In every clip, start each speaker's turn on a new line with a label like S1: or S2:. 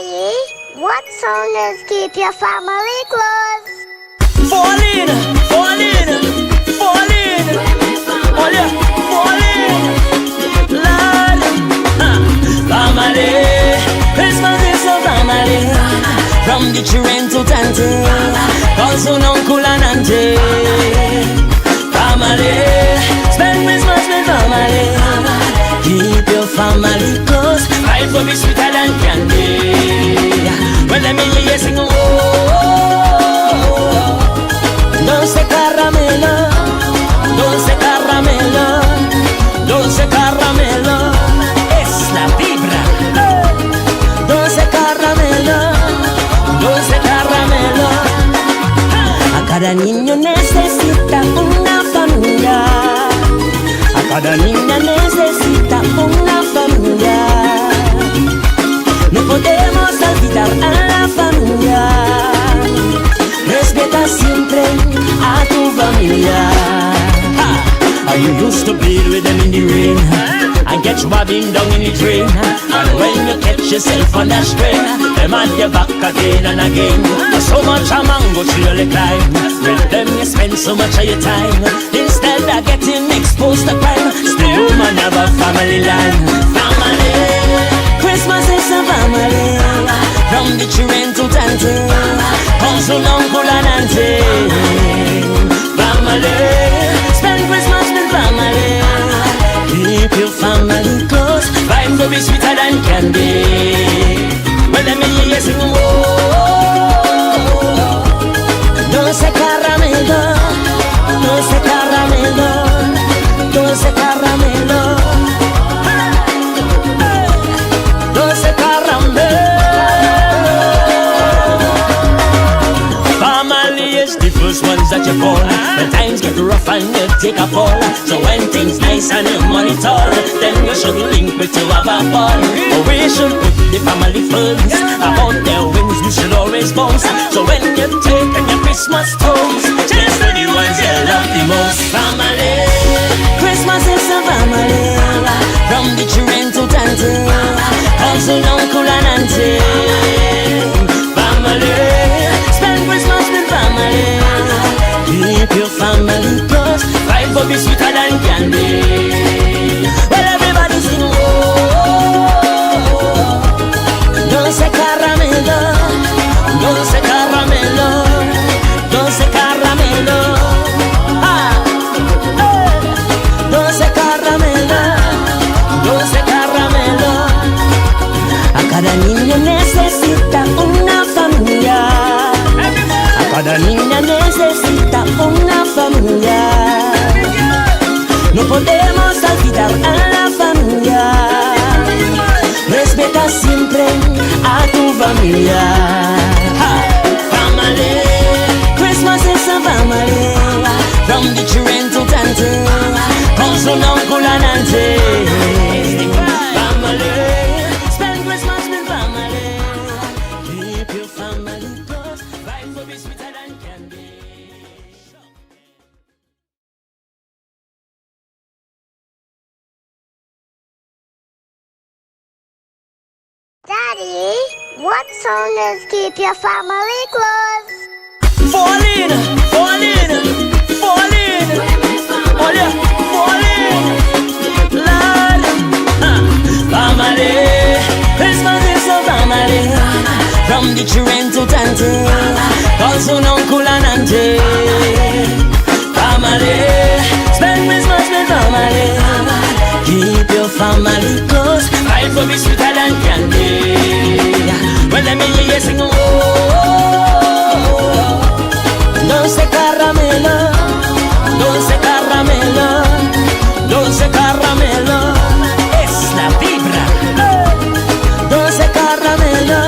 S1: Daddy, what song is keep your family close?
S2: Fall in, fall in, fall in. Oh yeah, fall in. Lord, family. Christmas is a family. From the children to tante, also uncle and auntie. Family, spend Christmas with family. Keep your family close. Life will be sweeter than candy. Well, let me hear you sing. Dulce caramelo, dulce caramelo, dulce caramelo, es la vibra. Dulce caramelo, dulce caramelo. A cada niño necesita una familia. A cada niña necesita una familia. No podemos olvidar a la familia. Respeta siempre a tu familia. Are you used to be with them in the rain and get robbing down in the drain? And when you catch yourself on that strain, them at your back again and again. So much a mango tree climb. With them you spend so much of your time. Instead of getting exposed to crime, stay home and have a family line. Family, Christmas is a family. From the children to tante, also uncle and auntie. Family, spend Christmas with family. Keep your family close. Vibes will be sweeter than candy. Well, let me hear you sing. Dulce caramelo, dulce caramelo, dulce caramelo, dulce caramelo. The first ones that you call when times get rough and you take a fall. So when things nice and your money tall, then you should link with to have a ball. Or we should put the family first. About their wings you should always bounce. So when you take and your Christmas toast, just for the ones you love the most. Family, Christmas is a family. From the children to tante, also uncle and auntie. Family, spend Christmas with family. Keep your family close. Life will be sweeter than candy. Well, everybody sing. Dulce caramelo, dulce caramelo, dulce caramelo. Dulce caramelo, dulce caramelo. A cada niño necesita una familia. Cada niña necesita una familia. No podemos olvidar a la familia. Respeta siempre a tu familia. Family, Christmas is a family. From the children to tante, also uncle and auntie. Family, spend Christmas with family. Keep your family close. Life will be sweeter than candy.
S1: Daddy, what song is keep your family close?
S2: Fall in, fall in, fall in. Oh yeah, fall in. Lord, family, Christmas is a family. From the children to tante, also uncle and auntie. Family, spend Christmas with family. Keep your family close. Life will be sweeter than candy. Well, let me hear you sing. Dulce caramelo, dulce caramelo, dulce caramelo, es la vibra. Dulce caramelo,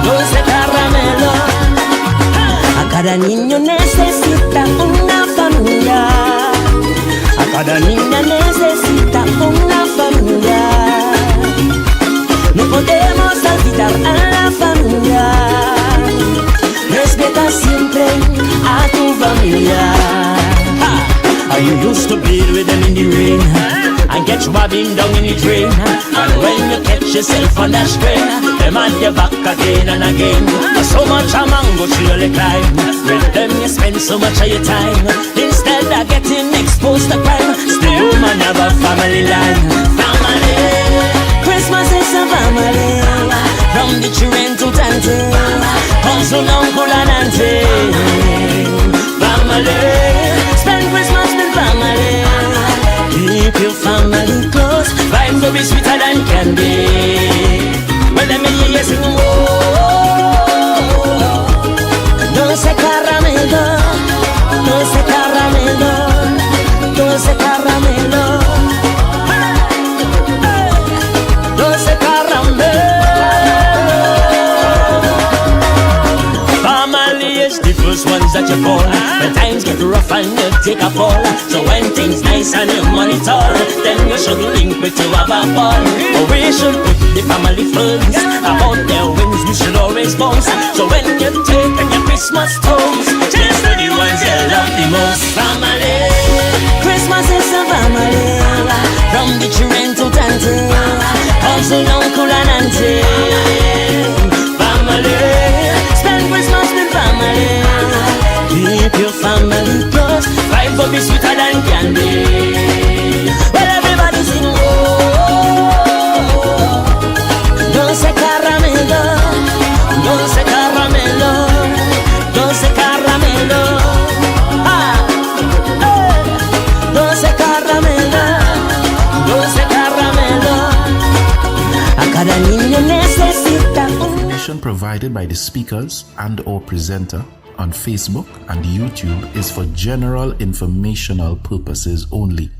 S2: dulce caramelo. A cada niño necesita una familia. A cada niña necesita una familia. No podemos olvidar a la familia. Respeta siempre a tu familia. Are you used to be with them in the rain and get robbing down in the drain. And when you catch yourself on that strain, them on your back again and again. So much a man go surely climb. With them you spend so much of your time. Instead of getting exposed to crime, stay home and have a family line. Family, Christmas is a family. From the children to tante, also uncle and auntie. Family, spend Christmas with family. Keep your family close, vibes will be sweeter than candy. When them hear you sing, oh, dulce caramelo, dulce caramelo, dulce caramelo, dulce caramelo. Family is the first ones that you call when times get rough and you take a fall. So when things nice and your money tall, then you should link with to have a ball. Or we should put the family first. About their wins we should always bounce. So when you take and your Christmas toast, just for the ones you love the most. Family, Christmas is a family. From the children to tante, also uncle and auntie. Family, spend Christmas with family. Keep your family close, life will be sweeter than candy. Well, everybody sing, oh, dulce caramelo, dulce caramelo, dulce caramelo, ah, hey, dulce caramelo, dulce caramelo. A cada niño necesita.
S3: Information provided by the speakers and or presenter on Facebook and YouTube is for general informational purposes only.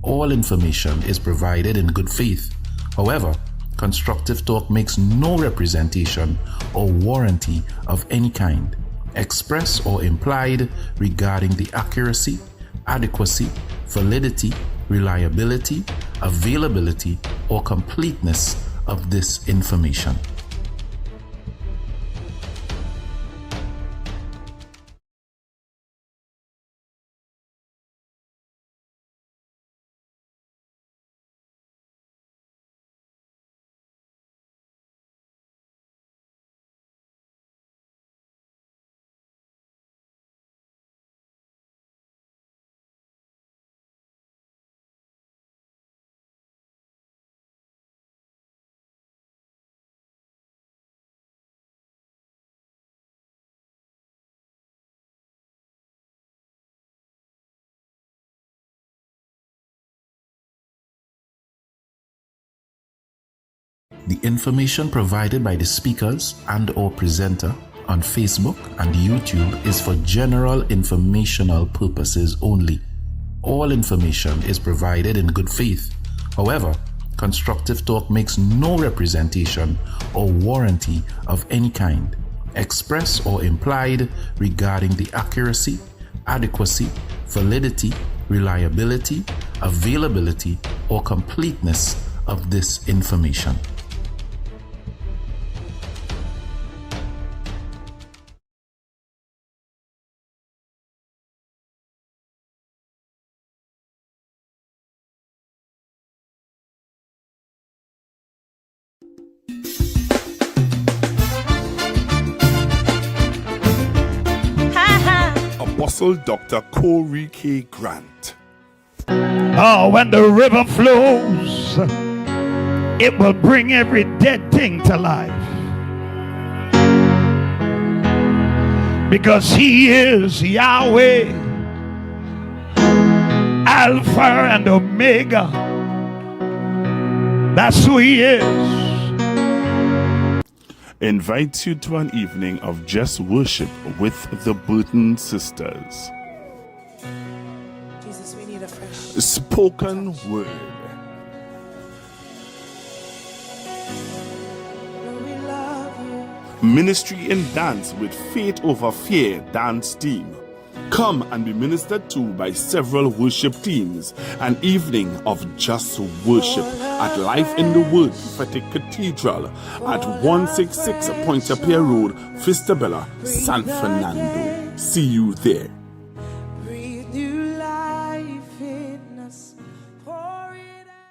S3: All information is provided in good faith. However, Constructive Talk makes no representation or warranty of any kind, express or implied, regarding the accuracy, adequacy, validity, reliability, availability, or completeness of this information. The information provided by the speakers and or presenter on Facebook and YouTube is for general informational purposes only. All information is provided in good faith. However, Constructive Talk makes no representation or warranty of any kind, express or implied, regarding the accuracy, adequacy, validity, reliability, availability, or completeness of this information.
S4: Apostle Dr. Corey K. Grant.
S5: Oh, when the river flows, it will bring every dead thing to life. Because he is Yahweh, Alpha and Omega. That's who he is.
S4: Invites you to an evening of just worship with the Burton sisters.
S6: Jesus, we need a fresh
S4: Spoken word.
S6: Lord, we love you.
S4: Ministry in dance with Faith Over Fear dance team. Come and be ministered to by several worship teams. An evening of just worship at Life in the Word Prophetic Cathedral at 166 Pointe-a-Pierre Road, Fistabella, San Fernando. See you there.
S6: Breathe new life in us. Pour it out.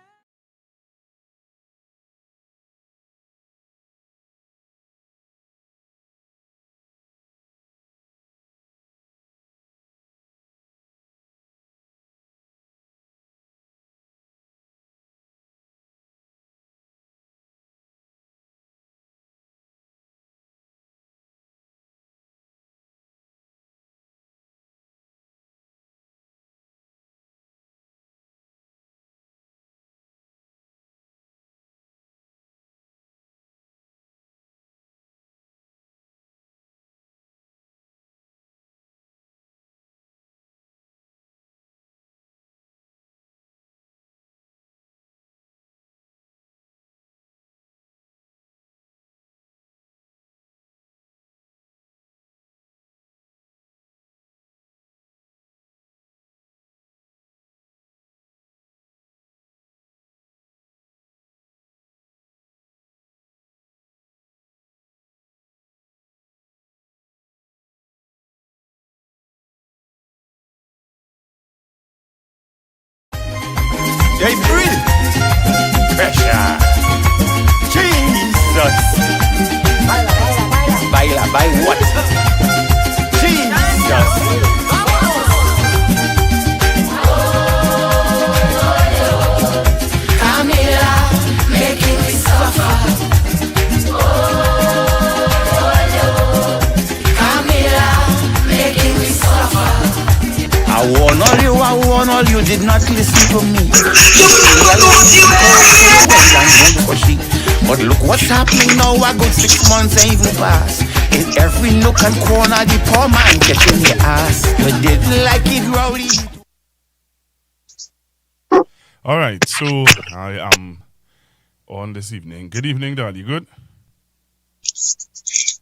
S7: They breathe. Pressure. Jesus. Baila, by what? Jesus.
S6: Camila, making me suffer. Camila, making me suffer.
S7: I warn all you did not listen to me. But look what's happening now, a good 6 months ain't even past. In every nook and corner, the poor man getting the ass. You didn't like it, rowdy.
S4: All right, so I am on this evening. Good evening, Dad. You good?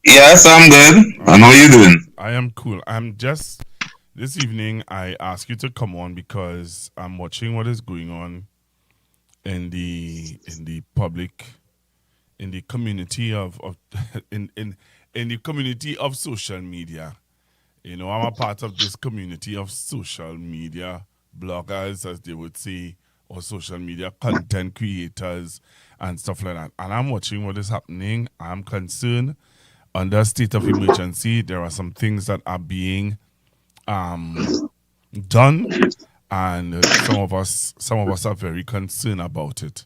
S8: Yes, I'm good. And how you doing?
S4: I am cool. I'm just this evening. I ask you to come on because I'm watching what is going on in the public, in the community of in the community of social media. You know, I'm a part of this community of social media bloggers, as they would say, or social media content creators and stuff like that. And I'm watching what is happening. I'm concerned. Under state of emergency, there are some things that are being done, and some of us are very concerned about it.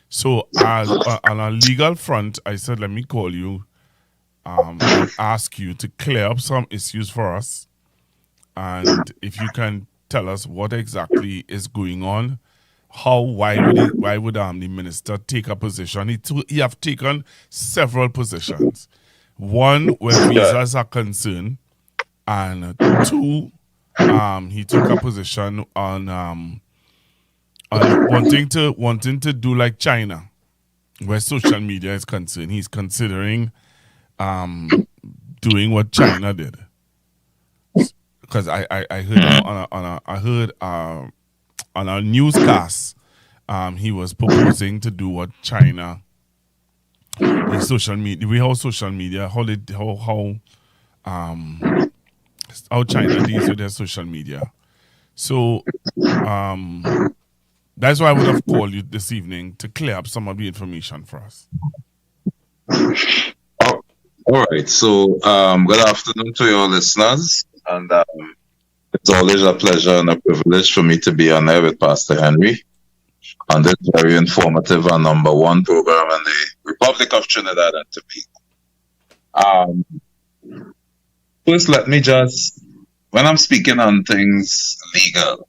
S4: So, as on a legal front, I said, let me call you and ask you to clear up some issues for us, and if you can tell us what exactly is going on. Why would the minister take a position? He have taken several positions. One, where visas are concerned, and two, he took a position on wanting to do like China, where social media is concerned. He's considering doing what China did. Because I heard on a newscast, he was proposing to do what China in social media. How social media, how China deals with their social media. So that's why I would have called you this evening to clear up some of the information for us.
S8: All right. So, good afternoon to your listeners, and it's always a pleasure and a privilege for me to be on air with Pastor Henry on this very informative and number one program in the Republic of Trinidad and Tobago. First, let me just, when I'm speaking on things legal,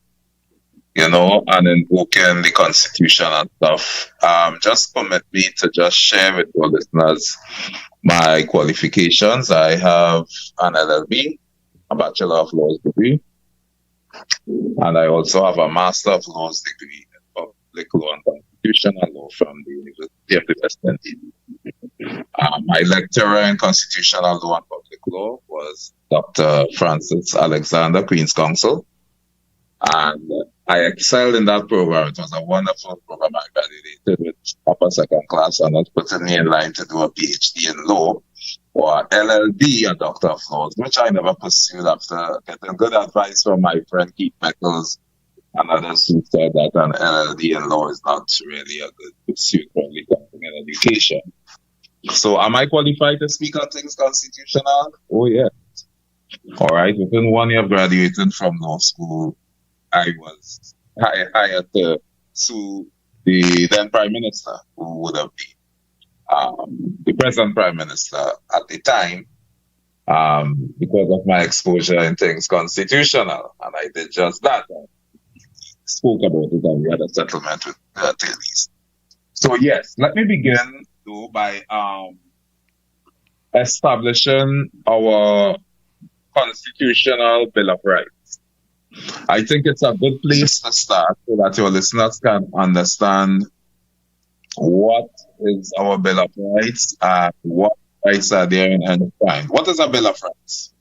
S8: and invoking the Constitution and stuff, just permit me to just share with your listeners my qualifications. I have an LLB, a Bachelor of Laws degree, and I also have a Master of Laws degree in Public Law and Constitutional Law from the University of the West Indies. My lecturer in Constitutional Law and Public Law was Dr. Francis Alexander, Queen's Counsel, and I excelled in that program. It was a wonderful program. I graduated with upper second class, and that put me in line to do a PhD in law, or LLB, a Doctor of Laws, which I never pursued after getting good advice from my friend Keith Meckles and others who said that an LLD in law is not really a good pursuit for in education. So am I qualified to speak on things constitutional? Oh, yeah. All right. Within 1 year of graduating from law school, I was hired to sue the then Prime Minister, who would have been the present Prime Minister at the time, because of my exposure in things constitutional. And I did just that. I spoke about it, and we had a settlement with the attorneys. So, yes, let me begin, though, by establishing our constitutional Bill of Rights. I think it's a good place to start so that your listeners can understand what is our Bill of Rights and what rights are there in any kind. What is a Bill of Rights?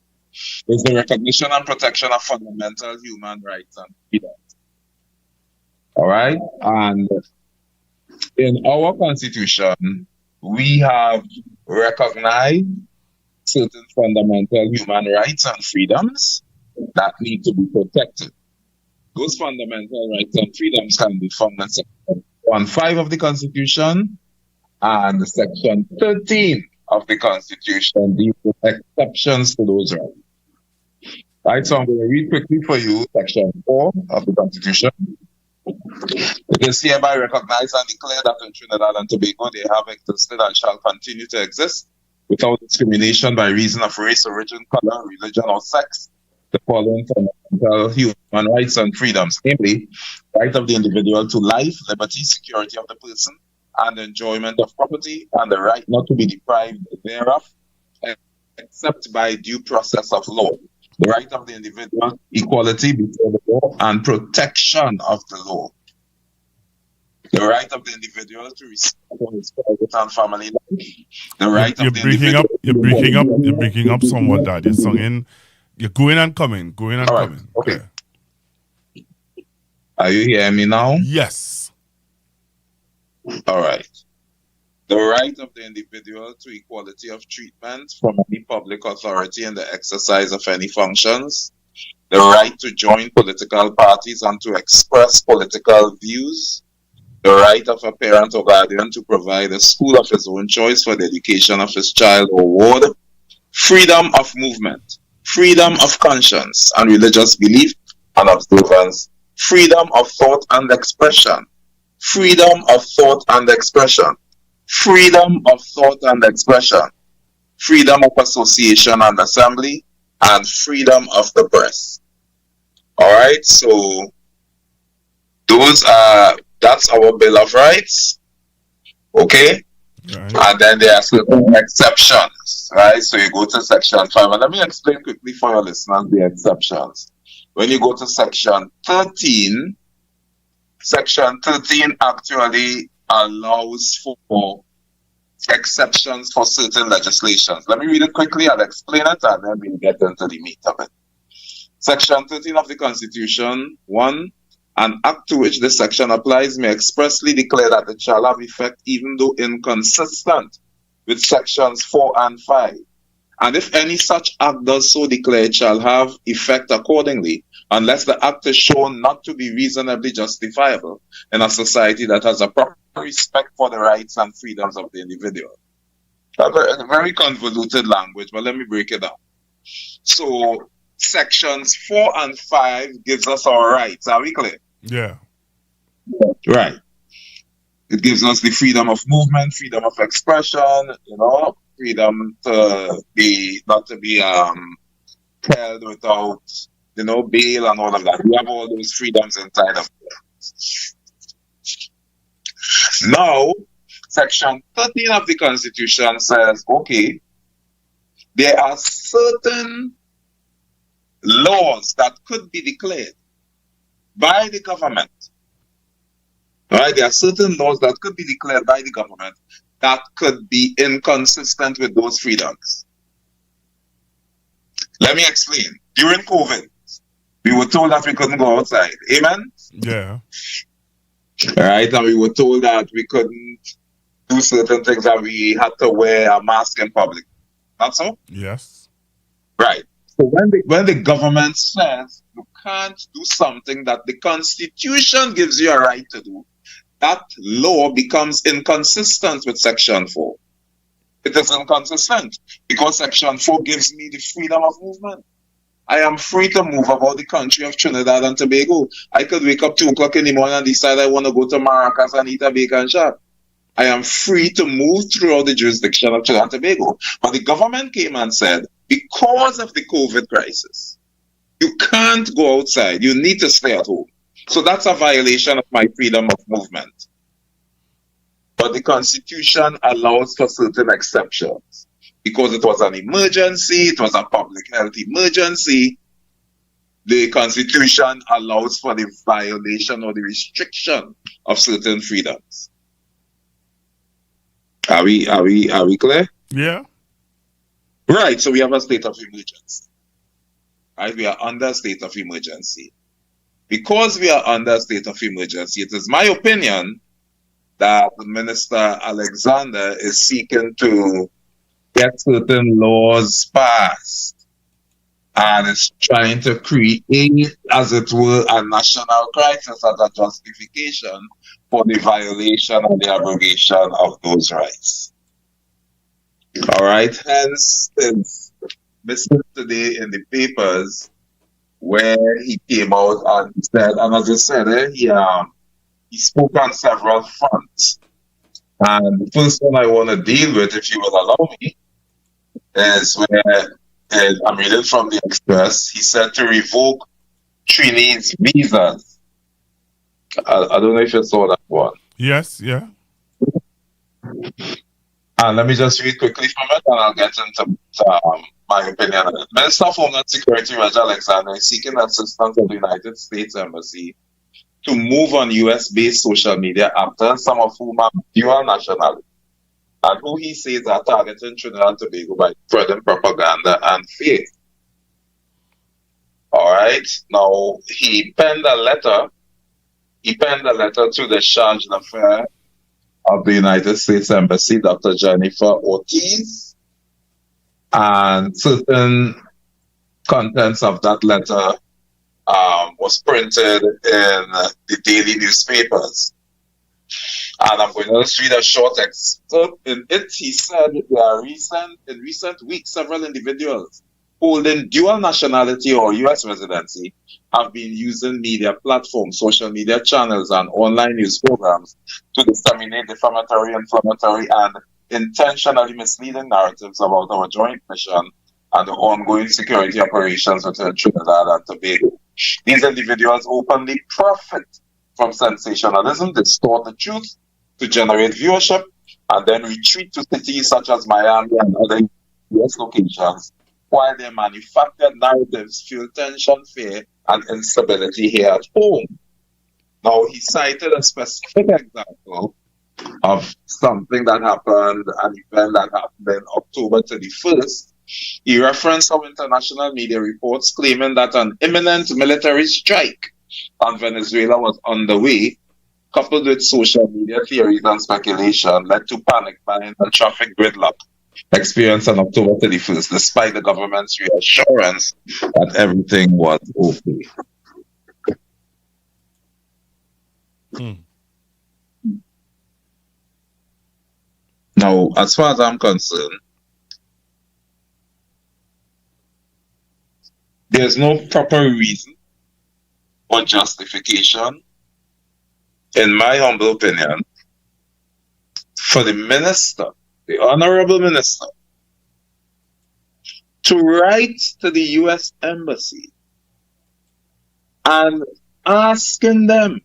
S8: It's the recognition and protection of fundamental human rights and freedoms. All right? And in our Constitution, we have recognized certain fundamental human rights and freedoms that need to be protected. Those fundamental rights and freedoms can be found in Section 1.5 of the Constitution and Section 13 of the Constitution deals with exceptions to those rights. Right, so I'm going to read quickly for you Section 4 of the Constitution. It is hereby recognized and declared that in Trinidad and Tobago they have existed and shall continue to exist without discrimination by reason of race, origin, color, religion, or sex, the following fundamental human rights and freedoms, namely, right of the individual to life, liberty, security of the person, and enjoyment of property, and the right not to be deprived thereof, except by due process of law. The right of the individual, equality before the law, and protection of the law. The right of the individual to respect his private and family life. The right of the individual.
S4: You're breaking up somewhat, Dad. You're singing. You're going and coming. Coming.
S8: Okay. Are you hearing me now?
S4: Yes.
S8: All right. The right of the individual to equality of treatment from any public authority in the exercise of any functions. The right to join political parties and to express political views. The right of a parent or guardian to provide a school of his own choice for the education of his child or ward. Freedom of movement. Freedom of conscience and religious belief and observance. Freedom of thought and expression. Freedom of thought and expression. Freedom of thought and expression. Freedom of association and assembly. And freedom of the press. Alright, so that's our Bill of Rights. Okay?
S4: Right.
S8: And then there are certain exceptions, right? So you go to Section 5. And let me explain quickly for your listeners the exceptions. When you go to Section 13, Section 13 actually allows for exceptions for certain legislations. Let me read it quickly, I'll explain it, and then we'll get into the meat of it. Section 13 of the Constitution, 1. An act to which this section applies may expressly declare that it shall have effect even though inconsistent with Sections 4 and 5. And if any such act does so declare, it shall have effect accordingly, unless the act is shown not to be reasonably justifiable in a society that has a proper respect for the rights and freedoms of the individual. A very convoluted language, but let me break it down. So, Sections 4 and 5 gives us our rights. Are we clear?
S4: Yeah.
S8: Right. It gives us the freedom of movement, freedom of expression, freedom to not to be held without, bail and all of that. We have all those freedoms inside of it. Now, Section 13 of the Constitution says, okay, there are certain laws that could be declared by the government. Right? There are certain laws that could be declared by the government that could be inconsistent with those freedoms. Let me explain. During COVID, we were told that we couldn't go outside. Amen?
S4: Yeah.
S8: Right? And we were told that we couldn't do certain things, that we had to wear a mask in public. Not so?
S4: Yes.
S8: Right. So when the government says you can't do something that the Constitution gives you a right to do, that law becomes inconsistent with Section 4. It is inconsistent because Section 4 gives me the freedom of movement. I am free to move about the country of Trinidad and Tobago. I could wake up 2 o'clock in the morning and decide I want to go to Maracas and eat a bacon shop. I am free to move throughout the jurisdiction of Trinidad and Tobago. But the government came and said, because of the COVID crisis, you can't go outside. You need to stay at home. So that's a violation of my freedom of movement. But the Constitution allows for certain exceptions. Because it was an emergency, it was a public health emergency, the Constitution allows for the violation or the restriction of certain freedoms. Are we clear?
S4: Yeah.
S8: Right, so we have a state of emergency. Right, we are under a state of emergency. Because we are under a state of emergency, it is my opinion that Minister Alexander is seeking to get certain laws passed and is trying to create, as it were, a national crisis as a justification for the violation and the abrogation of those rights. All right, hence, it's listed today in the papers where he came out and said, and as I said, he spoke on several fronts. And the first one I want to deal with, if you will allow me, is where I'm reading from the Express. He said to revoke Trini's visas. I don't know if you saw that one.
S4: Yes, yeah.
S8: And let me just read quickly from it, and I'll get into my opinion on it. Minister of Homeland Security Reg Alexander is seeking assistance of the United States Embassy to move on U.S.-based social media actors, some of whom are dual nationality, and who he says are targeting Trinidad and Tobago by spreading propaganda and fear. All right. Now, he penned a letter to the charge d'affaires of the United States Embassy, Dr. Jennifer Ortiz, and certain contents of that letter was printed in the daily newspapers. And I'm going to just read a short excerpt. In it, he said there are in recent weeks, several individuals holding dual nationality or U.S. residency have been using media platforms, social media channels, and online news programs to disseminate defamatory, inflammatory, and intentionally misleading narratives about our joint mission and the ongoing security operations within Trinidad and Tobago. These individuals openly profit from sensationalism, distort the truth to generate viewership, and then retreat to cities such as Miami and other U.S. locations, while their manufactured narratives fuel tension, fear, and instability here at home. Now, he cited a specific example of something that happened, an event that happened in October 31st. He referenced how international media reports claiming that an imminent military strike on Venezuela was underway, coupled with social media theories and speculation, led to panic buying and traffic gridlock experienced on October 31st, despite the government's reassurance that everything was okay. Now, as far as I'm concerned, there's no proper reason or justification, in my humble opinion, for the minister, the honorable minister, to write to the U.S. Embassy and asking them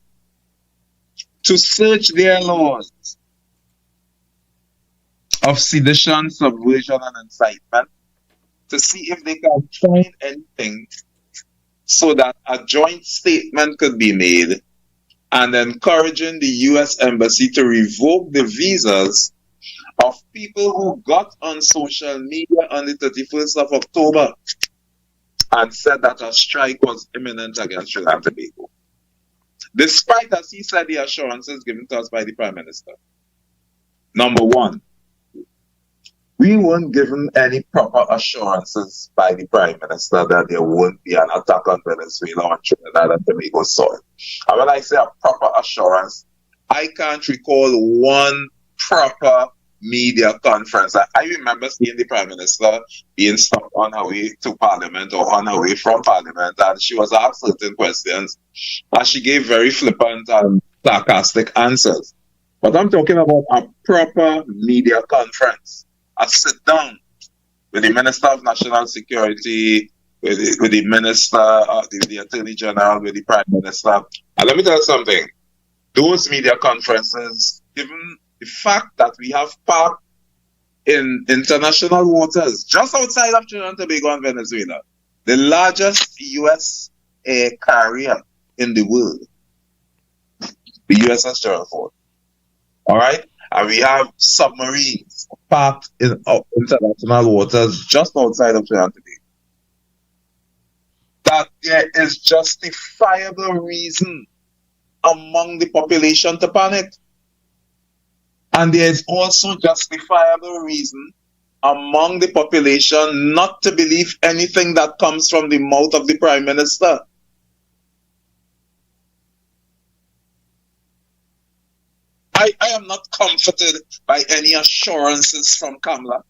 S8: to search their laws of sedition, subversion, and incitement to see if they can find anything so that a joint statement could be made and encouraging the U.S. Embassy to revoke the visas of people who got on social media on the 31st of October and said that a strike was imminent against Trinidad and Tobago. Despite, as he said, the assurances given to us by the Prime Minister. Number one, we weren't given any proper assurances by the Prime Minister that there won't be an attack on Venezuela on Trinidad and Tobago soil. And when I say a proper assurance, I can't recall one proper media conference. I remember seeing the Prime Minister being stopped on her way to Parliament or on her way from Parliament, and she was asked certain questions, and she gave very flippant and sarcastic answers. But I'm talking about a proper media conference. I sit down with the Minister of National Security, with the Minister, the Attorney General, with the Prime Minister. And let me tell you something. Those media conferences, given the fact that we have parked in international waters just outside of Trinidad and Tobago and Venezuela, the largest U.S. air carrier in the world, the USS Gerald Ford. All right? And we have submarines parked in international waters just outside of Trinidad and Tobago. That there is justifiable reason among the population to panic. And there is also justifiable reason among the population not to believe anything that comes from the mouth of the Prime Minister. I am not comforted by any assurances from Kamala.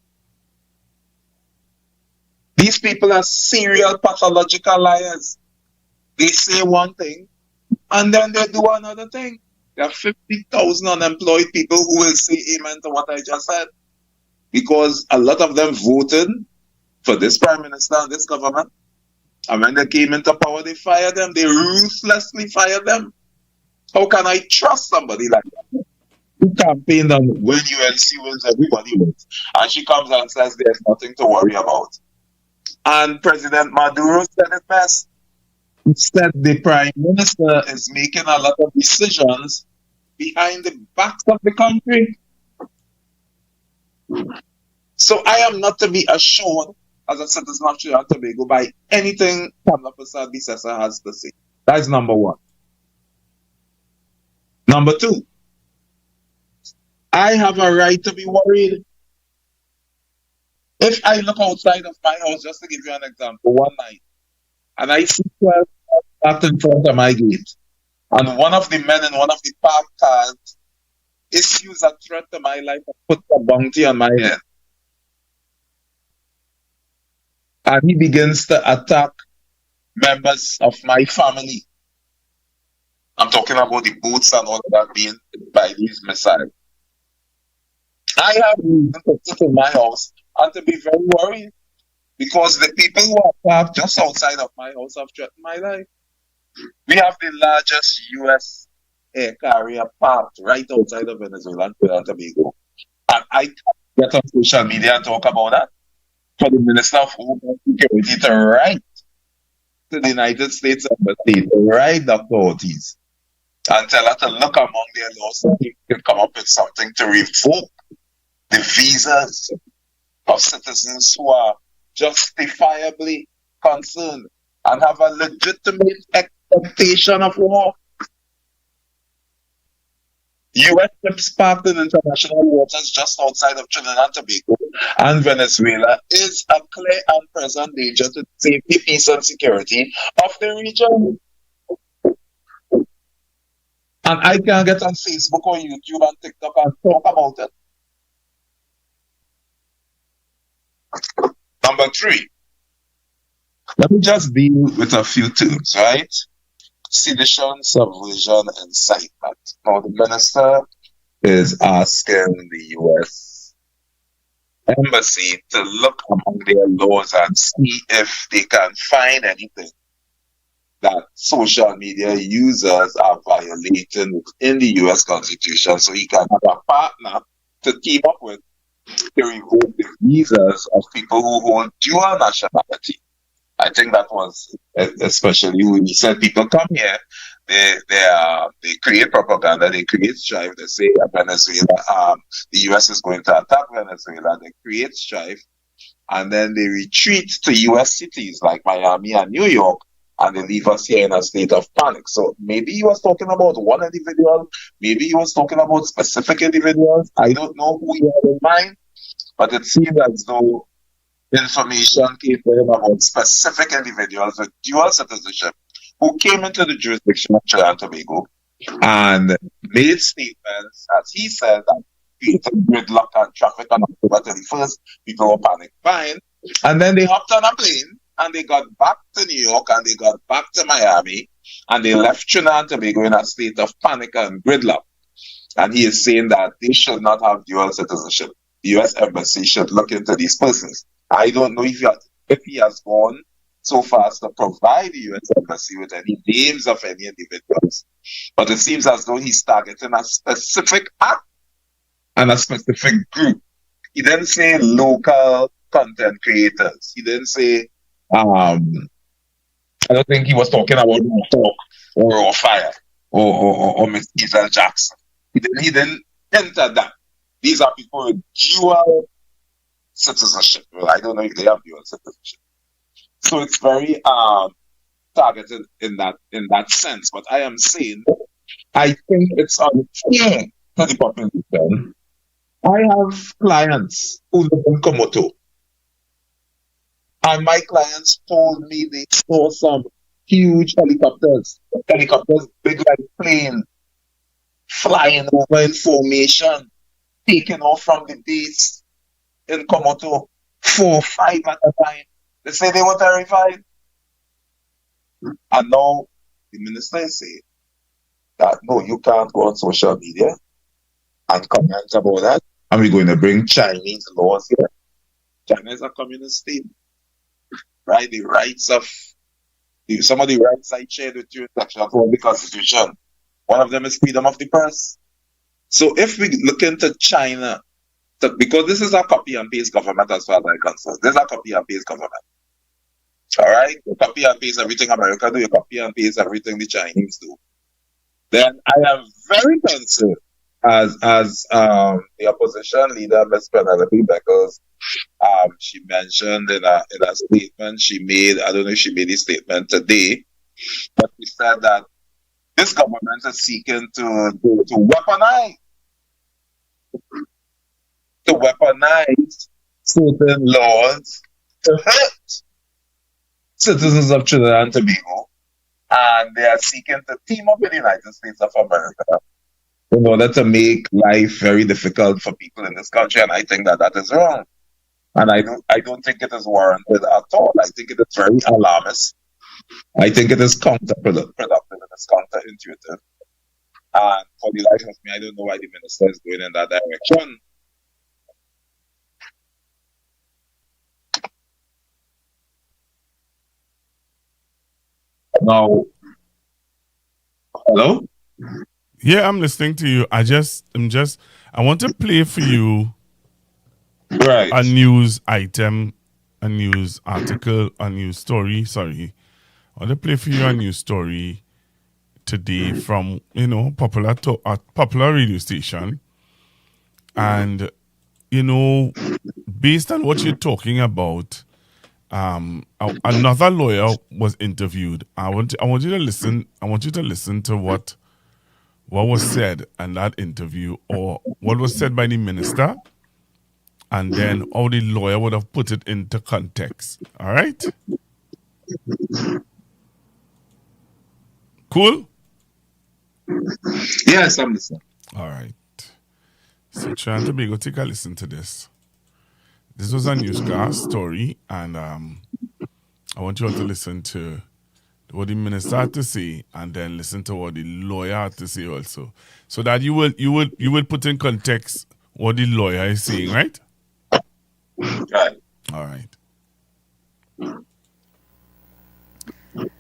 S8: These people are serial pathological liars. They say one thing and then they do another thing. There are 50,000 unemployed people who will say amen to what I just said, because a lot of them voted for this Prime Minister and this government. And when they came into power, they fired them. They ruthlessly fired them. How can I trust somebody like that? Who campaigned on when UNC wins, everybody wins. And she comes and says there's nothing to worry about. And President Maduro said it best. He said the Prime Minister is making a lot of decisions behind the backs of the country. So I am not to be assured as a citizen of Trinidad and Tobago by anything Kamala Persad-Bissessar has to say. That is number one. Number two, I have a right to be worried. If I look outside of my house, just to give you an example, one night, and I see 12 parked in front of my gate, and one of the men in one of the parked cars issues a threat to my life and puts a bounty on my head, and he begins to attack members of my family. I'm talking about the boats and all of that being hit by these missiles. I have reason to sit in my house and to be very worried, because the people who are parked just outside of my house have threatened my life. We have the largest U.S. air carrier parked right outside of Venezuela and Trinidad and Tobago. And I can't get on social media and talk about that. For the Minister of Homeland Security to write to the United States Embassy, to write Dr. Ortiz, and tell her to look among their laws so they can come up with something to revoke the visas of citizens who are justifiably concerned and have a legitimate expectation of war. U.S. ships parked in international waters just outside of Trinidad and Tobago and Venezuela is a clear and present danger to the safety, peace, and security of the region. And I can get on Facebook or YouTube and TikTok and talk about it. Number three, let me just deal with a few terms, right? Sedition, subversion, incitement. Now, the minister is asking the U.S. Embassy to look among their laws and see if they can find anything that social media users are violating in the U.S. Constitution, so he can have a partner to team up with to revoke the visas of people who hold dual nationality. I think that was especially when he said people come here, they create propaganda, they create strife, they say Venezuela, the US is going to attack Venezuela, they create strife, and then they retreat to US cities like Miami and New York, and they leave us here in a state of panic. So maybe he was talking about one individual, maybe he was talking about specific individuals. I don't know who he had in mind, but it seems as though information came to him about specific individuals with dual citizenship who came into the jurisdiction of Trinidad and Tobago and made statements, as he said, that created gridlock and traffic on October 31st. People were panic buying. And then they hopped on a plane and they got back to New York and they got back to Miami and they left Trinidad and Tobago in a state of panic and gridlock. And he is saying that they should not have dual citizenship. The U.S. Embassy should look into these persons. I don't know if he has gone so far as to provide the U.S. Embassy with any names of any individuals, but it seems as though he's targeting a specific act and a specific group. He didn't say local content creators. He didn't say, I don't think he was talking about Talk or Fire or Miss Giselle Jackson. He didn't enter that. These are people with dual citizenship. Well, I don't know if they have dual citizenship. So it's very targeted in that sense. But I am saying, I think it's unfair to the population I have clients who live in Komoto, and my clients told me they saw some huge helicopters big like plane, flying over in formation, taking off from the base in Komoto, 4, 5 at a time. They say they were terrified. And now the minister is saying that no, you can't go on social media and comment about that. And we're going to bring Chinese laws here. China is a communist state, right? The rights of some of the rights I shared with you in Section 4 of the Constitution. One of them is freedom of the press. So if we look into China, because this is a copy and paste government as far as I'm concerned. This is a copy and paste government. All right? You copy and paste everything America do, you copy and paste everything the Chinese do. Then I am very concerned as the opposition leader, Ms. Penelope Beckles, she mentioned in a statement she made, I don't know if she made this statement today, but she said that this government is seeking to weaponize certain laws to hurt citizens of Trinidad and Tobago, and they are seeking to team up with the United States of America in order to make life very difficult for people in this country, and I think that is wrong. And I don't think it is warranted at all. I think it is very alarmist. I think it is counterproductive, it is counterintuitive. And for the life of me, I don't know why the minister is going in that direction. Now, hello?
S4: Yeah, I'm listening to you. I want to play for you a news item, a news article, a news story. Sorry. I want to play for you a news story today from, popular radio station. And, based on what you're talking about, another lawyer was interviewed. I want you to listen. I want you to listen to what was said in that interview, or what was said by the minister, and then how the lawyer would have put it into context. All right? Cool?
S8: Yes, I'm listening.
S4: All right. So Trinidad and Tobago, take a listen to this. This was a newscast story, and I want you all to listen to what the minister had to say, and then listen to what the lawyer had to say also, so that you will put in context what the lawyer is saying, right?
S8: Right.
S4: All right.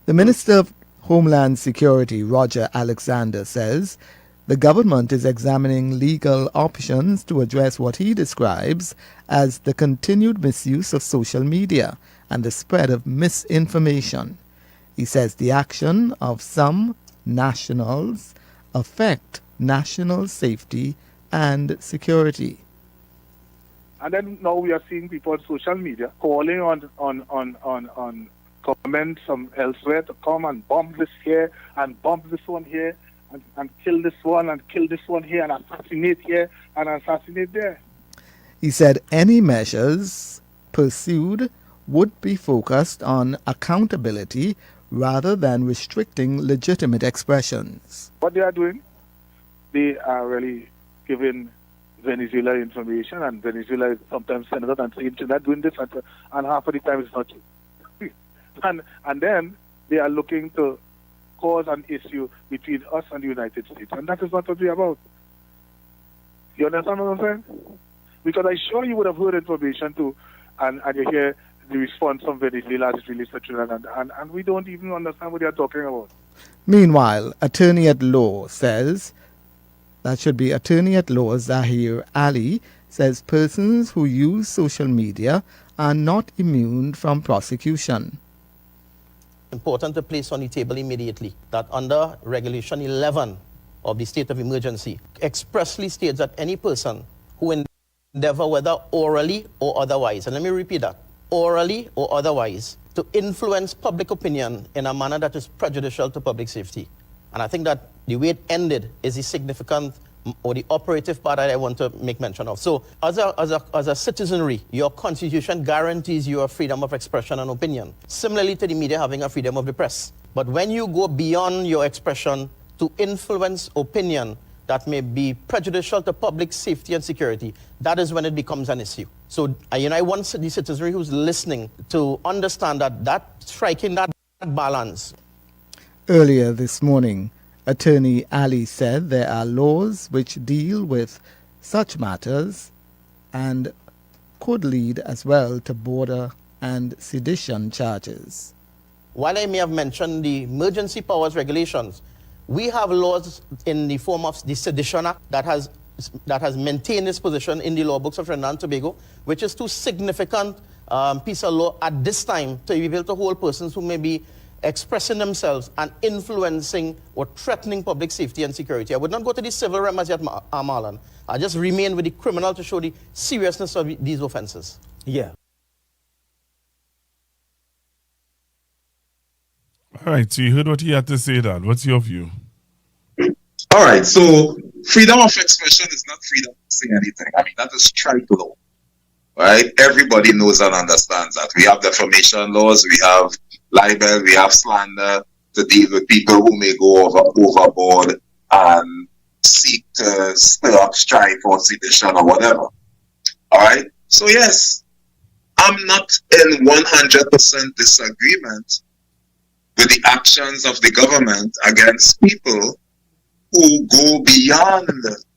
S9: The Minister of Homeland Security, Roger Alexander, says the government is examining legal options to address what he describes as the continued misuse of social media and the spread of misinformation. He says the action of some nationals affect national safety and security.
S10: And then now we are seeing people on social media calling on government from elsewhere to come and bomb this here and bomb this one here and kill this one and kill this one here and assassinate here and assassinate there.
S9: He said any measures pursued would be focused on accountability rather than restricting legitimate expressions.
S10: What they are doing, they are really giving Venezuela information, and Venezuela is sometimes sending out and saying they're not doing this, and half of the time it's not true. and then they are looking to cause an issue between us and the United States, and that is not what we're about. You understand what I'm saying? Because I'm sure you would have heard information too, and you hear the response from Venezuela as it relates to Trinidad, and we don't even understand what they are talking about.
S9: Meanwhile, Attorney at Law says, that should be Attorney at Law Zahir Ali, says persons who use social media are not immune from prosecution.
S11: Important to place on the table immediately that under Regulation 11 of the state of emergency expressly states that any person who endeavor, whether orally or otherwise, and let me repeat that, orally or otherwise, to influence public opinion in a manner that is prejudicial to public safety. And I think that the way it ended is a significant or the operative part that I want to make mention of. So as a citizenry, your constitution guarantees your freedom of expression and opinion, similarly to the media having a freedom of the press. But when you go beyond your expression to influence opinion that may be prejudicial to public safety and security, that is when it becomes an issue. So I want the citizenry who's listening to understand that striking that balance.
S9: Earlier this morning, Attorney Ali said there are laws which deal with such matters and could lead as well to border and sedition charges.
S11: While I may have mentioned the emergency powers regulations, we have laws in the form of the Sedition Act that has maintained its position in the law books of Trinidad and Tobago, which is too significant piece of law at this time to be able to hold persons who may be expressing themselves and influencing or threatening public safety and security. I would not go to the civil realm as yet, Marlon. I just remain with the criminal to show the seriousness of these offenses.
S12: Yeah.
S4: All right, so you heard what he had to say, Dad. What's your view?
S8: All right, so freedom of expression is not freedom to say anything. I mean, that is strike law, right? Everybody knows and understands that. We have defamation laws, we have libel, we have slander to deal with people who may go overboard and seek to stir up strife or sedition or whatever. All right, so yes, I'm not in 100% disagreement with the actions of the government against people who go beyond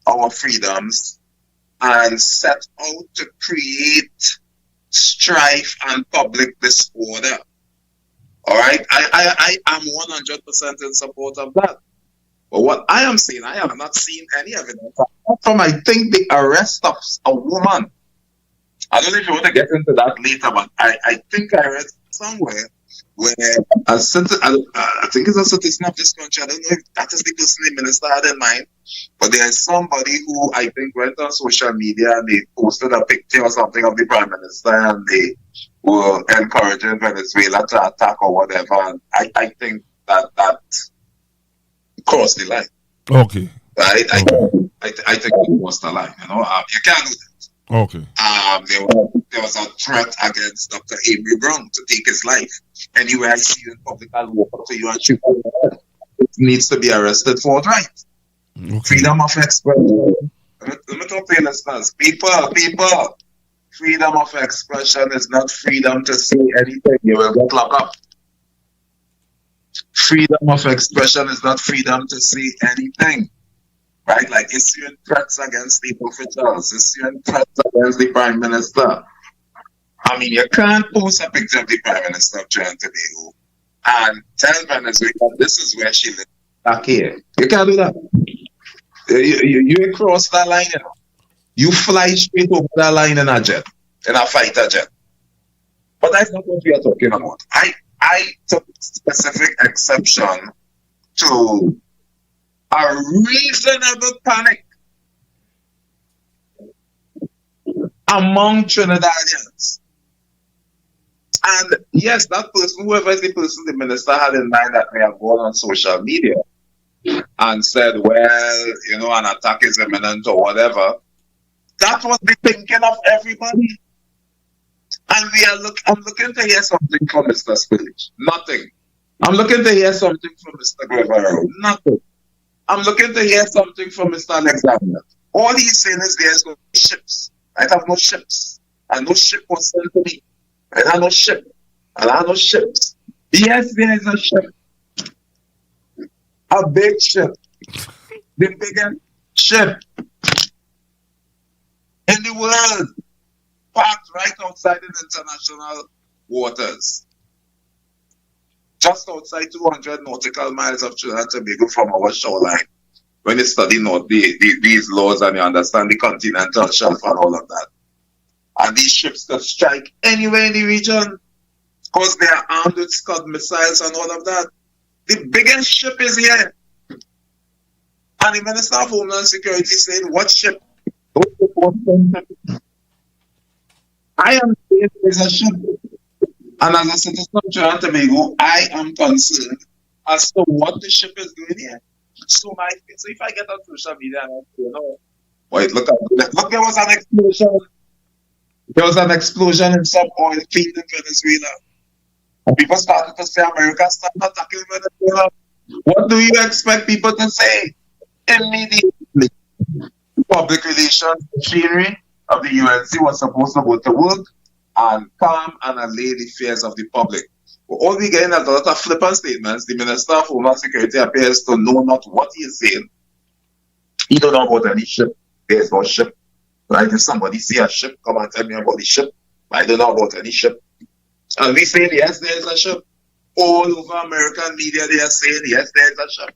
S8: our freedoms and set out to create strife and public disorder. All right, I am 100% in support of that. But what I am saying, I have not seen any evidence from, I think, the arrest of a woman. I don't know if you want to get into that later, but I think I read somewhere where I think it's a citizen of this country. I don't know if that is the person the minister had in mind, but there is somebody who I think went on social media and they posted a picture or something of the prime minister and they were encouraging Venezuela to attack or whatever. And I think that crossed the line.
S4: Okay.
S8: I think it was the line. You can't do that.
S4: Okay.
S8: There was a threat against Dr. Avery Brown to take his life. Anywhere I see you in public, I'll walk up to you and shoot you in the head. It needs to be arrested forthright. Okay. Freedom of expression. Let me talk to you, listeners. People. Freedom of expression is not freedom to say anything. You will get locked up. Freedom of expression is not freedom to say anything. Right? Like issuing threats against the officials, issuing threats against the Prime Minister. I mean, you can't post a picture of the Prime Minister of Trinidad and Tobago and tell Venezuela this is where she lives back here. You can't do that. You cross that line, you know. You fly straight over that line in a jet, in a fighter jet. But that's not what we are talking about. I took specific exception to a reasonable panic among Trinidadians. And yes, that person, whoever is the person the minister had in mind that may have gone on social media and said, well, an attack is imminent or whatever, that was the thinking of everybody. And I'm looking to hear something from Mr. Spillage. Nothing. I'm looking to hear something from Mr. Guevara. Nothing. I'm looking to hear something from Mr. Alexander. All he's saying is there's no ships. I have no ships. And no ship was sent to me. I have no ship. And I have no ships. Yes, there is a ship. A big ship. The biggest ship in the world. Parked right outside in international waters. Just outside 200 nautical miles of Trinidad and Tobago from our shoreline. When you study these laws and you understand the continental shelf and all of that. And these ships can strike anywhere in the region because they are armed with Scud missiles and all of that. The biggest ship is here. And the Minister of Homeland Security said, what ship? I am saying there's a ship. And as a citizen of Trinidad and Tobago, I am concerned as to what the ship is doing here. So if I get on social media and I say, you know, wait, look, there was an explosion. There was an explosion in some oil field in Venezuela. And people started to say America started attacking Venezuela. What do you expect people to say? Immediately, public relations machinery of the UNC was supposed to go to work and calm and allay the fears of the public. But all we getting is a lot of flippant statements. The Minister of Homeland Security appears to know not what he is saying. He don't know about any ship. There's no ship. Right? If somebody see a ship, come and tell me about the ship. I don't know about any ship. And we say, yes, there's a ship. All over American media, they are saying, yes, there's a ship.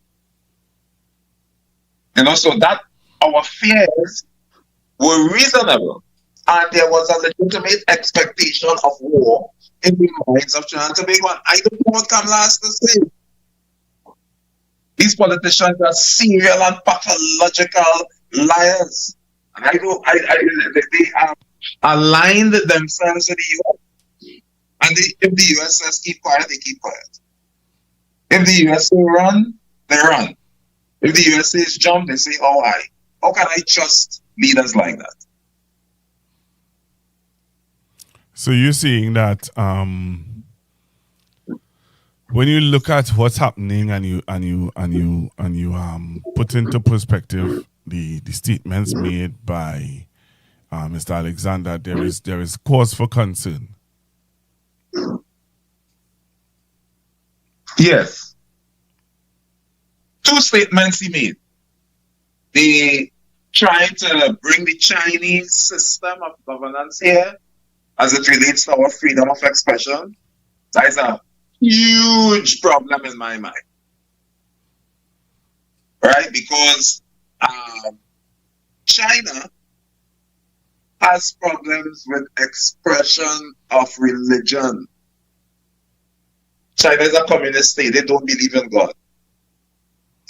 S8: You know, so that our fears were reasonable. And there was a legitimate expectation of war in the minds of Trinidad and Tobago. And I don't know what Kamala has to say. These politicians are serial and pathological liars. And they have aligned themselves with the U.S. And if the U.S. says keep quiet, they keep quiet. If the U.S. say run, they run. If the U.S. says jump, they say how high. How can I trust leaders like that?
S4: So you're saying that when you look at what's happening and you put into perspective the statements made by Mr. Alexander, there is cause for concern.
S8: Yes. Two statements he made. They trying to bring the Chinese system of governance here as it relates to our freedom of expression. That is a huge problem in my mind. Right? Because China has problems with expression of religion. China is a communist state. They don't believe in God.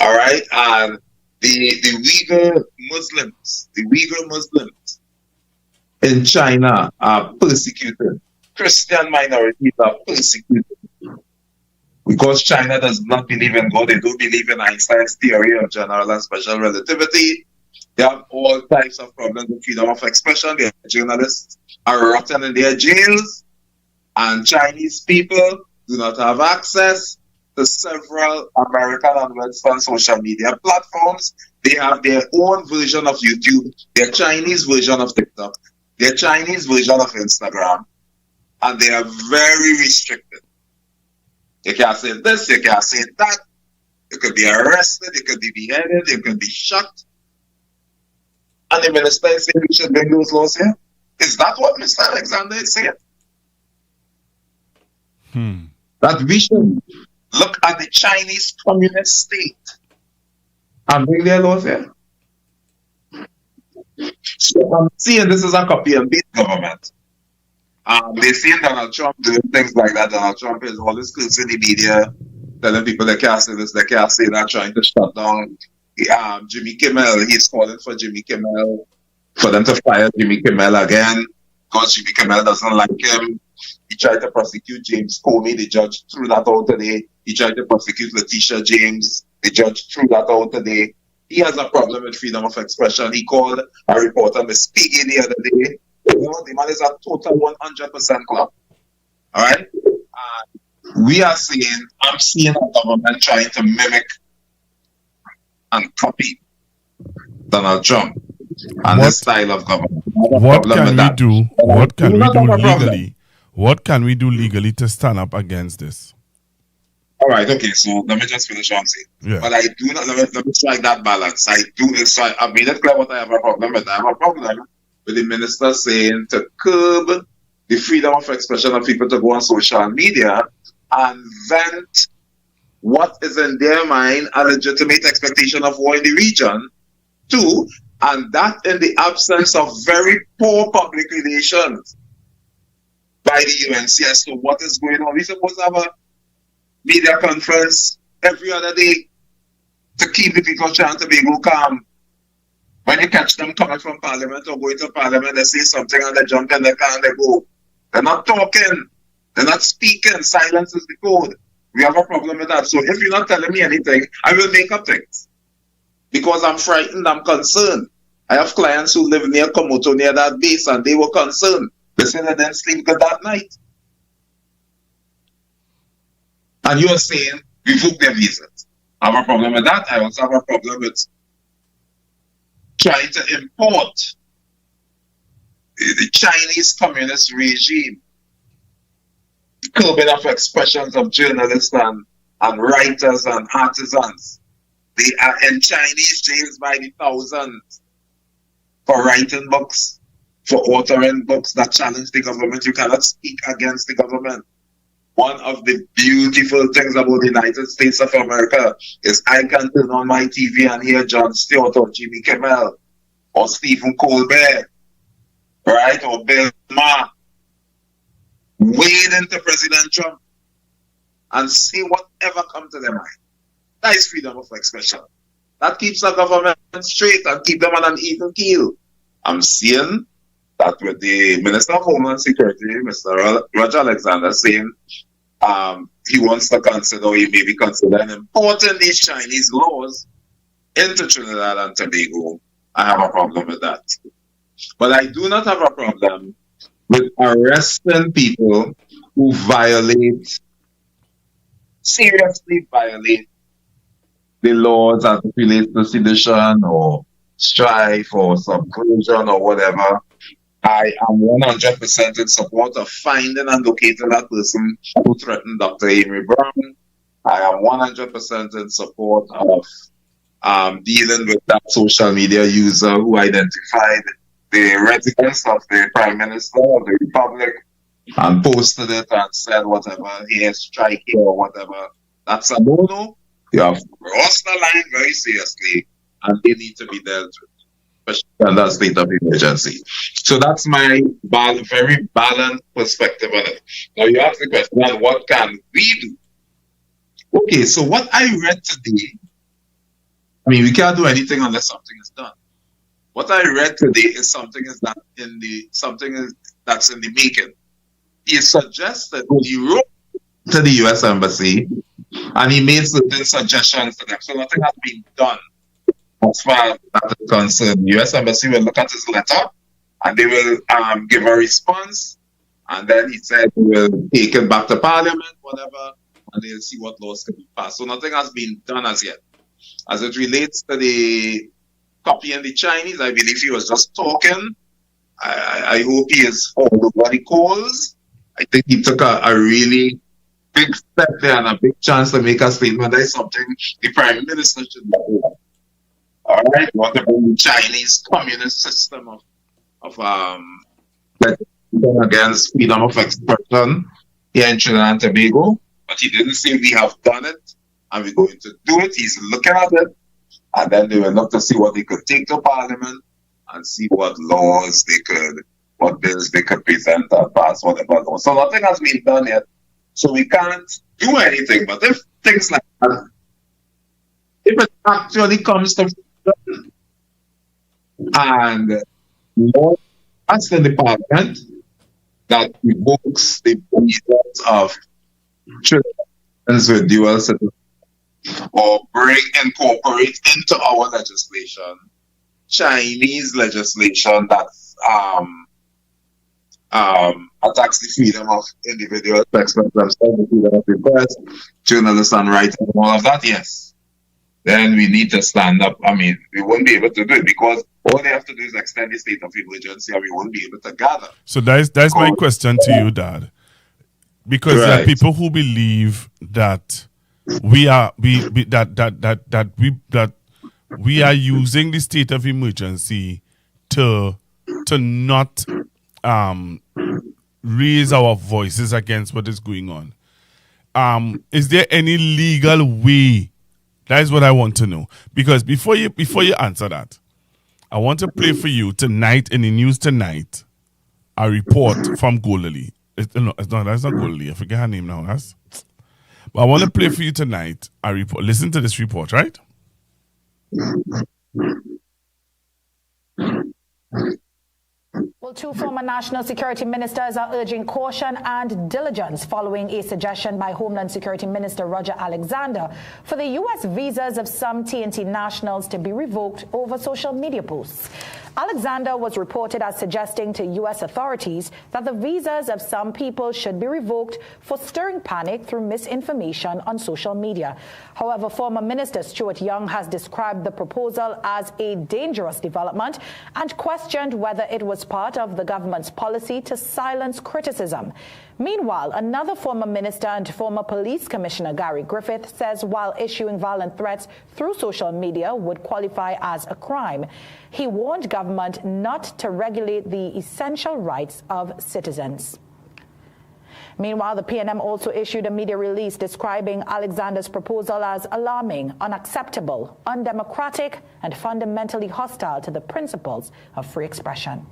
S8: All right? And the Uyghur Muslims in China are persecuted. Christian minorities are persecuted. Because China does not believe in God. They don't believe in Einstein's theory of general and special relativity. They have all types of problems with freedom of expression. Their journalists are rotten in their jails. And Chinese people do not have access to several American and Western social media platforms. They have their own version of YouTube, their Chinese version of TikTok, their Chinese version of Instagram, and they are very restricted. You can't say this, you can't say that. You could be arrested, you could be beheaded, you could be shot. And the minister is saying we should bring those laws here? Is that what Mr. Alexander is saying? That we should look at the Chinese communist state and bring their laws here? So I'm seeing this is a copy and paste government. They see Donald Trump doing things like that. Donald Trump is always cursing the media, telling people they can't say this, they can't say that, trying to shut down Jimmy Kimmel. He's calling for Jimmy Kimmel, for them to fire Jimmy Kimmel again, because Jimmy Kimmel doesn't like him. He tried to prosecute James Comey. The judge threw that out today. He tried to prosecute Letitia James. The judge threw that out today. He has a problem with freedom of expression. He called a reporter Miss Piggy the other day. You know, the man is a total 100% club. All right? I'm seeing a government trying to mimic and copy Donald Trump and this style of government.
S4: What can we do? What can we do legally? What can we do legally to stand up against this?
S8: All right, okay, so let me just finish what I'm saying.
S4: Yeah.
S8: But I do not, let me strike that balance. I made it clear what I have a problem with. I have a problem with the minister saying to curb the freedom of expression of people to go on social media and vent what is in their mind a legitimate expectation of war in the region, too, and that in the absence of very poor public relations by the UNC as to what is going on. We're supposed to have a media conference every other day to keep the people trying to be calm. When you catch them coming from Parliament or going to Parliament, they say something and they jump in the car and they go. They're not talking. They're not speaking. Silence is the code. We have a problem with that. So if you're not telling me anything, I will make up things. because I'm frightened, I'm concerned. I have clients who live near Komoto, near that base, and they were concerned. They said they didn't sleep good that night. And you're saying, revoke their visas. I have a problem with that. I also have a problem with trying to import the Chinese communist regime, curbing of expressions of journalists and writers and artisans. They are in Chinese jails by the thousands for writing books, for authoring books that challenge the government. You cannot speak against the government. One of the beautiful things about the United States of America is I can turn on my TV and hear Jon Stewart or Jimmy Kimmel or Stephen Colbert, right, or Bill Maher wade into President Trump and say whatever comes to their mind. That is freedom of expression. That keeps the government straight and keep them on an even keel. I'm seeing that with the Minister of Homeland Security, Mr. Roger Alexander, saying he wants to consider, he may be considering importing these Chinese laws into Trinidad and Tobago. I have a problem with that. But I do not have a problem with arresting people who seriously violate the laws as it relates to sedition or strife or subversion or whatever. I am 100% in support of finding and locating that person who threatened Dr. Amy Brown. I am 100% in support of dealing with that social media user who identified the residence of the Prime Minister of the Republic and posted it and said whatever, here, strike here or whatever. That's a no-no. You have crossed the line very seriously and they need to be dealt with, especially under a state of emergency. So that's my very balanced perspective on it. Now you ask the question, what can we do? Okay, so what I read today, I mean, we can't do anything unless something is done. What I read today is something that's in the making. He suggested, when he wrote to the U.S. Embassy, and he made certain suggestions to them. So nothing has been done as far as that is concerned. The U.S. Embassy will look at his letter, and they will give a response, and then he said he will take it back to Parliament, whatever, and they'll see what laws can be passed. So nothing has been done as yet. As it relates to the copying the Chinese, I believe he was just talking. I hope he is following what he calls. I think he took a really big step there and a big chance to make a statement. That is something the Prime Minister should do. All right, what about the Chinese communist system of against freedom of expression here in Trinidad and Tobago? But he didn't say we have done it and we're going to do it. He's looking at it, and then they will look to see what they could take to Parliament and see what laws what bills they could present and pass, whatever laws. So nothing has been done yet. So we can't do anything. But if things like that, if it actually comes to freedom and law passed in the Parliament that evokes the visas of Trinidadians with dual citizenship, or incorporate into our legislation Chinese legislation that attacks the freedom of individuals to express themselves, the freedom of the press, journalists and writers, and all of that, yes. Then we need to stand up. I mean, we won't be able to do it because all they have to do is extend the state of emergency and we won't be able to gather.
S4: So that's my question to you, Dad. Because there are people who believe that we are using the state of emergency to not raise our voices against what is going on. Is there any legal way? That is what I want to know. Because before you answer that, I want to play for you tonight in the news tonight a report from Gololi. That's not Gololi. I forget her name now. But I want to play for you tonight a report. Listen to this report, right?
S12: Well, two former national security ministers are urging caution and diligence following a suggestion by Homeland Security Minister Roger Alexander for the U.S. visas of some TNT nationals to be revoked over social media posts. Alexander was reported as suggesting to U.S. authorities that the visas of some people should be revoked for stirring panic through misinformation on social media. However, former Minister Stuart Young has described the proposal as a dangerous development and questioned whether it was part of the government's policy to silence criticism. Meanwhile, another former minister and former police commissioner, Gary Griffith, says while issuing violent threats through social media would qualify as a crime, he warned government not to regulate the essential rights of citizens. Meanwhile, the PNM also issued a media release describing Alexander's proposal as alarming, unacceptable, undemocratic, and fundamentally hostile to the principles of free expression.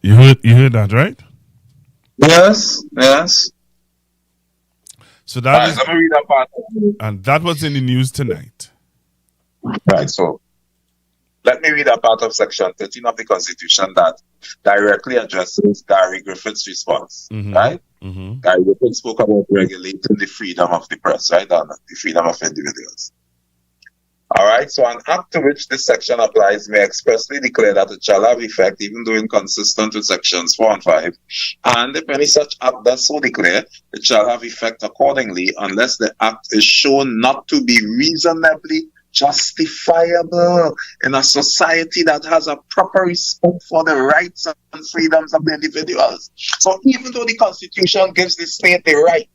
S4: You heard that, right?
S8: Yes, yes.
S4: So that is,
S8: let me read that part.
S4: And that was in the news tonight.
S8: Right, so let me read a part of Section 13 of the Constitution that directly addresses Gary Griffith's response, right? Gary Griffith spoke about regulating the freedom of the press, right, and the freedom of individuals. All right, so an act to which this section applies may expressly declare that it shall have effect, even though inconsistent with sections 4 and 5. And if any such act does so declare, it shall have effect accordingly, unless the act is shown not to be reasonably justifiable in a society that has a proper respect for the rights and freedoms of the individuals. So even though the Constitution gives the state the right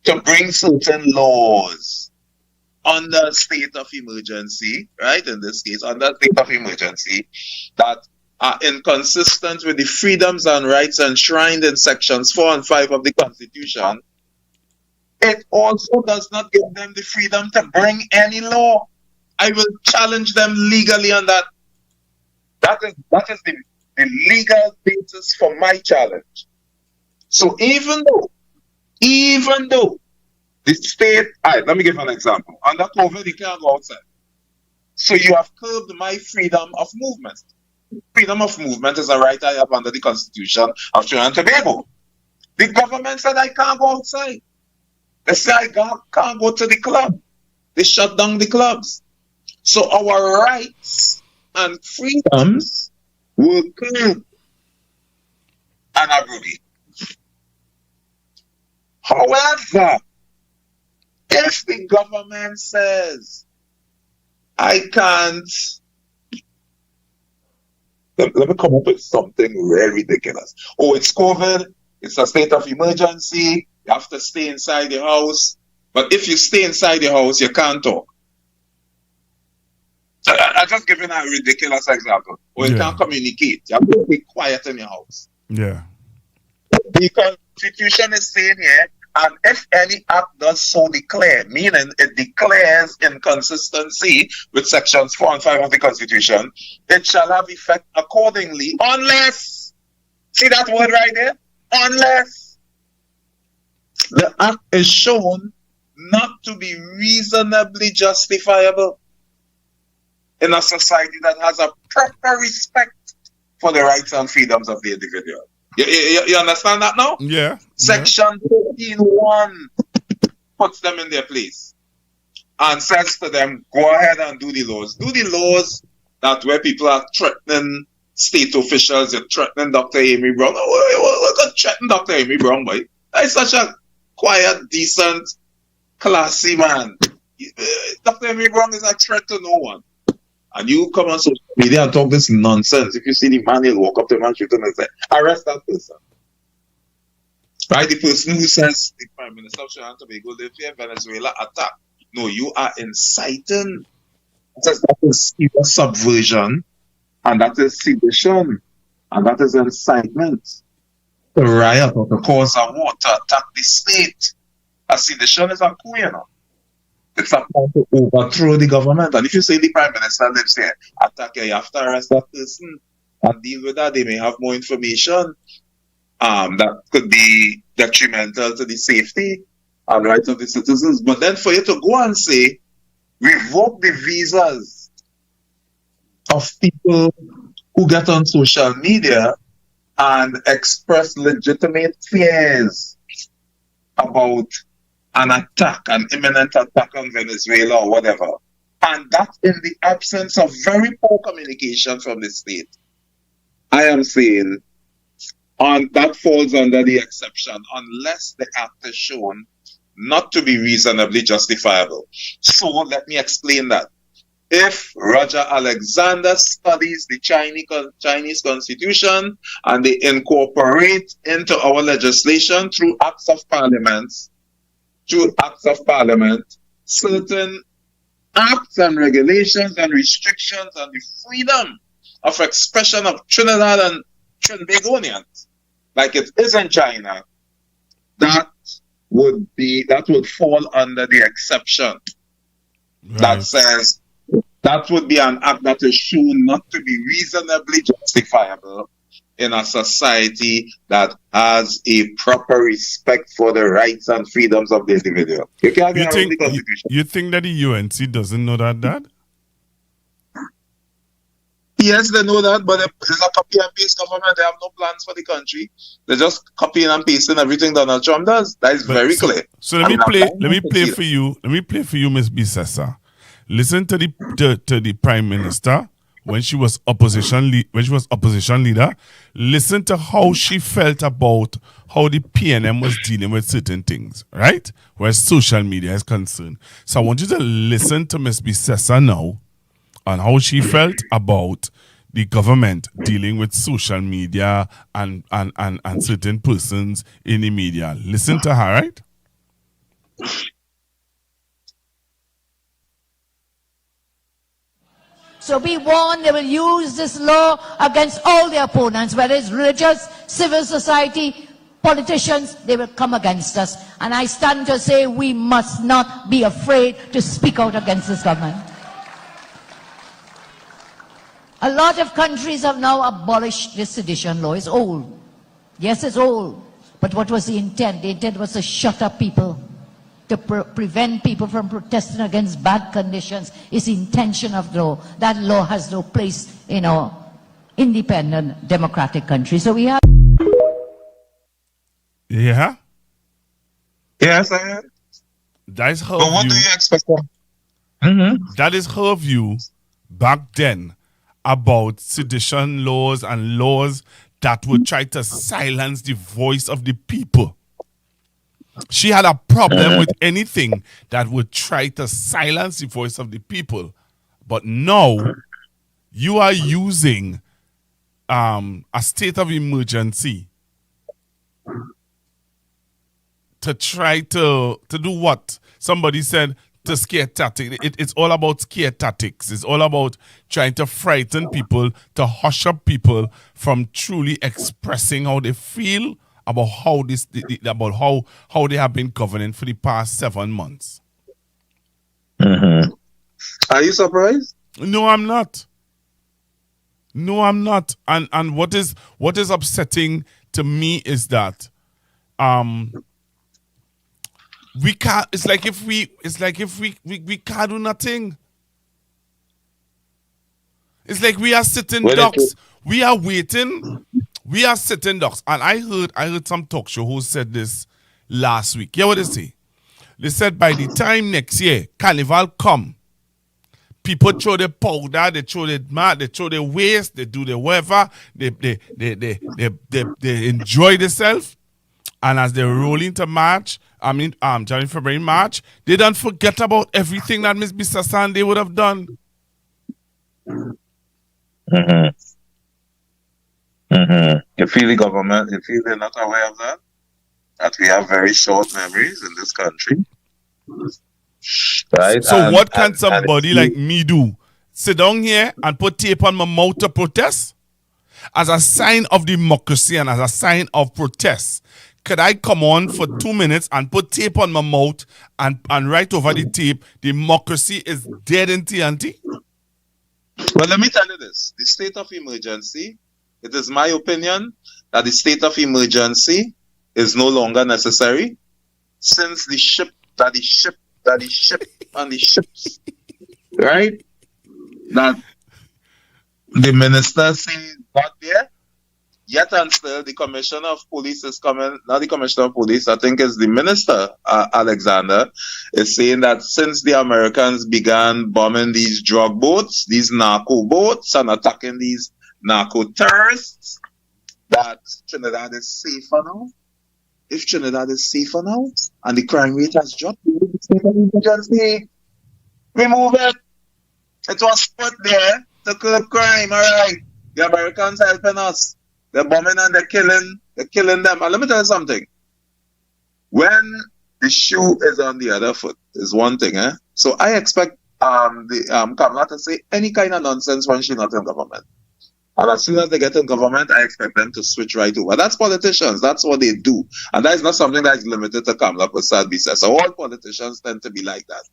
S8: to bring certain laws under state of emergency, right, in this case, under state of emergency, that are inconsistent with the freedoms and rights enshrined in sections 4 and 5 of the Constitution, it also does not give them the freedom to bring any law. I will challenge them legally on that. That is the legal basis for my challenge. So even though the state, let me give an example. Under COVID, you can't go outside. So you have curbed my freedom of movement. Freedom of movement is a right I have under the Constitution of Trinidad and Tobago. The government said I can't go outside. They say I can't go to the club. They shut down the clubs. So our rights and freedoms were curbed and abrogated. However, if the government says I can't, let me come up with something very ridiculous. Oh, it's COVID, it's a state of emergency, you have to stay inside the house. But if you stay inside the house, you can't talk. I'm just giving a ridiculous example. Or you can't communicate. You have to be quiet in your house.
S4: Yeah.
S8: The Constitution is saying here, and if any act does so declare, meaning it declares inconsistency with sections 4 and 5 of the Constitution, it shall have effect accordingly, unless, see that word right there? Unless the act is shown not to be reasonably justifiable in a society that has a proper respect for the rights and freedoms of the individual. You understand that now?
S4: Yeah.
S8: Section 13(1) puts them in their place and says to them, go ahead and do the laws. Do the laws that where people are threatening state officials, you're threatening Dr. Amy Brown. Oh, we're going to threaten Dr. Amy Brown, boy. That's such a quiet, decent, classy man. Dr. Amy Brown is a threat to no one. And you come on social media and talk this nonsense. If you see the man, he'll walk up to him and shoot him and say, arrest that person. Right? The person who says the Prime Minister of Trinidad and Tobago, they fear Venezuela attack. No, you are inciting. That is subversion, and that is sedition, and that is incitement to riot or to cause a war, to attack the state. A sedition is a coup, you know. It's a plan to overthrow the government. And if you say the Prime Minister lives here, attack here, you have to arrest that person and deal with that. They may have more information that could be detrimental to the safety and rights of the citizens. But then for you to go and say, revoke the visas of people who get on social media and express legitimate fears about an attack, an imminent attack on Venezuela or whatever. And that in the absence of very poor communication from the state. I am saying that falls under the exception unless the act is shown not to be reasonably justifiable. So let me explain that. If Roger Alexander studies the Chinese constitution and they incorporate into our legislation through acts of parliament, certain acts and regulations and restrictions on the freedom of expression of Trinidad and Trinbagonians, like it is in China, that would fall under the exception that says that would be an act that is shown not to be reasonably justifiable in a society that has a proper respect for the rights and freedoms of the individual. You
S13: think that the UNC doesn't know that?
S8: Yes, they know that, but it's a copy and paste government. They have no plans for the country. They're just copying and pasting everything Donald Trump does. That is very clear.
S13: So let me play for you, Ms. Bisessa. Listen to the Prime Minister when she was opposition leader. Listen to how she felt about how the PNM was dealing with certain things, right? Where social media is concerned. So I want you to listen to Ms. Bisessa now on how she felt about the government dealing with social media and certain persons in the media. Listen to her, right?
S14: So be warned, they will use this law against all their opponents, whether it's religious, civil society, politicians, they will come against us. And I stand to say we must not be afraid to speak out against this government. A lot of countries have now abolished this sedition law. It's old. Yes, it's old. But what was the intent? The intent was to shut up people, to prevent people from protesting against bad conditions. Is the intention of the law. That law has no place in our independent democratic country. So we have...
S13: Yeah?
S8: Yes, I am.
S13: That is her
S8: but
S13: view.
S8: What do you expect?
S13: That is her view back then about sedition laws and laws that would try to silence the voice of the people. She had a problem with anything that would try to silence the voice of the people. But now, you are using a state of emergency to try to do what? Somebody said to scare tactics. It's all about scare tactics. It's all about trying to frighten people, to hush up people from truly expressing how they feel about how they have been governing for the past 7 months.
S8: Are you surprised?
S13: No, I'm not. And what is upsetting to me is that we can't. It's like if we can't do nothing. It's like we are sitting ducks. We are waiting. We are sitting ducks. And I heard some talk show who said this last week. Yeah, what they say? They said by the time next year Carnival come, people throw their powder, they throw their mat, they throw their waste, they do their whatever, they enjoy themselves. And as they roll into March, January, February, March, they don't forget about everything that Ms. Bisessa they would have done.
S8: You feel the government, you feel they're not aware of that? That we have very short memories in this country. Right?
S13: So what can somebody like me do? Sit down here and put tape on my mouth to protest? As a sign of democracy and as a sign of protest, could I come on for 2 minutes and put tape on my mouth and write over the tape, democracy is dead in TNT?
S8: Well, let me tell you this. The state of emergency, it is my opinion that the state of emergency is no longer necessary since the ship and the ships, right? That the minister says not there. Yet and still, the commissioner of police is coming, not the commissioner of police, I think it's the minister, Alexander, is saying that since the Americans began bombing these drug boats, these narco boats, and attacking these narco terrorists, that Trinidad is safer now. If Trinidad is safer now, and the crime rate has dropped, the state of emergency, remove it. It was put there to curb crime, all right? The Americans helping us. They're bombing and they're killing them. And let me tell you something. When the shoe is on the other foot, is one thing, eh? So I expect Kamala to say any kind of nonsense when she's not in government. And as soon as they get in government, I expect them to switch right over. That's politicians. That's what they do. And that is not something that is limited to Kamala Prasad-Bissessa. So all politicians tend to be like that.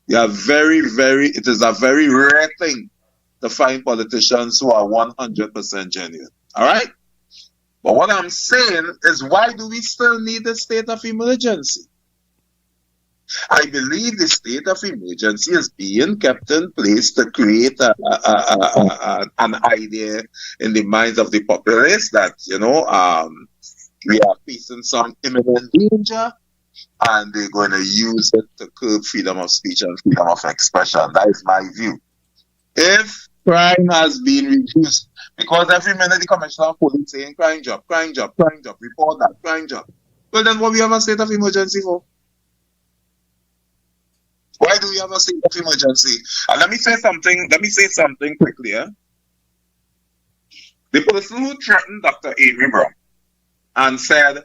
S8: They are it is a very rare thing to find politicians who are 100% genuine. All right? But what I'm saying is, why do we still need a state of emergency? I believe the state of emergency is being kept in place to create an idea in the minds of the populace that, we are facing some imminent danger, and they're going to use it to curb freedom of speech and freedom of expression. That is my view. If crime has been reduced, because every minute the commissioner of police saying crime job, report that, crime job. Well, then what we have a state of emergency for? Why do we have a state of emergency? And let me say something quickly. The person who threatened Dr. Amy Brown and said,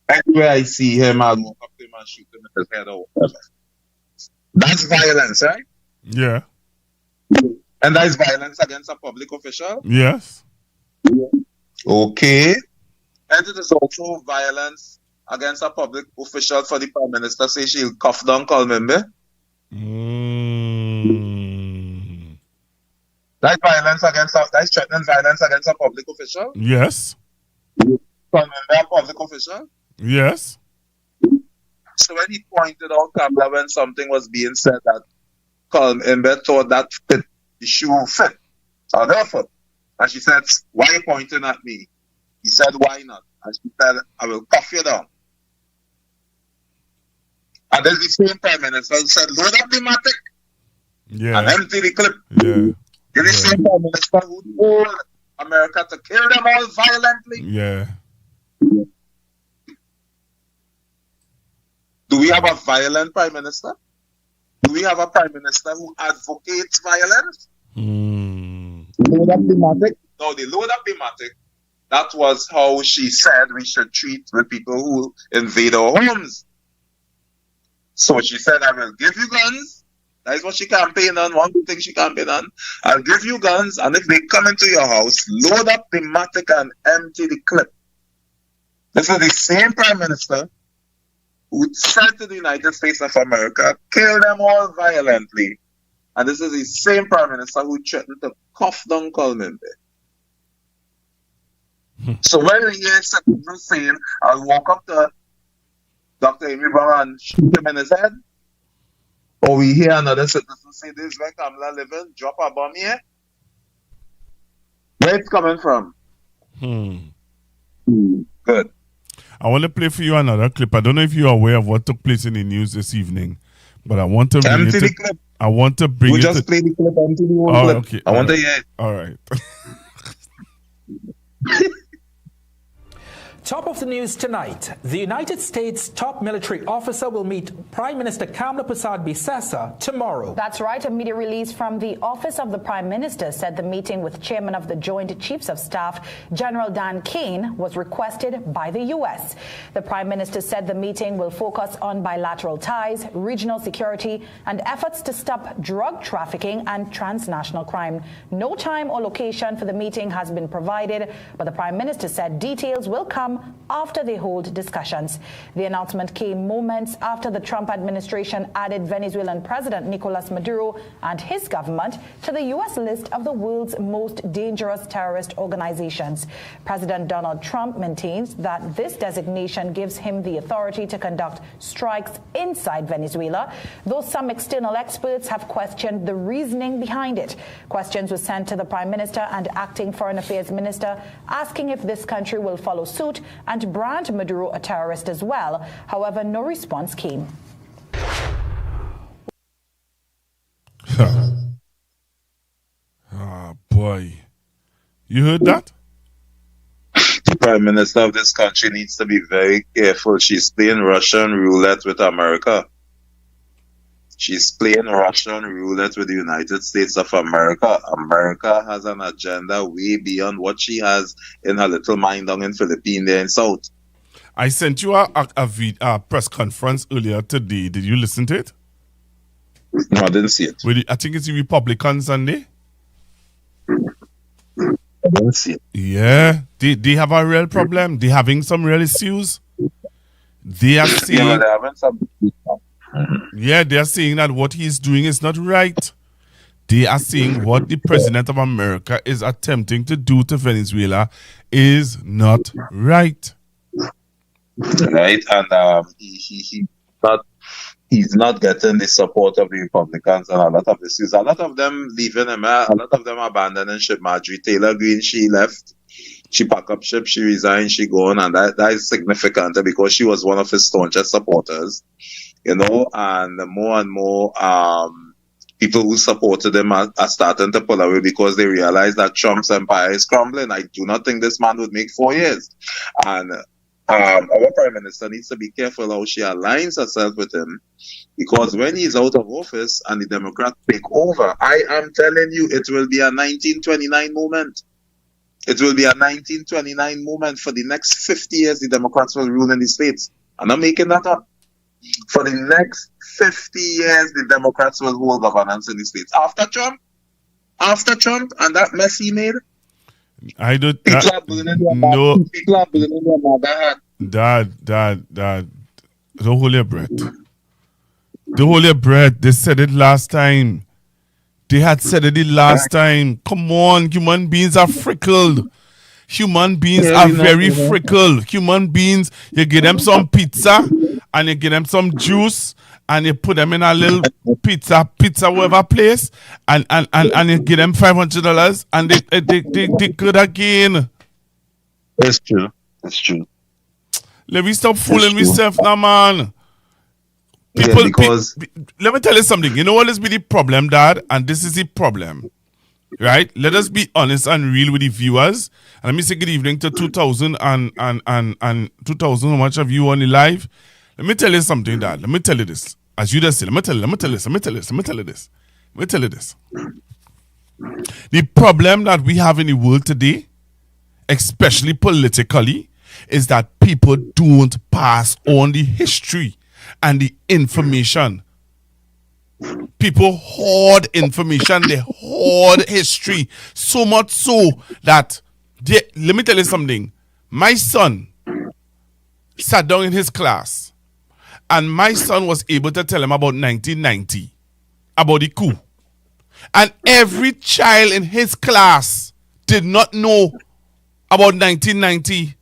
S8: anywhere I see him, I'll walk up to him and shoot him in his head or whatever. That's violence, right?
S13: Yeah.
S8: And that is violence against a public official?
S13: Yes.
S8: Okay. And it is also violence against a public official for the Prime Minister say she'll cuff down Colmembe? That's threatening violence against a public official?
S13: Yes.
S8: Colmembe a public official?
S13: Yes.
S8: So when he pointed out Kamala when something was being said that Colmembe thought that fit, the shoe fit on her foot. And she said, why are you pointing at me? He said, why not? And she said, I will cuff you down. And then the same Prime Minister said, load up the matic and empty the clip.
S13: Yeah.
S8: The same Prime Minister who told America to kill them all violently.
S13: Yeah.
S8: Do we have a violent Prime Minister? Do we have a Prime Minister who advocates violence? Load up the matic? No, they load up the matic. That was how she said we should treat with people who invade our homes. So she said, I will give you guns. That is what she campaigned on. One good thing she campaigned on. I'll give you guns, and if they come into your house, load up the matic and empty the clip. This is the same Prime Minister who said to the United States of America, kill them all violently. And this is the same Prime Minister who threatened to cuff down Colmembe. So when we hear citizens saying, I'll walk up to Dr. Amy Brown and shoot him in his head, or we hear another citizen say, this is where Kamala living, drop a bomb here, where it's coming from? Good.
S13: I want to play for you another clip. I don't know if you're aware of what took place in the news this evening, but I want to bring
S8: empty the clip.
S13: I want to bring
S8: we
S13: it
S8: just play the clip, empty the whole clip.
S13: Okay.
S8: I want to hear it.
S13: All right.
S15: Top of the news tonight. The United States top military officer will meet Prime Minister Kamala Prasad-Bissessa tomorrow.
S12: That's right. A media release from the Office of the Prime Minister said the meeting with Chairman of the Joint Chiefs of Staff, General Dan Kane, was requested by the U.S. The Prime Minister said the meeting will focus on bilateral ties, regional security, and efforts to stop drug trafficking and transnational crime. No time or location for the meeting has been provided, but the Prime Minister said details will come come after they hold discussions. The announcement came moments after the Trump administration added Venezuelan President Nicolas Maduro and his government to the U.S. list of the world's most dangerous terrorist organizations. President Donald Trump maintains that this designation gives him the authority to conduct strikes inside Venezuela, though some external experts have questioned the reasoning behind it. Questions were sent to the Prime Minister and Acting Foreign Affairs Minister, asking if this country will follow suit and brand Maduro a terrorist as well. However, no response came.
S13: Ah, boy. You heard that?
S8: The Prime Minister of this country needs to be very careful. She's playing Russian roulette with America. She's playing Russian roulette with the United States of America. America has an agenda way beyond what she has in her little mind down in Philippines there in South.
S13: I sent you a press conference earlier today. Did you listen to it?
S8: No, I didn't see it.
S13: I think it's the Republican Sunday.
S8: I didn't see it.
S13: Yeah, they have a real problem. They're having some real issues. They are saying,
S8: yeah, they're having some.
S13: Yeah, they are saying that what he's doing is not right. They are saying what the President of America is attempting to do to Venezuela is not right.
S8: Right, and he's not getting the support of the Republicans and a lot of issues. A lot of them leaving him, a lot of them abandoning ship. Marjorie Taylor Greene, she left. She packed up ship, she resigned, she gone, and that is significant because she was one of his staunchest supporters. You know, and more people who supported him are starting to pull away because they realize that Trump's empire is crumbling. I do not think this man would make 4 years. And our Prime Minister needs to be careful how she aligns herself with him, because when he's out of office and the Democrats take over, I am telling you, it will be a 1929 moment. It will be a 1929 moment. For the next 50 years, the Democrats will rule in the states. I'm not making that up. For the next 50 years, the Democrats will hold governance in the states. After Trump, and that mess he made,
S13: people are burning their hat. Dad, don't hold your breath. Don't hold your breath. They said it last time. They had said it the last time. Come on, human beings are frickled. Human beings are very frickled. Human beings, you give them some pizza and you give them some juice and you put them in a little pizza whatever place and you give them $500 and they good again.
S8: It's true. It's true.
S13: Let me stop fooling myself now, man. People, let me tell you something. You know what is the problem, Dad? And this is the problem. Right? Let us be honest and real with the viewers. And let me say good evening to 2,000 and 2,000 how much of you on the live. Let me tell you something, Dad. Let me tell you this. As you just said, let me tell you this. The problem that we have in the world today, especially politically, is that people don't pass on the history and the information. People hoard information, they hoard history, so much so that, let me tell you something. My son sat down in his class, and my son was able to tell him about 1990, about the coup. And every child in his class did not know about 1990.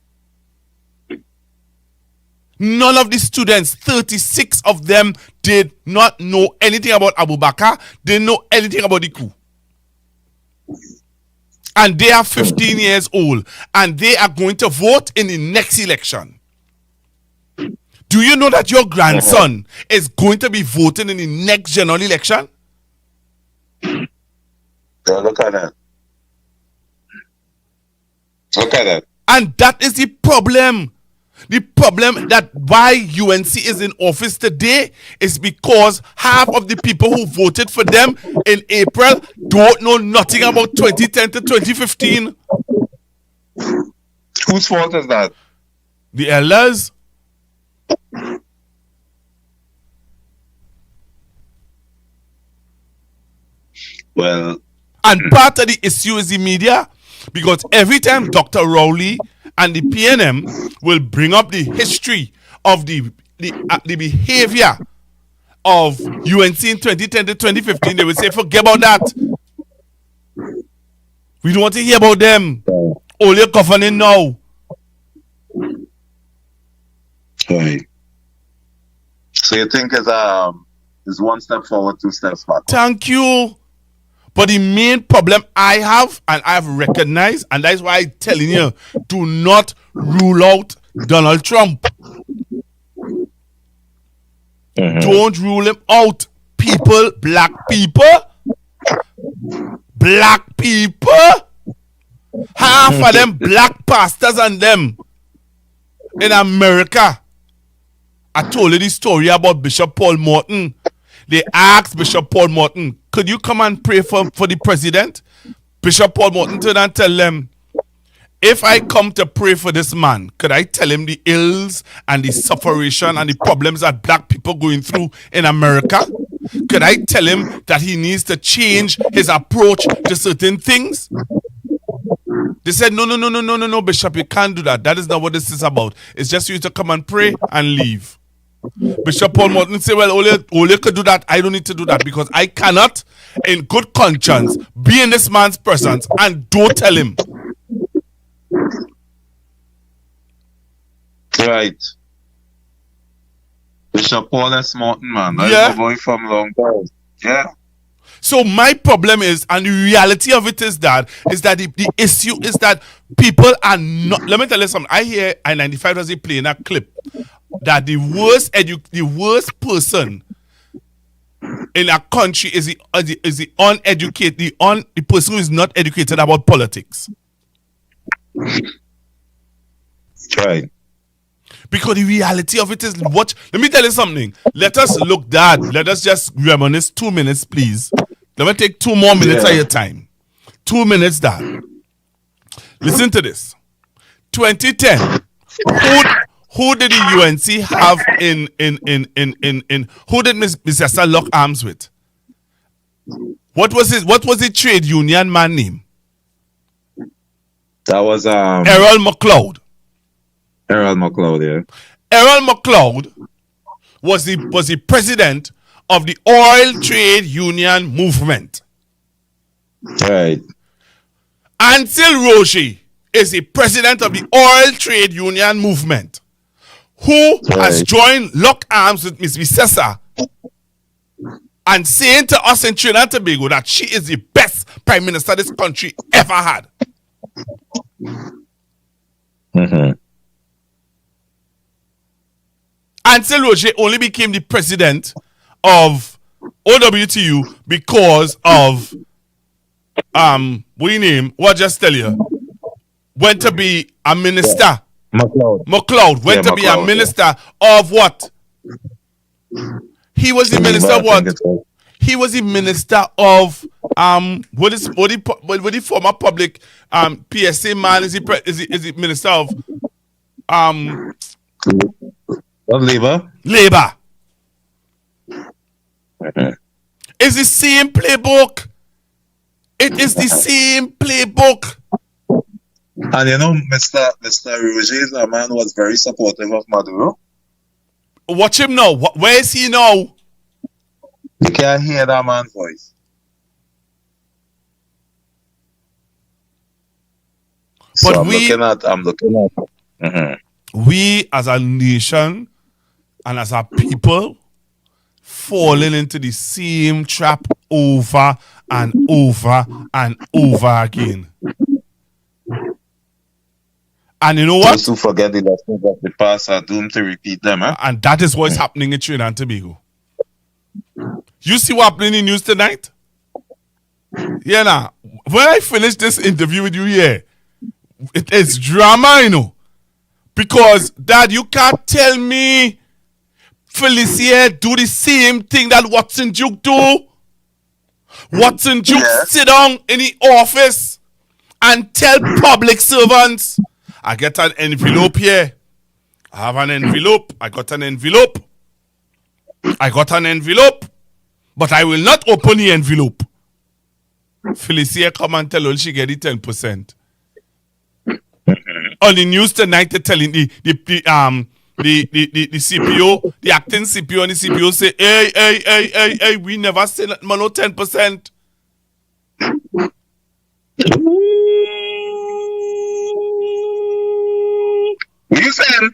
S13: None of the students, 36 of them, did not know anything about Abu Bakr. They didn't know anything about the coup. And they are 15 years old. And they are going to vote in the next election. Do you know that your grandson is going to be voting in the next general election?
S8: Look at that. Look at that.
S13: And that is the problem. The problem that why UNC is in office today is because half of the people who voted for them in April don't know nothing about 2010 to 2015.
S8: Whose fault is that?
S13: The elders.
S8: Well,
S13: and part of the issue is the media, because every time Dr. Rowley and the PNM will bring up the history of the behavior of UNC in 2010 to 2015, they will say, forget about that. We don't want to hear about them. Only governing now.
S8: Right. So you think it's one step forward, two steps back?
S13: Thank you. But the main problem I have, and I've recognized, and that's why I'm telling you, do not rule out Donald Trump. Don't rule him out. People, black people, half of them black pastors and them in America. I told you the story about Bishop Paul Morton. They asked Bishop Paul Morton, could you come and pray for the president? Bishop Paul Morton turned and tell them, if I come to pray for this man, could I tell him the ills and the suffering and the problems that black people going through in America? Could I tell him that he needs to change his approach to certain things? They said, no, Bishop, you can't do that. That is not what this is about. It's just for you to come and pray and leave. Bishop Paul Morton said, well, Ole could do that. I don't need to do that because I cannot, in good conscience, be in this man's presence and don't tell him.
S8: Right. Bishop Paul S. Morton, man.
S13: Yeah.
S8: I'm going from long time. Yeah.
S13: So my problem is, and the reality of it is that the issue is that people are not. Let me tell you something. I hear I-95 was playing a clip that the worst person in a country is the uneducated, the person who is not educated about politics.
S8: Right.
S13: Because the reality of it is, let me tell you something. Let us look, Dad. Let us just reminisce 2 minutes, please. Let me take 2 more minutes of your time. 2 minutes, Dad. Listen to this. 2010. Who did the UNC have in who did Miss Esther lock arms with? What was the trade union man name?
S8: That was
S13: Errol McLeod.
S8: Errol McLeod, yeah.
S13: Errol McLeod was the president of the oil trade union movement.
S8: Right.
S13: Ansel Roshi is the president of the oil trade union movement, who has joined lock arms with Miss Vicessa and saying to us in Trinidad and Tobago that she is the best prime minister this country ever had. Ansel Roger only became the president of OWTU because of what I just tell you, went to be a minister. McLeod went to be a minister of what? He was the minister of what? He was the minister of what the former public PSA man is the minister of
S8: Labor.
S13: It's the same playbook. It is the same playbook.
S8: And you know, Mr. Roger's man was very supportive of Maduro.
S13: Watch him now. Where is he now?
S8: You can't hear that man's voice.
S13: But
S8: so I'm looking at.
S13: We as a nation and as a people falling into the same trap over and over and over again. And you know what?
S8: Just to forget the lessons of the past are doomed to repeat them, eh?
S13: And that is what's happening in Trinidad and Tobago. You see what happening in news tonight? Yeah, now, when I finish this interview with you here, it is drama, you know. Because, Dad, you can't tell me Felicia do the same thing that Watson Duke do. Watson Duke sit down in the office and tell public servants, I get an envelope here. I have an envelope. I got an envelope. But I will not open the envelope. Felicia come and tell her she get the 10%. on the news tonight, they're telling the CPO, the acting CPO and the CPO say, hey, we never say that no 10%.
S8: What you saying?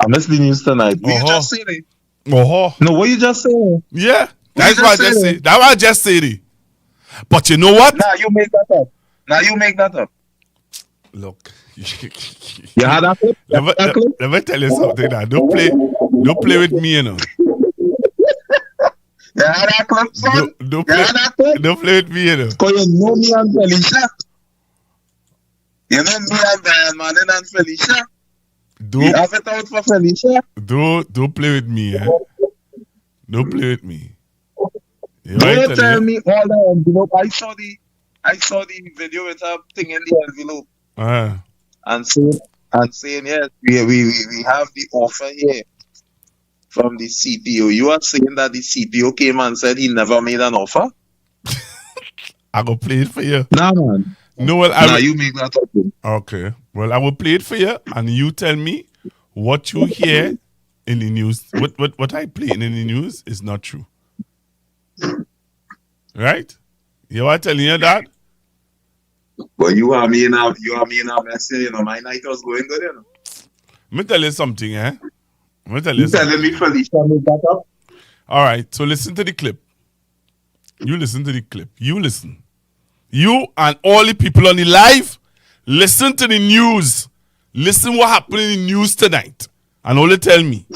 S8: I missed the news tonight. What you just said it? No, what you just said?
S13: Yeah, that's what I just said. That's what I just said. But you know what?
S8: Nah, you make that up.
S13: Look.
S8: You had that clip?
S13: Let me tell you something now. Don't play with me, you know.
S8: You had that clip, son?
S13: Don't play with me, you know.
S8: Because you know me and Felicia. You know me and Brian Manning and Felicia. You have it out for Felicia.
S13: Don't play with me, eh? Don't play with me.
S8: Don't tell me all the envelope. I saw the video with her thing in the envelope. And saying yes, we have the offer here from the CPO. You are saying that the CPO came and said he never made an offer?
S13: I go play it for you.
S8: Nah, man.
S13: No, well,
S8: you make that up.
S13: Okay. Well, I will play it for you, and you tell me what you hear in the news. What I play in the news is not true. Right? You are telling you that?
S8: But you are me in a mess, you know. My night was going good, you know.
S13: Let me tell you something, eh?
S8: You telling me Felicia made that up?
S13: All right, so listen to the clip. You listen to the clip. You listen. You and all the people on the live, listen to the news. Listen what happened in the news tonight. And only tell me.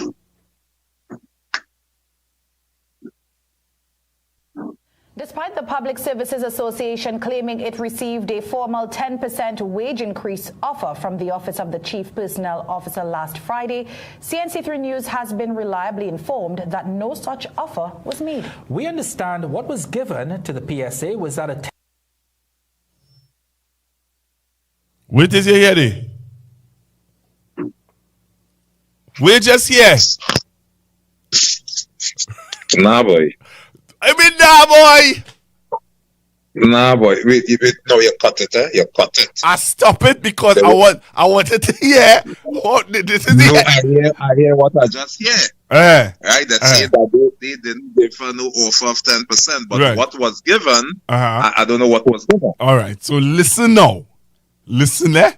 S12: Despite the Public Services Association claiming it received a formal 10% wage increase offer from the Office of the Chief Personnel Officer last Friday, CNC3 News has been reliably informed that no such offer was made.
S15: We understand what was given to the PSA was that a...
S13: Wait is you hear it? We just here.
S8: Nah, boy.
S13: I mean, nah, boy.
S8: Nah, boy. Wait, no, you cut it, eh? You cut it.
S13: I stop it because I wanted to hear what this is.
S8: No, I hear what I just hear. Right, that's it. That they didn't give no offer of 10%, but what was given, I don't know what was given.
S13: All right, so listen now. Listen, eh?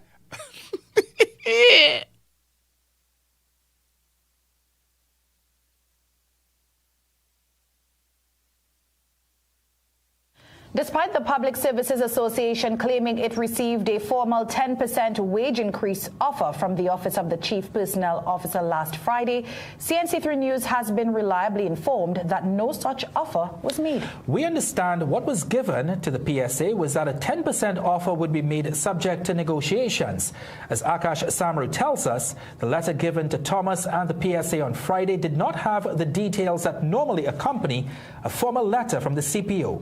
S12: Despite the Public Services Association claiming it received a formal 10% wage increase offer from the Office of the Chief Personnel Officer last Friday, CNC3 News has been reliably informed that no such offer was made.
S15: We understand what was given to the PSA was that a 10% offer would be made subject to negotiations. As Akash Samru tells us, the letter given to Thomas and the PSA on Friday did not have the details that normally accompany a formal letter from the CPO.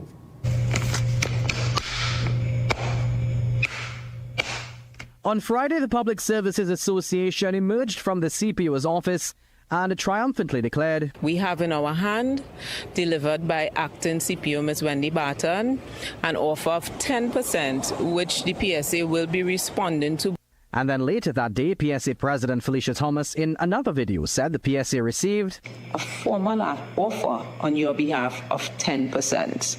S16: On Friday, the Public Services Association emerged from the CPO's office and triumphantly declared,
S17: "We have in our hand, delivered by Acting CPO Ms. Wendy Barton, an offer of 10%, which the PSA will be responding to."
S16: And then later that day, PSA President Felicia Thomas, in another video, said the PSA received
S17: a formal offer on your behalf of 10%.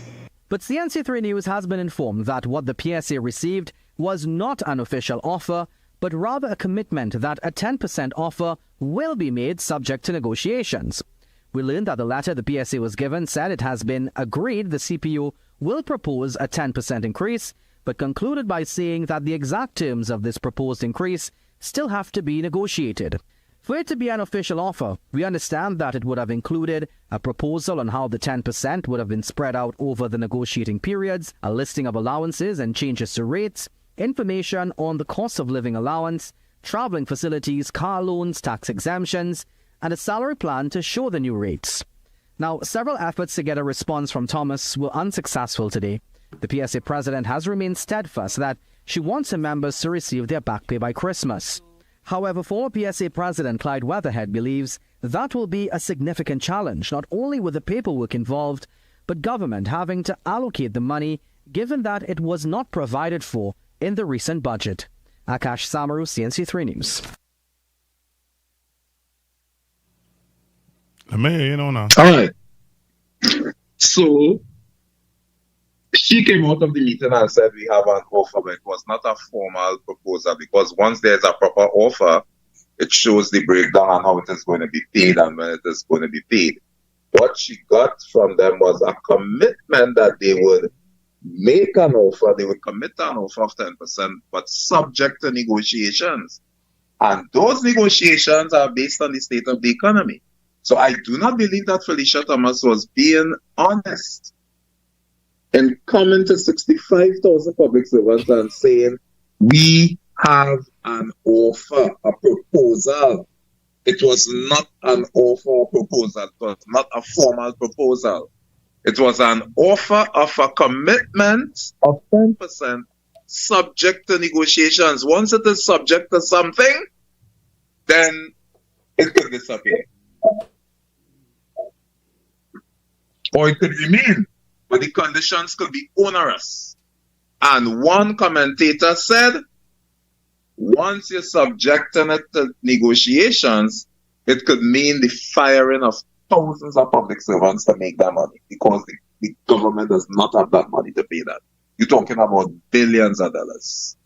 S16: But CNC3 News has been informed that what the PSA received was not an official offer, but rather a commitment that a 10% offer will be made subject to negotiations. We learned that the letter the PSA was given said it has been agreed the CPO will propose a 10% increase, but concluded by saying that the exact terms of this proposed increase still have to be negotiated. For it to be an official offer, we understand that it would have included a proposal on how the 10% would have been spread out over the negotiating periods, a listing of allowances and changes to rates, information on the cost of living allowance, traveling facilities, car loans, tax exemptions, and a salary plan to show the new rates. Now, several efforts to get a response from Thomas were unsuccessful today. The PSA president has remained steadfast that she wants her members to receive their back pay by Christmas. However, former PSA President Clyde Weatherhead believes that will be a significant challenge, not only with the paperwork involved, but government having to allocate the money, given that it was not provided for in the recent budget. Akash Samaru, CNC3 News.
S8: All right. So she came out of the meeting and said we have an offer, but it was not a formal proposal, because once there's a proper offer, it shows the breakdown on how it is going to be paid and when it is going to be paid. What she got from them was a commitment that they would make an offer, they would commit to an offer of 10%, but subject to negotiations. And those negotiations are based on the state of the economy. So I do not believe that Felicia Thomas was being honest in coming to 65,000 public servants and saying, we have an offer, a proposal. It was not an offer or proposal. It was not a formal proposal. It was an offer of a commitment of 10% subject to negotiations. Once it is subject to something, then it could disappear. Or it could remain, but the conditions could be onerous. And one commentator said, once you're subjecting it to negotiations, it could mean the firing of thousands of public servants to make that money, because the government does not have that money to pay that. You're talking about billions of dollars.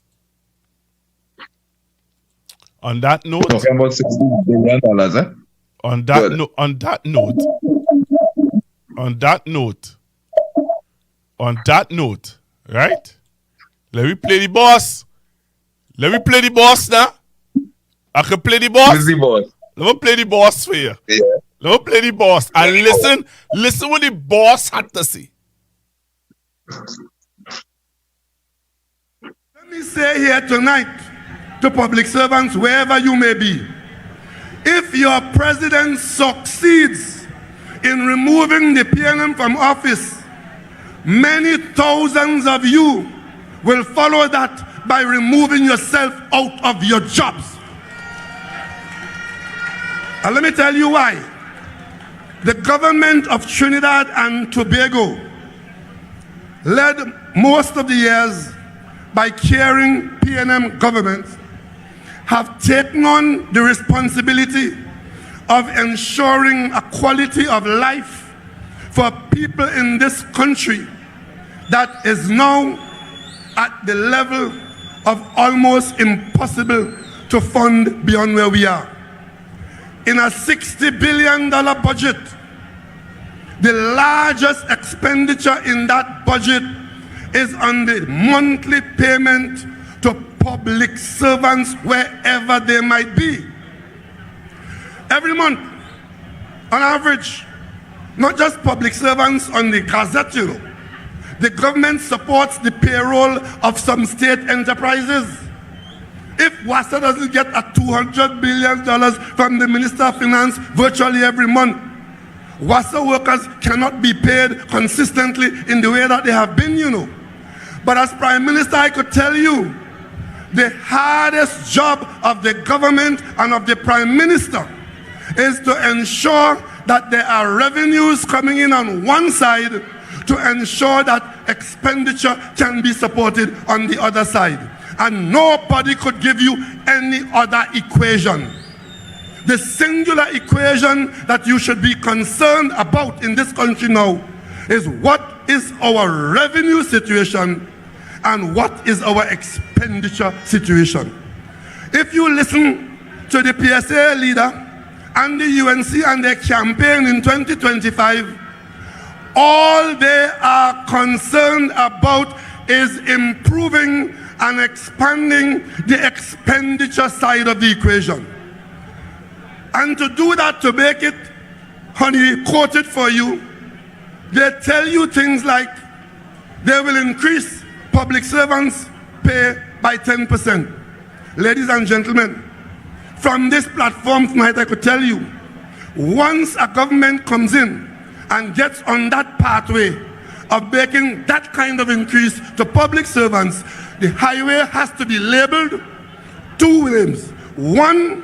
S13: On that note,
S8: you're talking about $60 billion, eh?
S13: On that note, right? Let me play the boss. Let me play the boss now. I can play the boss.
S8: Who's the boss?
S13: Let me play the boss for you.
S8: Yeah.
S13: Let me play the boss. And listen what the boss had to say.
S18: Let me say here tonight to public servants, wherever you may be, if your president succeeds in removing the PNM from office, many thousands of you will follow that by removing yourself out of your jobs. And let me tell you why. The government of Trinidad and Tobago, led most of the years by caring PNM governments, have taken on the responsibility of ensuring a quality of life for people in this country that is now at the level of almost impossible to fund beyond where we are. In a $60 billion budget, the largest expenditure in that budget is on the monthly payment to public servants wherever they might be. Every month, on average, not just public servants on the Gazette, you know, the government supports the payroll of some state enterprises. If WASA doesn't get a $200 billion from the Minister of Finance virtually every month, WASA workers cannot be paid consistently in the way that they have been, you know. But as Prime Minister, I could tell you, the hardest job of the government and of the Prime Minister is to ensure that there are revenues coming in on one side to ensure that expenditure can be supported on the other side. And nobody could give you any other equation. The singular equation that you should be concerned about in this country now is what is our revenue situation and what is our expenditure situation. If you listen to the PSA leader and the UNC and their campaign in 2025, all they are concerned about is improving and expanding the expenditure side of the equation. And to do that, to make it, honey, quoted for you, they tell you things like they will increase public servants' pay by 10%. Ladies and gentlemen, from this platform tonight, I could tell you, once a government comes in and gets on that pathway of making that kind of increase to public servants, the highway has to be labeled two ways. One,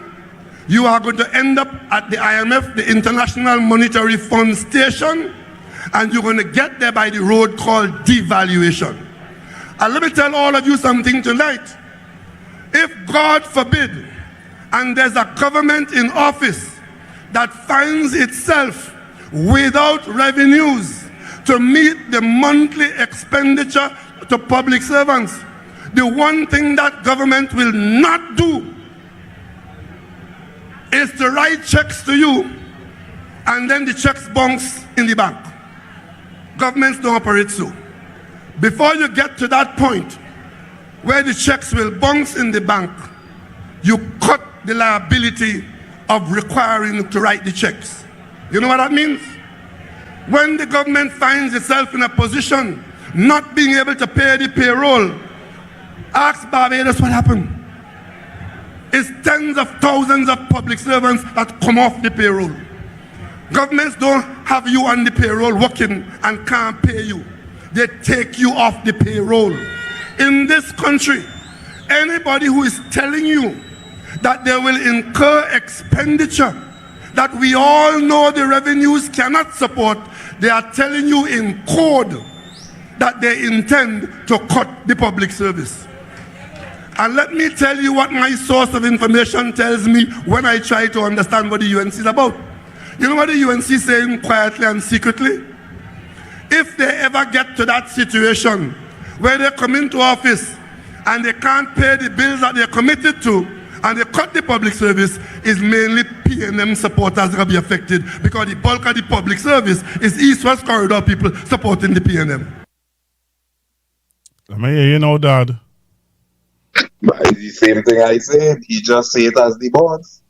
S18: you are going to end up at the IMF, the International Monetary Fund station, and you're going to get there by the road called devaluation. And let me tell all of you something tonight. If God forbid, and there's a government in office that finds itself without revenues to meet the monthly expenditure to public servants, the one thing that government will not do is to write checks to you and then the checks bounce in the bank. Governments don't operate so. Before you get to that point where the checks will bounce in the bank, you cut the liability of requiring to write the checks. You know what that means? When the government finds itself in a position not being able to pay the payroll, ask Barbados what happened. It's tens of thousands of public servants that come off the payroll. Governments don't have you on the payroll working and can't pay you. They take you off the payroll. In this country, anybody who is telling you that they will incur expenditure that we all know the revenues cannot support, they are telling you in code that they intend to cut the public service. And let me tell you what my source of information tells me when I try to understand what the UNC is about. You know what the UNC is saying quietly and secretly? If they ever get to that situation where they come into office and they can't pay the bills that they're committed to, and they cut the public service, is mainly PNM supporters that will be affected, because the bulk of the public service is East-West Corridor people supporting the PNM.
S13: Let me hear you now, Dad.
S8: But it's the same thing I said. He just said it as the boss.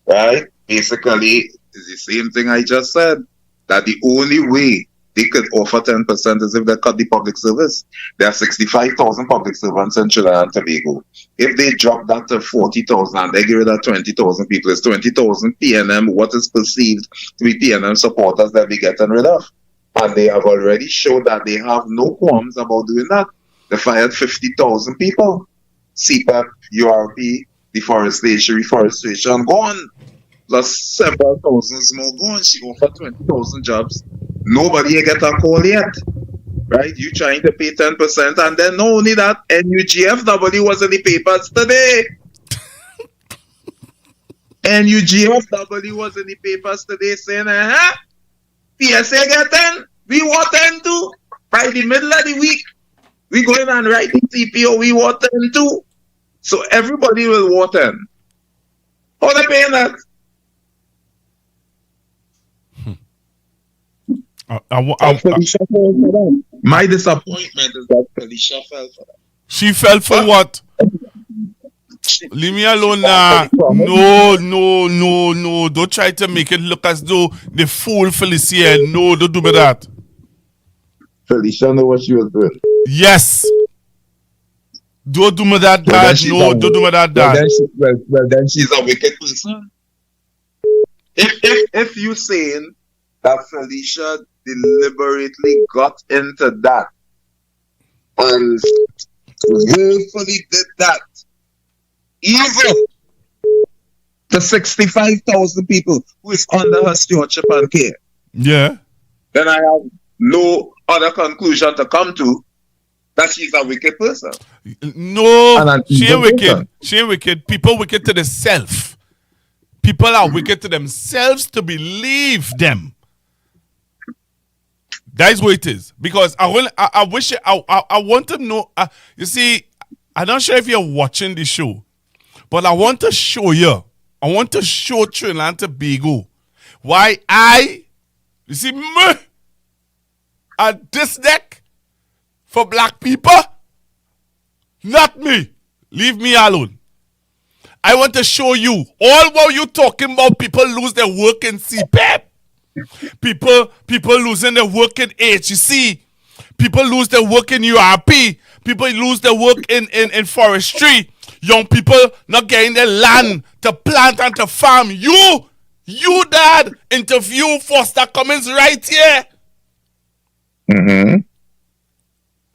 S8: Right? Basically, it's the same thing I just said. That the only way they could offer 10% is if they cut the public service. There are 65,000 public servants in Trinidad and Tobago. If they drop that to 40,000 and they get rid of 20,000 people, it's 20,000 PNM, what is perceived to be PNM supporters that we getting rid of. And they have already showed that they have no qualms about doing that. They fired 50,000 people. CPAP, URP, reforestation, gone. Plus several thousands more gone. She offered 20,000 jobs. Nobody get a call yet. Right? You trying to pay 10%, and then not only that, NUGFW was in the papers today. NUGFW was in the papers today saying, PSA get 10, we want 10 too. By the middle of the week, we go in and write the TPO, we want 10 too. So everybody will want 10. How they paying that? My disappointment is that Felicia fell for that.
S13: She fell for what? Leave me alone now. No. Don't try to make it look as though they fool Felicia. No, don't do me that.
S8: Felicia know what she was doing.
S13: Yes. Don't do me that, Dad. No, don't do me that, Dad.
S8: Well, then she's a wicked person. If you saying that Felicia deliberately got into that and willfully did that, even the 65,000 people who is under her stewardship and care,
S13: yeah,
S8: then I have no other conclusion to come to that she's a wicked person.
S13: No, she ain't wicked. She ain't wicked. People wicked to themselves. People are wicked to themselves to believe them. That is what it is. Because I want to know. You see, I'm not sure if you're watching the show, but I want to show you. I want to show Trinidad and Tobago why you see, me at this deck for black people, not me. Leave me alone. I want to show you all what you talking about. People lose their work in CPAP. People losing their work in HEC. People lose their work in URP. People lose their work in forestry. Young people not getting their land to plant and to farm. You Dad, interview Foster Cummins right here.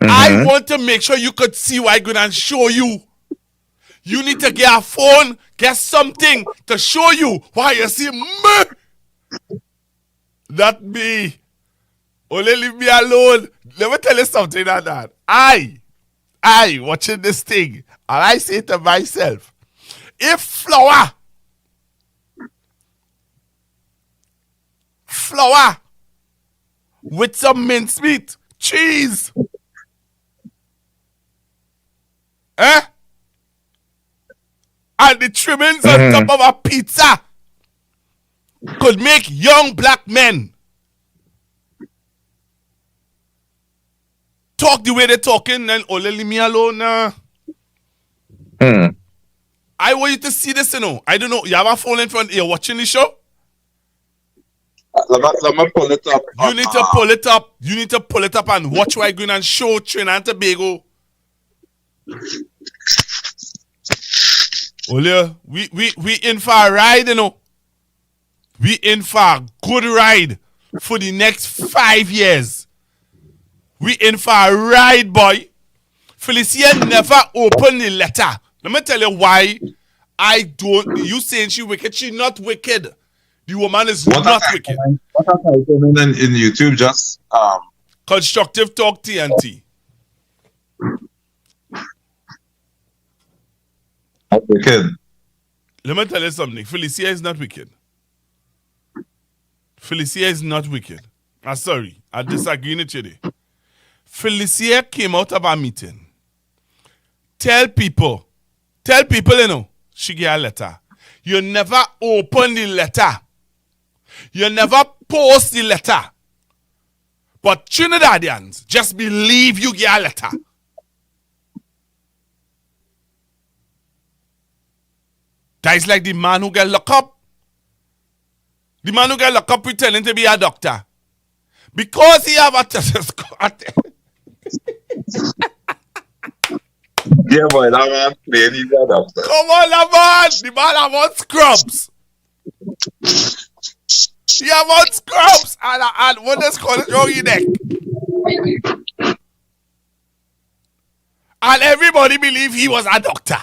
S13: I want to make sure you could see what I'm going to show you. You need to get a phone, get something to show you why you see me. That me. Only leave me alone. Let me tell you something, Dad. I I watching this thing, and I say to myself, if flour with some mincemeat, cheese, and the trimmings on top of a pizza could make young black men talk the way they're talking, and only leave me alone. I want you to see this, you know. I don't know. You have a phone in front. You're watching the show?
S8: Let me pull it up.
S13: You need to pull it up. You need to pull it up and watch what I'm going and show Trinidad and Tobago. Ole, we in for a ride, you know. We in for a good ride for the next 5 years. We in for a ride, boy. Felicia never opened the letter. Let me tell you why I don't. You saying she wicked? She not wicked. The woman is not wicked.
S8: What are I doing in YouTube? Just
S13: Constructive Talk TNT.
S8: Wicked.
S13: Let me tell you something. Felicia is not wicked. Felicia is not wicked. I'm sorry. I disagree with you there. Felicia came out of our meeting. Tell people, you know, she get a letter. You never open the letter. You never post the letter. But Trinidadians just believe you get a letter. That is like the man who get locked up. The man who get locked up pretending to be a doctor. Because he have a
S8: yeah, boy, that man playing he's a doctor.
S13: Come on, that man. The man have on scrubs. He have on scrubs and what is called wrong in neck. And everybody believe he was a doctor.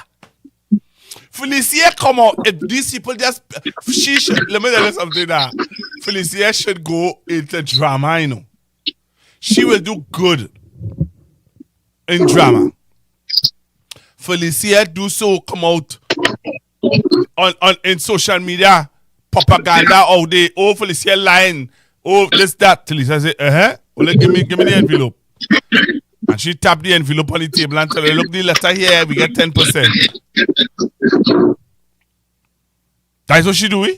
S13: Felicia come out. If these people just she should let me tell you something now. Felicia should go into drama, you know. She will do good in drama. Felicia do so come out on in social media propaganda all day. Oh, Felicia lying. Oh, this that. Felicia say, well, give me the envelope. And she tapped the envelope on the table and tell her, look, the letter here, we get 10%. That's what she do, eh?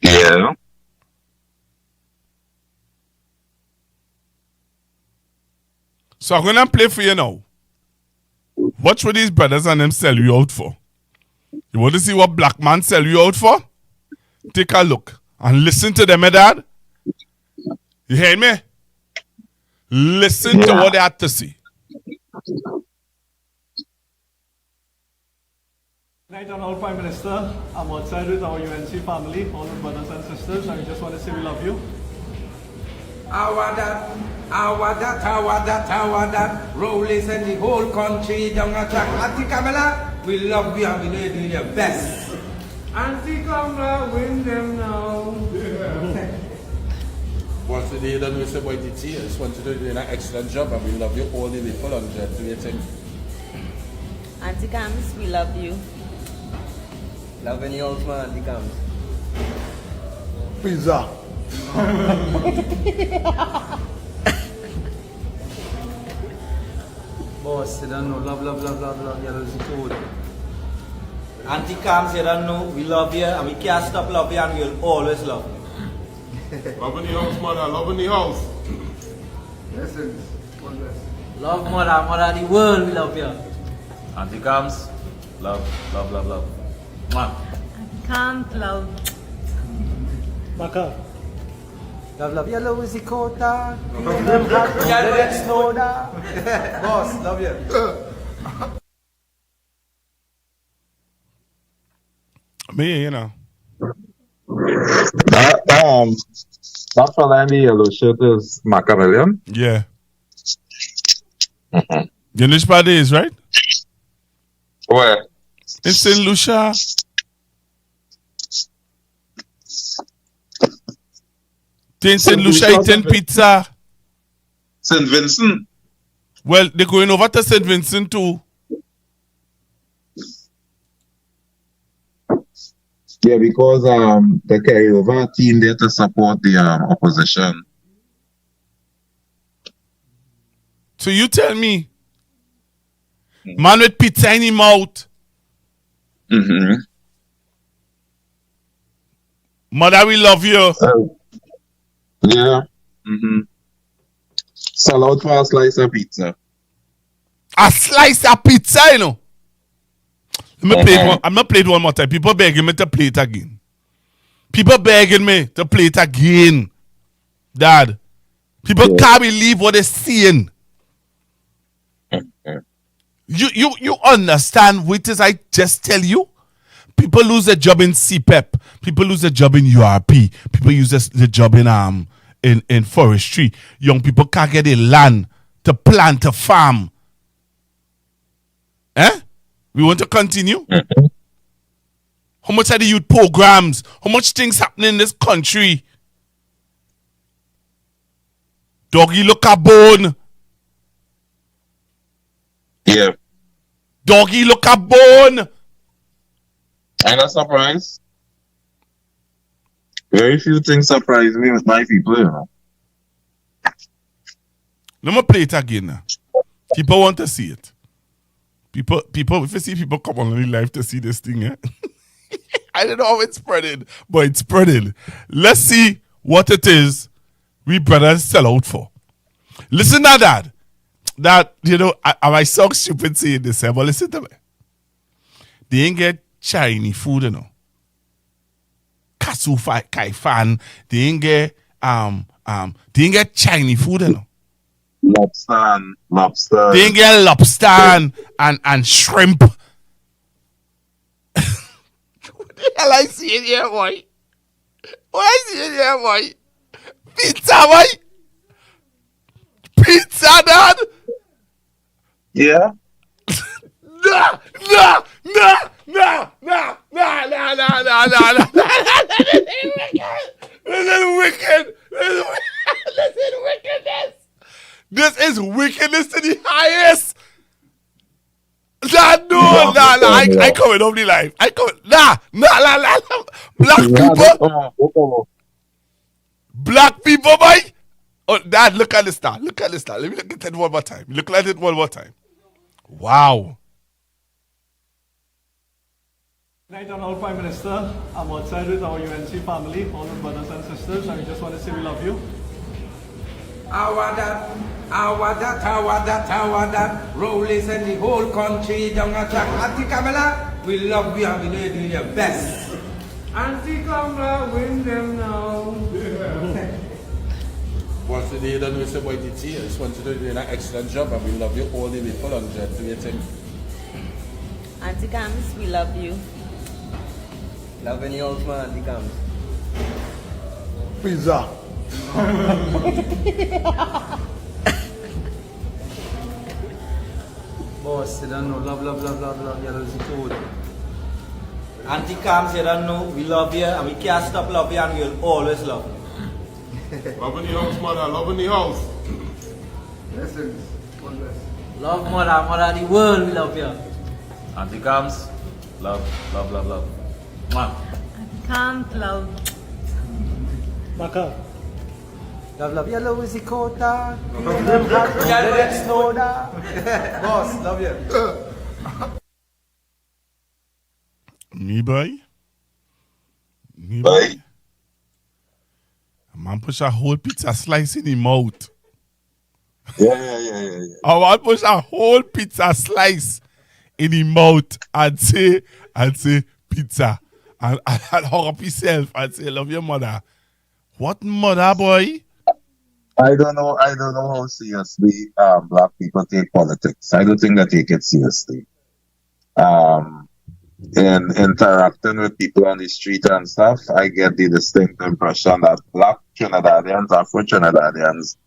S8: Yeah.
S13: So I'm gonna play for you now. Watch what these brothers and them sell you out for. You want to see what black man sell you out for? Take a look and listen to them, Dad. You hear me? Listen to what they have to say.
S19: Good night, Honorable Prime Minister. I'm outside with our UNC family, all the brothers and sisters, and we just want to say we love you.
S6: Our that, Rollies and the whole country, down attack. Auntie Kamala, we love you and we know you're doing your best. Auntie Kamala, win them now.
S20: Once today, then we say, boy, I just want you to do an excellent job and we love you all the way full on jet to your thing.
S21: Auntie Cams, we love you.
S22: Loving you also, Auntie Cams.
S19: Pizza.
S22: Boss, you don't know, love, yellow is cool. Auntie Cams, you don't know, we love you and we can't stop loving you and we'll always love you.
S20: Love in the house, mother, love in the house.
S22: Listen, love mother of the world, we love you.
S20: Auntie Cams, love. Mwah.
S21: Can't love.
S19: Maka.
S22: Love, yellow is the quota. Yellow is soda. Boss, love you.
S13: Me, you know.
S8: That fella in the yellow shirt is Machiavellian.
S13: Yeah. You know which part it is, right?
S8: Where?
S13: In St. Lucia. In St. Lucia eating pizza.
S8: St. Vincent.
S13: Well, they're going over to St. Vincent too.
S8: Yeah, because they carry over a team there to support the opposition.
S13: So you tell me, man with pizza in his mouth.
S8: Mm-hmm.
S13: Mother, we love you.
S8: Yeah. Mm-hmm. Sell out for a slice of pizza.
S13: A slice of pizza, you know. I'm not playing one more time. People begging me to play it again. People begging me to play it again. Dad. People can't believe what they're seeing. You understand what it is I just tell you? People lose their job in CPEP. People lose their job in URP. People use their job in forestry. Young people can't get a land to plant a farm. Eh? We want to continue? How much are the youth programs? How much things happening in this country? Doggy look a bone.
S8: Yeah.
S13: Doggy look a bone.
S8: I'm not surprised. Very few things surprise me with my people, you know.
S13: Let me play it again now. People want to see it. People, if you see people come on the live to see this thing, eh? I don't know how it's spreading, but it's spreading. Let's see what it is we brothers sell out for. Listen to that. That, you know, I sound stupid saying this, but listen to me. They ain't get Chinese food, you know. Katsu kai fan. They ain't get Chinese food, you know.
S8: Lobster.
S13: They ain't get lobster and shrimp. What the hell I see in here, boy? What I see in here, boy? Pizza, boy. Pizza, Dad.
S8: Yeah.
S13: Nah. This is wicked. This is wickedness. This is wickedness to the highest. Nah. I coming off the life. Nah. Black people, boy. Oh, Dad, look at this star. Look at this star. Let me look at it one more time. Look at it one more time. Wow.
S19: Good night, Honorable Prime Minister. I'm outside with our UNC family, all the brothers and sisters, and we just want to say we love you.
S6: Our that, Rollies and the whole country down at Auntie Kamala, we love you and we know you're doing your best. Auntie Kamala, win them now.
S20: Once today done with the boy DT, I just want you to do an excellent job and we love you all the way for 100 to your team.
S21: Auntie Cams, we love you.
S22: Loving you all, man, Auntie Cams.
S5: Pizza.
S22: Boss, you don't know, love, yellow is code. Auntie Cams, you don't know, we love you and we can't stop loving you and we'll always love you.
S20: Love in the house, mother, love in the house.
S22: Blessings. Love mother of the world, we love you.
S1: Auntie Cams, love. Mwah.
S21: Can't love.
S22: Maka. Love, yellow is the quota. Let's know that. Boss, love you.
S13: Me boy. Man push a whole pizza slice in his mouth.
S8: Yeah.
S13: I want push a whole pizza slice in his mouth and say pizza. And hug up himself and say, love your mother. What mother, boy?
S8: I don't know how seriously black people take politics. I don't think they take it seriously. In interacting with people on the street and stuff, I get the distinct impression that black Trinidadians, Afro Trinidadians,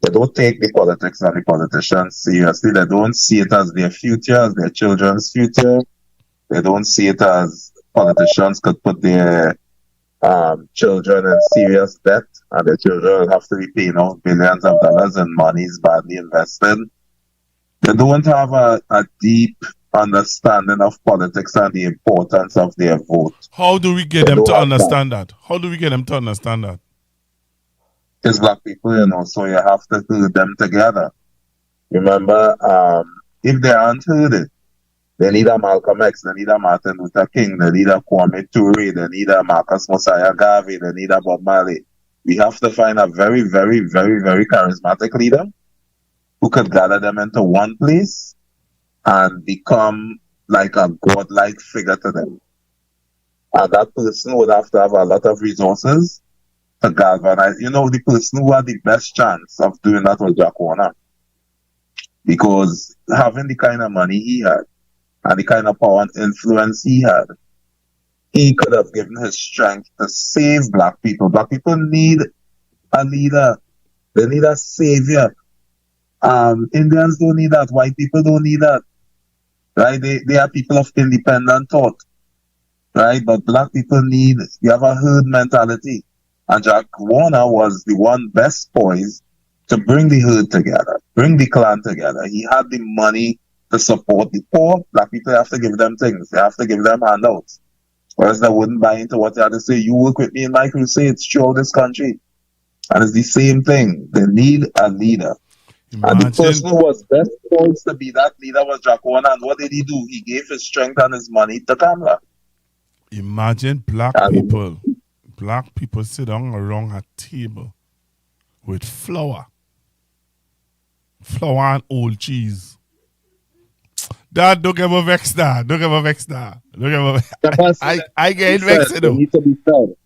S8: they don't take the politics and the politicians seriously. They don't see it as their future, as their children's future. They don't see it as politicians could put their children in serious debt, and the children will have to be paying out billions of dollars in monies badly invested. They don't have a deep understanding of politics and the importance of their vote.
S13: How do we get them to understand that? How do we get them to understand that?
S8: It's black people, so you have to herd them together. Remember, if they aren't herded, they need a Malcolm X, they need a Martin Luther King, they need a Kwame Ture, they need a Marcus Mosiah Garvey, they need a Bob Marley. We have to find a very, very, very, very charismatic leader who could gather them into one place and become like a godlike figure to them. And that person would have to have a lot of resources to galvanize. The person who had the best chance of doing that was Jack Warner. Because having the kind of money he had and the kind of power and influence he had, he could have given his strength to save black people. Black people need a leader. They need a savior. Indians don't need that. White people don't need that. Right? They are people of independent thought. Right? But black people you have a herd mentality. And Jack Warner was the one best poised to bring the herd together, bring the clan together. He had the money to support the poor. Black people have to give them things. They have to give them handouts. Or else they wouldn't buy into what they had to say. You work with me in my crusades throughout this country. And it's the same thing. They need a leader. And the person who was best poised to be that leader was Jack Warner. And what did he do? He gave his strength and his money to Kamala.
S13: Imagine black people sit down around a table with flour and old cheese. Dad, don't ever vex that. Don't ever vex that. I get vexed.
S8: They need to be fed.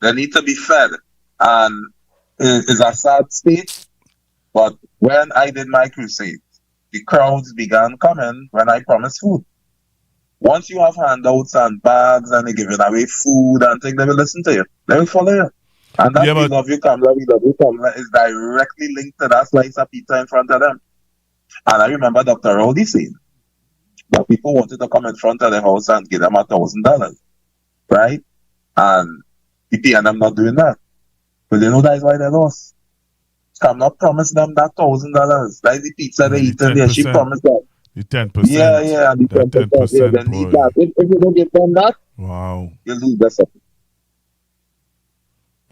S8: They need to be fed. And it's a sad state. But when I did my crusade, the crowds began coming when I promised food. Once you have handouts and bags and they're giving away food and things, they will listen to you. They will follow you. And that we love you, Kamala, we love you, Kamala is directly linked to that slice of pizza in front of them. And I remember Dr. Rowley saying that people wanted to come in front of the house and give them $1,000. Right? And the PNM not doing that. But they know that is why they lost. Kamala promised them that $1,000. That is the pizza they eat in there. She promised that.
S13: The 10%.
S8: Yeah, and the 10%. Yeah, they need that. If you don't give them that,
S13: wow,
S8: you lose the support.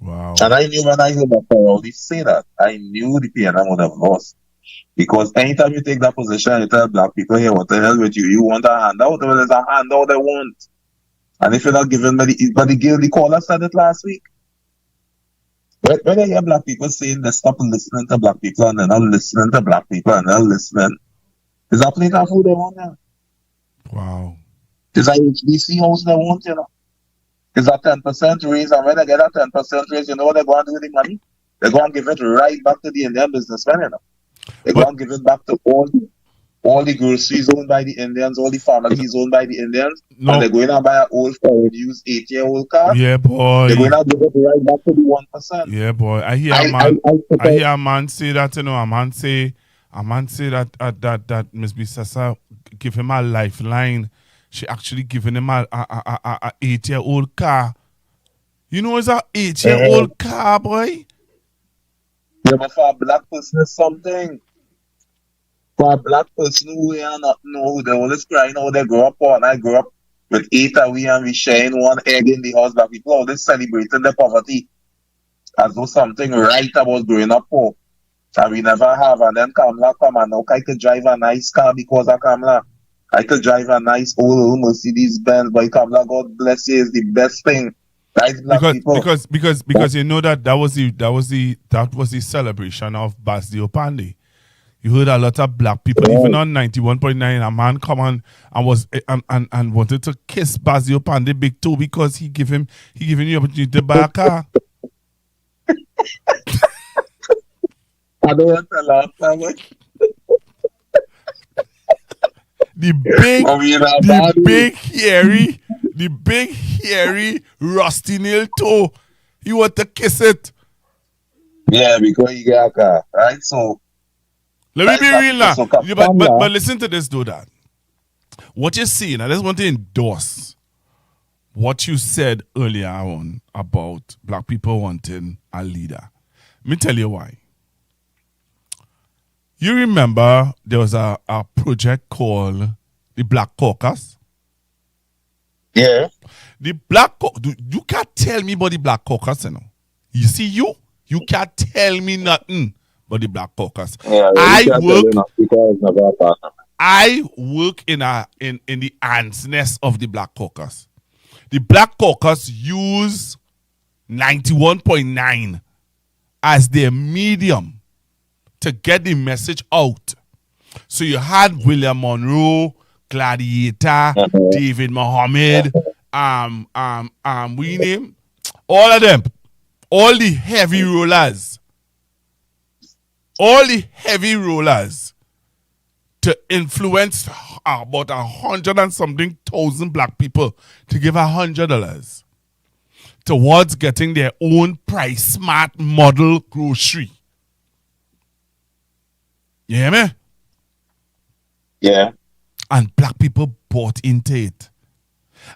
S13: Wow.
S8: And I knew when I heard Dr. Rowley say that, I knew the PNM would have lost. Because anytime you take that position, you tell black people, hey, what the hell with you? You want a handout? Well, there's a handout they want. And if you're not giving me the caller said it last week. When I hear black people saying they stop listening to black people and they're not listening to black people and they're listening, is that plate of food they want now?
S13: Wow.
S8: Is that HBC house they want, Is that 10% raise? And when they get that 10% raise, you know what they're going to do with the money? They're going to give it right back to the Indian businessmen, They're going to give it back to all the groceries owned by the Indians, all the families owned by the Indians. No. And they're going to buy an old foreign used 8-year-old car.
S13: Yeah, boy.
S8: They're going to give it right back to the 1%.
S13: Yeah, boy. I hear a man say that, a man say that Miss Bissessa give him a lifeline. She actually giving him a 8-year-old car. You know, it's a 8-year-old car, boy.
S8: Yeah, but for a black person, it's something. For a black person who not know, they always crying how they grow up poor. And I grew up with 8 of we and we sharing one egg in the house. Black people always celebrating their poverty as though something right about growing up poor. And we never have. And then Kamala come and now I could drive a nice car because of Kamala. I could drive a nice old Mercedes Benz, but Kamala, God bless you, is the best thing.
S13: Because you know that was the celebration of Basdio Pandey. You heard a lot of black people, even on 91.9, a man come on and was and wanted to kiss Basdio Pandey big toe because he giving you the opportunity to buy a car.
S8: I don't want to laugh that much.
S13: The big hairy rusty nail toe. You want to kiss it?
S8: Yeah, because you get a car, right? So
S13: let me be real now. But listen to this, though, Dad. What you're seeing, I just want to endorse what you said earlier on about black people wanting a leader. Let me tell you why. You remember there was a project called the Black Caucus?
S8: Yeah.
S13: The Black Caucus, you can't tell me about the Black Caucus, you know. You see, you can't tell me nothing about the Black Caucus.
S8: Yeah,
S13: I work in the ants nest of the Black Caucus. The Black Caucus use 91.9 as their medium to get the message out. So you had William Monroe, Gladiator, David Muhammad, we name all of them, all the heavy rollers, to influence about 100 and something thousand black people to give $100 towards getting their own price smart model grocery. You hear me?
S8: Yeah.
S13: And black people bought into it.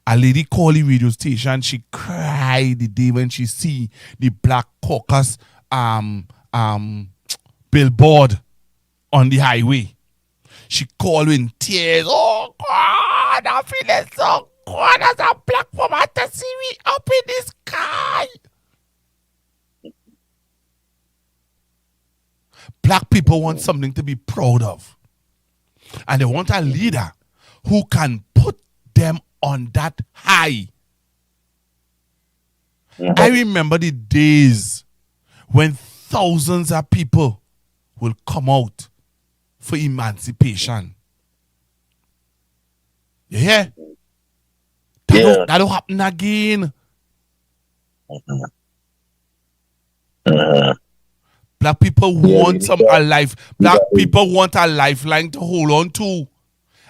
S13: A lady called the radio station. She cried the day when she see the Black Caucus billboard on the highway. She called in tears. Oh God, I feel so good as a black woman to see me up in the sky. Black people want something to be proud of. And they want a leader who can put them on that high. I remember the days when thousands of people will come out for emancipation. You hear? That'll happen again. Black people want a life. Black people want a lifeline to hold on to.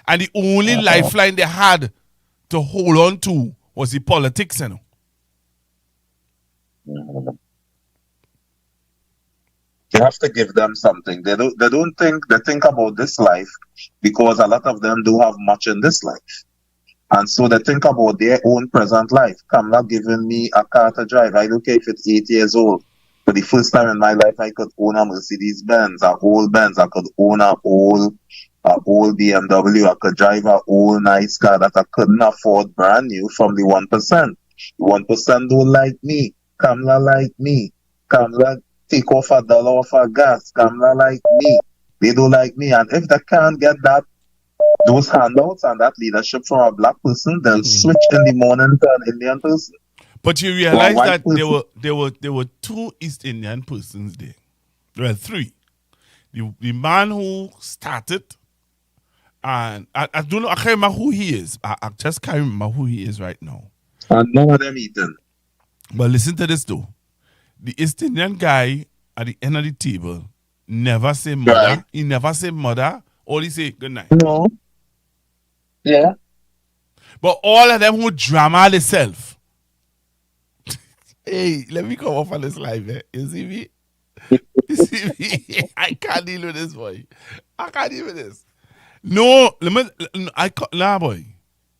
S13: And the only lifeline they had to hold on to was the politics, you know.
S8: You have to give them something. They think about this life because a lot of them do have much in this life. And so they think about their own present life. Kamala giving me a car to drive. I don't care if it's 8 years old. For the first time in my life, I could own a Mercedes Benz, a old Benz. I could own a old BMW. I could drive a old nice car that I couldn't afford brand new from the 1%. The 1% don't like me. Kamala like me. Kamala take off $1 off of gas. Kamala like me. They don't like me. And if they can't get those handouts and that leadership from a black person, they'll switch in the morning to an Indian person.
S13: But you realize that there were two East Indian persons there. There were three. The man who started, and I don't know, I can't remember who he is. I just can't remember who he is right now.
S8: And none of them eating.
S13: But listen to this though. The East Indian guy at the end of the table never say mother. Right. He never say mother. All he say good night.
S8: No. Yeah.
S13: But all of them who drama themselves. Hey, let me come off on this live. Eh? You see me? You see me? I can't deal with this, boy. I can't deal with this. No, nah, boy.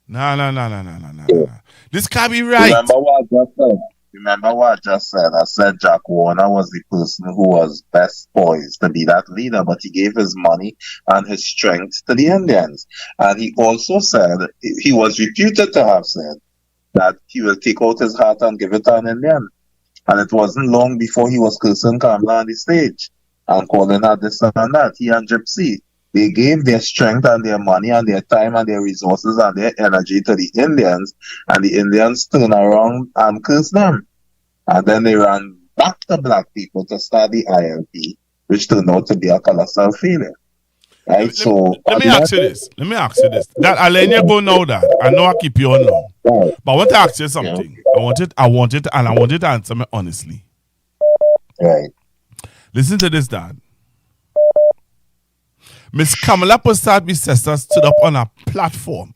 S13: Nah. This can't be right.
S8: Remember what I just said? I said Jack Warner was the person who was best poised to be that leader, but he gave his money and his strength to the Indians. And he also said, he was reputed to have said, that he will take out his heart and give it to an Indian. And it wasn't long before he was cursing Kamala on the stage and calling her this and that. He and Gypsy, they gave their strength and their money and their time and their resources and their energy to the Indians, and the Indians turned around and cursed them. And then they ran back to black people to start the ILP, which turned out to be a colossal failure. Right?
S13: Let me ask you this. That I let you go now that. I know I keep you on now. Right. But I want to ask you something. Yeah. I want it to answer me honestly.
S8: Right.
S13: Listen to this, Dad. Miss Kamala Persad-Bissessar stood up on a platform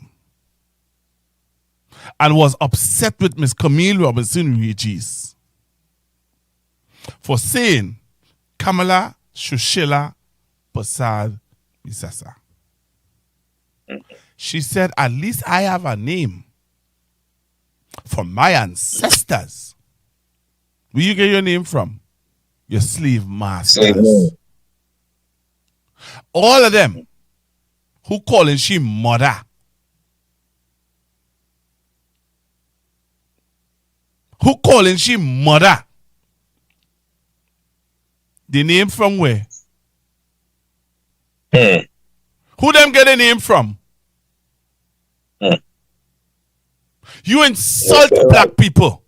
S13: and was upset with Miss Camille Robinson-Regis for saying Kamala Shushila Persad-Bissessar. She said, at least I have a name. from my ancestors. Where you get your name from? Your slave masters. All of them who calling she mother. Who calling she mother? The name from where? Who them get the name from? You insult black people.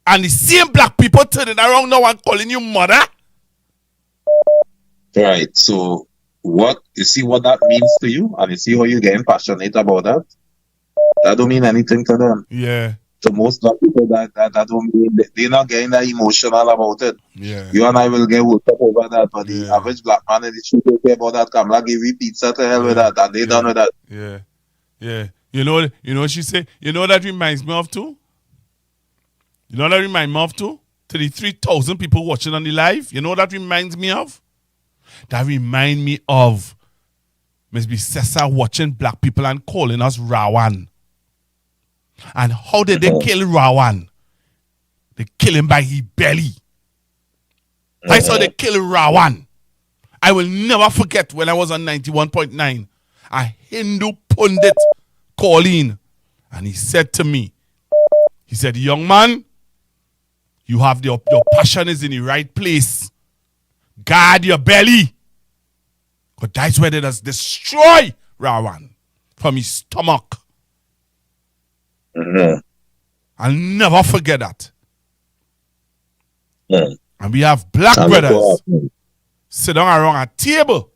S13: And the same black people turning around now and calling you mother?
S8: Right. So what you see what that means to you, and you see how you're getting passionate about that? That don't mean anything to them.
S13: Yeah.
S8: To most black people that don't mean they're not getting that emotional about it.
S13: Yeah.
S8: You and I will get worked up over that, but the average black man in the street will care about that. Kamala give you pizza to hell with that, and they done with that.
S13: Yeah. Yeah. You know what she say? You know what that reminds me of too? You know what that reminds me of too? To the 3,000 people watching on the live, you know what that reminds me of? That remind me of Miss B. Cesar watching black people and calling us Rawan. And how did they kill Rawan? They kill him by his belly. I saw they kill Rawan. I will never forget when I was on 91.9. A Hindu pundit called in and he said to me, he said, young man, you have your passion is in the right place. Guard your belly. Because that's where they does destroy Rawan from his stomach. I'll never forget that. And we have black brothers sit down around a table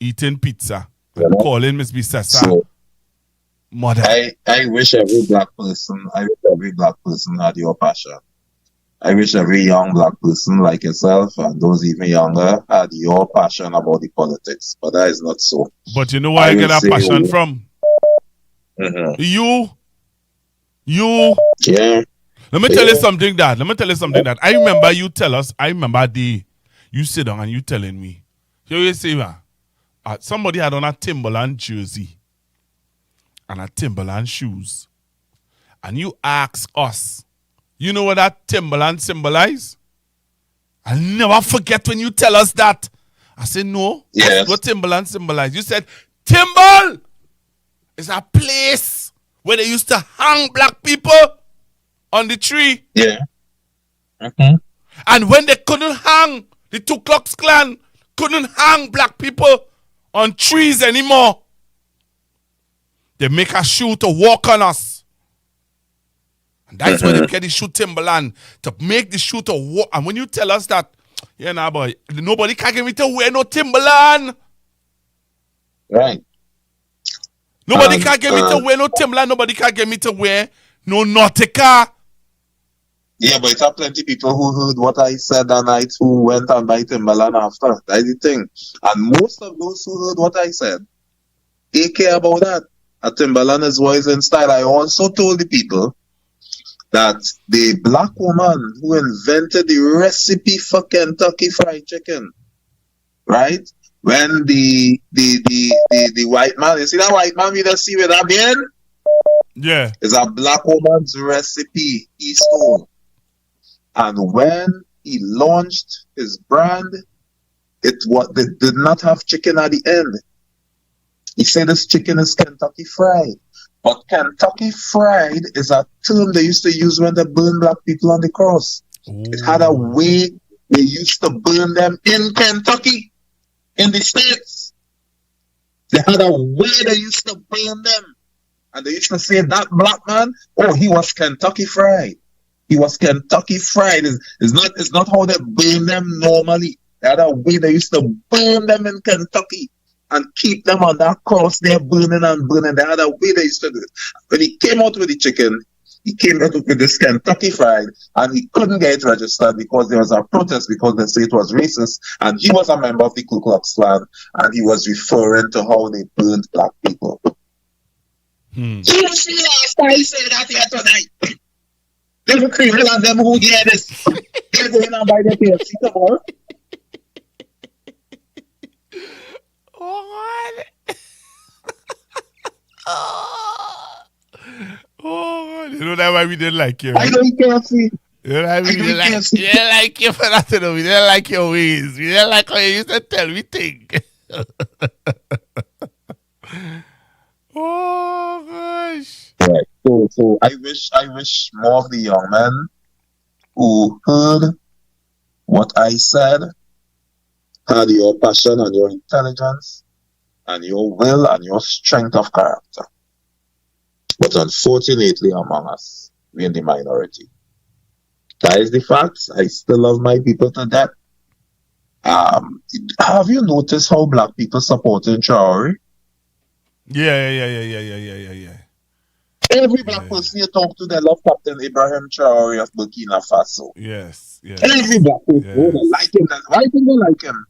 S13: eating pizza and calling Miss B. Cesar mother.
S8: I wish every black person had your passion. I wish every young black person like yourself and those even younger had your passion about the politics. But that is not so.
S13: But you know where I get that passion from? You.
S8: Yeah.
S13: Let me tell you something, Dad. I remember you tell us, you sit down and you telling me. You say, somebody had on a Timberland jersey and a Timberland shoes. And you ask us, you know what that Timberland symbolize? I'll never forget when you tell us that. I said, no.
S8: Yes.
S13: What Timberland symbolize? You said, Timber is a place where they used to hang black people on the tree.
S8: Yeah.
S13: And when they couldn't hang, the Ku Klux Klan couldn't hang black people on trees anymore. They make a shoe to walk on us. And that's why they get the shoe Timberland, to make the shoe to walk. And when you tell us that, boy, nobody can get me to wear no Timberland.
S8: Right.
S13: Nobody can get me to wear no Timberland. Nobody can get me to wear no Nautica.
S8: Yeah, but it's have plenty people who heard what I said that night who went and buy Timberland after. That's the thing. And most of those who heard what I said, they care about that. A Timberland is voice in style. I also told the people that the black woman who invented the recipe for Kentucky Fried Chicken, right? When the white man, you see that white man we just see with that beard?
S13: Yeah.
S8: It's a black woman's recipe he stole. And when he launched his brand, they did not have chicken at the end. He said this chicken is Kentucky Fried. But Kentucky Fried is a term they used to use when they burn black people on the cross. It had a way they used to burn them in Kentucky, in the States. They had a way they used to burn them. And they used to say that black man, he was Kentucky Fried. He was Kentucky Fried. It's not how they burn them normally. They had a way they used to burn them in Kentucky and keep them on that cross there burning and burning. They had a way they used to do it. When he came out with the chicken, he came out with this Kentucky Fried, and he couldn't get it registered because there was a protest because they say it was racist, and he was a member of the Ku Klux Klan, and he was referring to how they burned black people. You see last time he said that here tonight. Little criminal and them who hear this. They're going on by the PFC tomorrow.
S13: Oh, you know that why we didn't like you.
S8: I don't care, see.
S13: You know why we didn't like you for that, you know. We didn't like your ways. We didn't like how you used to tell me things. Oh gosh.
S8: Right. So I wish more of the young men who heard what I said had your passion and your intelligence and your will and your strength of character. But unfortunately among us, we're in the minority. That is the fact. I still love my people to death. Have you noticed how black people supported Traore?
S13: Yeah.
S8: Every black person you talk to, they love Captain Ibrahim Traore of Burkina Faso.
S13: Yes.
S8: Every black person, they like him. Why do they like him?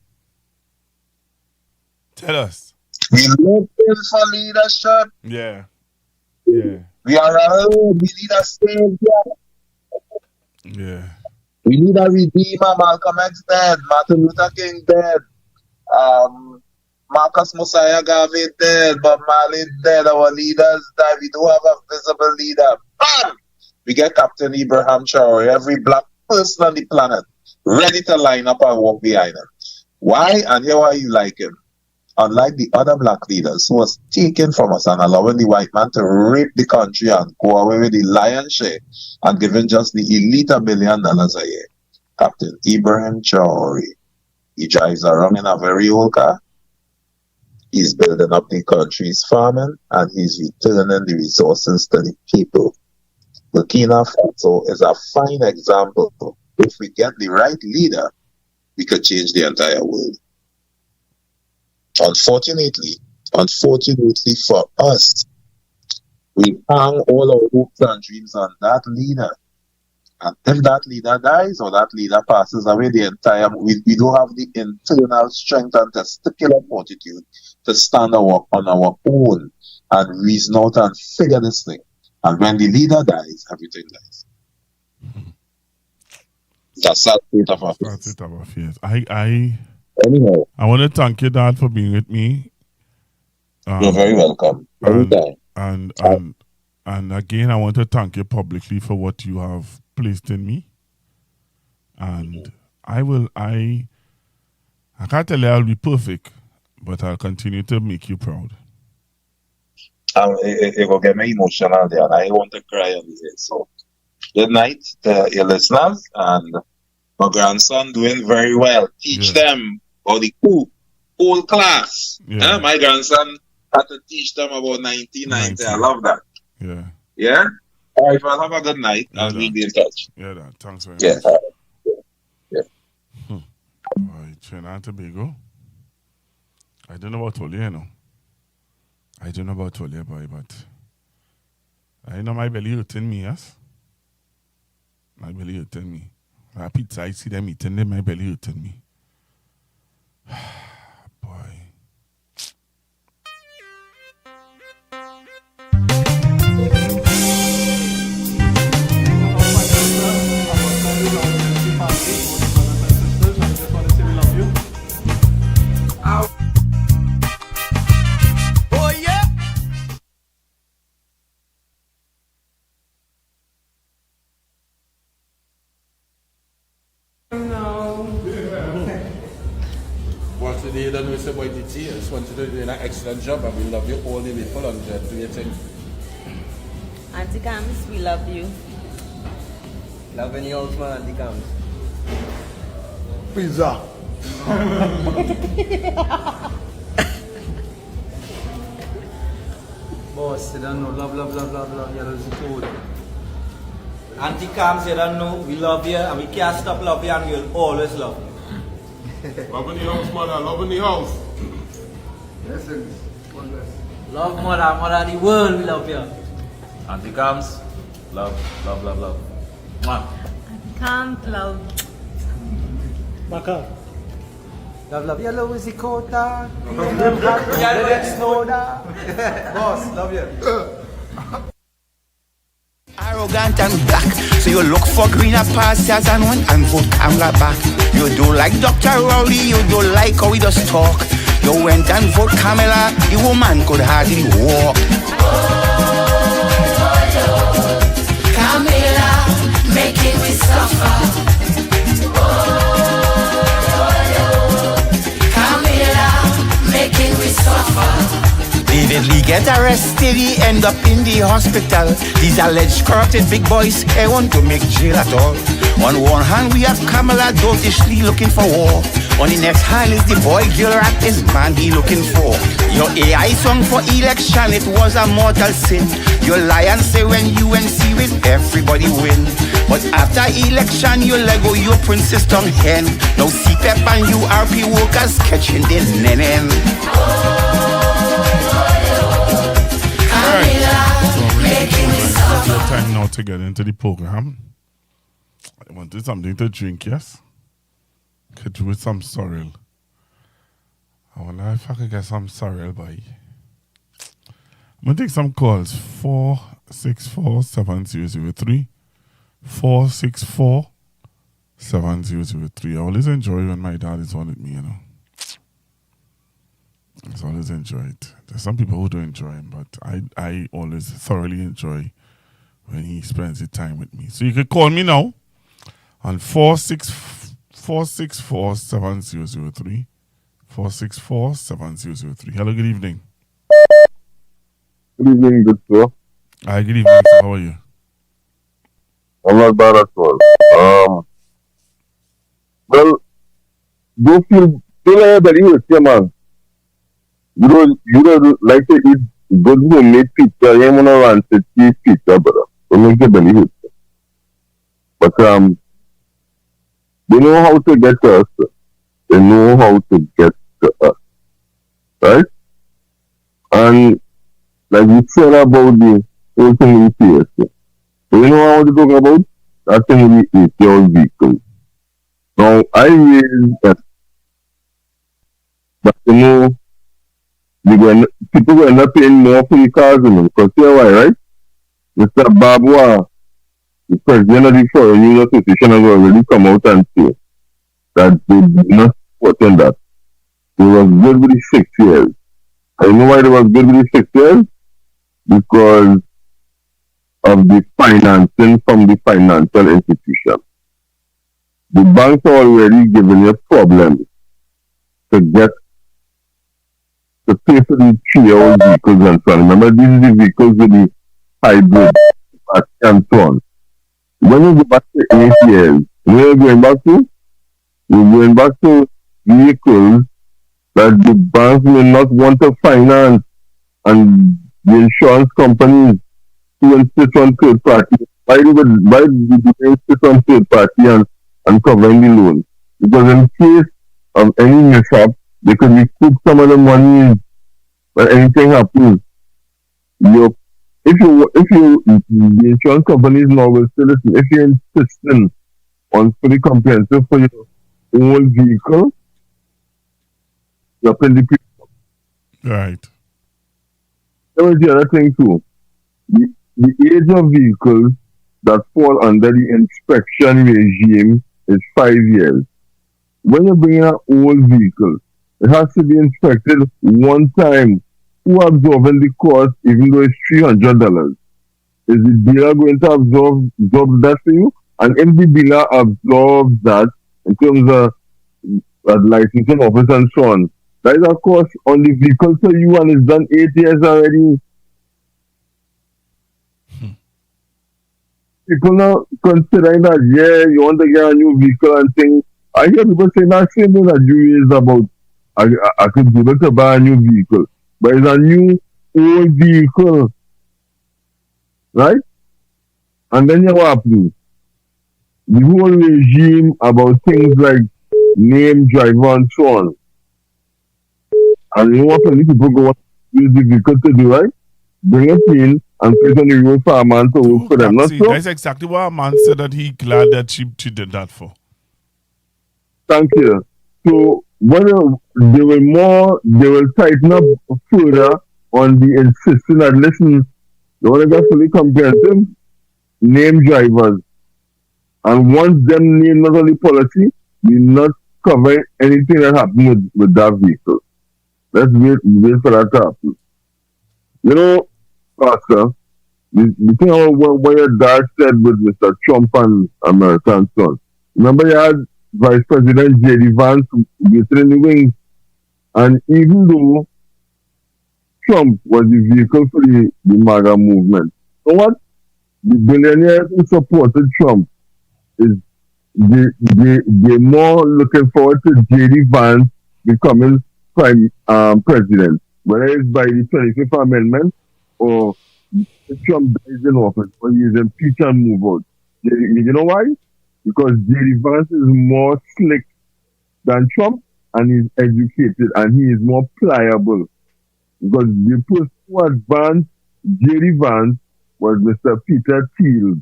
S13: Tell us.
S8: We love him for leadership.
S13: Yeah.
S8: We are alone. We need a savior.
S13: Yeah.
S8: We need a redeemer. Malcolm X dead. Martin Luther King dead. Marcus Mosiah Garvey dead. Bob Marley dead. Our leaders died. We don't have a visible leader. Bam! We get Captain Ibrahim Traore, every black person on the planet, ready to line up and walk behind him. Why? And here why you like him. Unlike the other black leaders who was taken from us and allowing the white man to rape the country and go away with the lion's share and giving just the elite $1 billion a year. Captain Ibrahim Traore, he drives around in a very old car. He's building up the country's farming and he's returning the resources to the people. Burkina Faso is a fine example. If we get the right leader, we could change the entire world. Unfortunately for us, we hang all our hopes and dreams on that leader. And if that leader dies or that leader passes away, we don't have the internal strength and testicular fortitude to stand on our own and reason out and figure this thing. And when the leader dies, everything dies. That's that state of affairs. Anyhow,
S13: I want to thank you, Dad, for being with me.
S8: You're very welcome.
S13: And again, I want to thank you publicly for what you have placed in me. And I can't tell you I'll be perfect, but I'll continue to make you proud.
S8: It will get me emotional there, and I want to cry on this. So, good night to your listeners, and my grandson doing very well. Teach them about the whole class. My grandson had to teach them about 1990. I love that. Yeah? All right, well, have a good night, and we'll be in touch.
S13: Yeah, Dad. Thanks very
S8: much. Yeah.
S13: All right, Trinidad and Tobago. I don't know about Tolly, you know. I don't know about Tolly, boy, but I know my belly hurting me, yes? My belly hurting me. That pizza, I see them eating them, my belly hurting me.
S20: What today you don't know say boy DT, I just want you to do an excellent job and we love you all the way for 100. Do your thing.
S21: Auntie Cams, we love you.
S22: Love any old man, Auntie Cams.
S6: Pizza. Boss, you don't know. Love. Yellow is the code.
S22: Auntie Cams, you don't know. We love you and we can't stop loving you and we'll always love you.
S2: Love in the house, mother. Love in the house.
S6: Listen.
S22: Love mother of the world, we love you.
S1: Auntie Cams, love. Mwah.
S21: Cams, love.
S6: Maka. Love. Yellow is the quota. Yellow is soda. Boss, love you.
S7: Arrogant and black, so you look for greener pastures and went and vote Kamala back. You do like Dr. Rowley, you do like how he does talk. You went and vote Kamala, the woman could hardly walk. Camilla, making me suffer. Camilla, making me suffer. David Lee get arrested, he end up in the hospital. These alleged corrupted big boys care want to make jail at all. On one hand we have Kamala doggishly looking for war. On the next hand is the boy girl rat is man he looking for. Your AI song for election, it was a mortal sin. Your lion say when UNC win, everybody win. But after election, you let go your princess tongue hen. Now CPEP and URP workers catching the nenen.
S13: Your time now to get into the program. I wanted something to drink, yes? Could do with some sorrel. I wonder if I could get some sorrel, boy. I'm going to take some calls. 464-7003. 464-7003. I always enjoy when my dad is on with me, you know. I always enjoy it. There's some people who don't enjoy him, but I always thoroughly enjoy when he spends his time with me. So you can call me now on 464-7003. 464-7003. Hello, good evening.
S3: Good evening, good sir.
S13: Hi, good evening, sir. How are you?
S3: I'm not bad at all. Well, don't feel everybody here, man. You don't like to eat good homemade pizza. You want to run to cheese pizza, brother. Don't make your belly hurt. But they know how to get to us. They know how to get to us. Right? And like you said about the whole thing with PSA. So you know what I want to talk about? That thing with the 8-year-old vehicle. Now, I raised that. But you know, people will end up paying more for the cars in them. Because you know why, right? Mr. Babwa, the president of the Foreign Union Association, has already come out and say that they did not support on that. They was good with the 6 years. I know why they was good with the 6 years? Because of the financing from the financial institution. The banks are already giving you problems to get to pay for the 3-year-old vehicles and so on. Remember, these are the vehicles with the hybrid and so on. When you go back to 8 years, where are you going back to? You're going back to vehicles that the banks may not want to finance and the insurance companies to insist on third party. Why do they insist on third party and covering the loan? Because in case of any mishap, they could recoup some of the money when anything happens. The insurance companies now will say, listen, if you're insisting on fully comprehensive for your own vehicle, you're paying the premium.
S13: Right.
S3: There was the other thing too. The age of vehicles that fall under the inspection regime is 5 years. When you're bringing an old vehicle, it has to be inspected one time. Who absorbing the cost, even though it's $300? Is the dealer going to absorb that for you? And if the dealer absorbs that in terms of licensing office and so on, that is a cost on the vehicle for you and it's done 8 years already. People now considering that, yeah, you want to get a new vehicle and things. I hear people saying that same thing that you raised about I could be able to buy a new vehicle. But it's a new old vehicle. Right? And then what happens? The whole regime about things like name, driver, and so on. And you know what many people go to use the vehicle to do, right? Bring it in and place on the road for a man to work for them. Not so?
S13: That's exactly what a man said that he glad that she did that for.
S3: Thank you. So when they will tighten up further on the insisting that, listen, you want to get fully comprehensive, name drivers. And once them name not only policy, we not cover anything that happened with that vehicle. Let's wait for that to happen. You know, Pastor, the thing about what your dad said with Mr. Trump and American son. Remember you had Vice President J.D. Vance waiting in the wings. And even though Trump was the vehicle for the MAGA movement, so what? The billionaires who supported Trump is they're more looking forward to J.D. Vance becoming president, whether it's by the 25th Amendment or Trump dies in office or he is impeached and move out. You know why? Because J.D. Vance is more slick than Trump and he's educated and he is more pliable. Because the person who advanced J.D. Vance was Mr. Peter Thiel.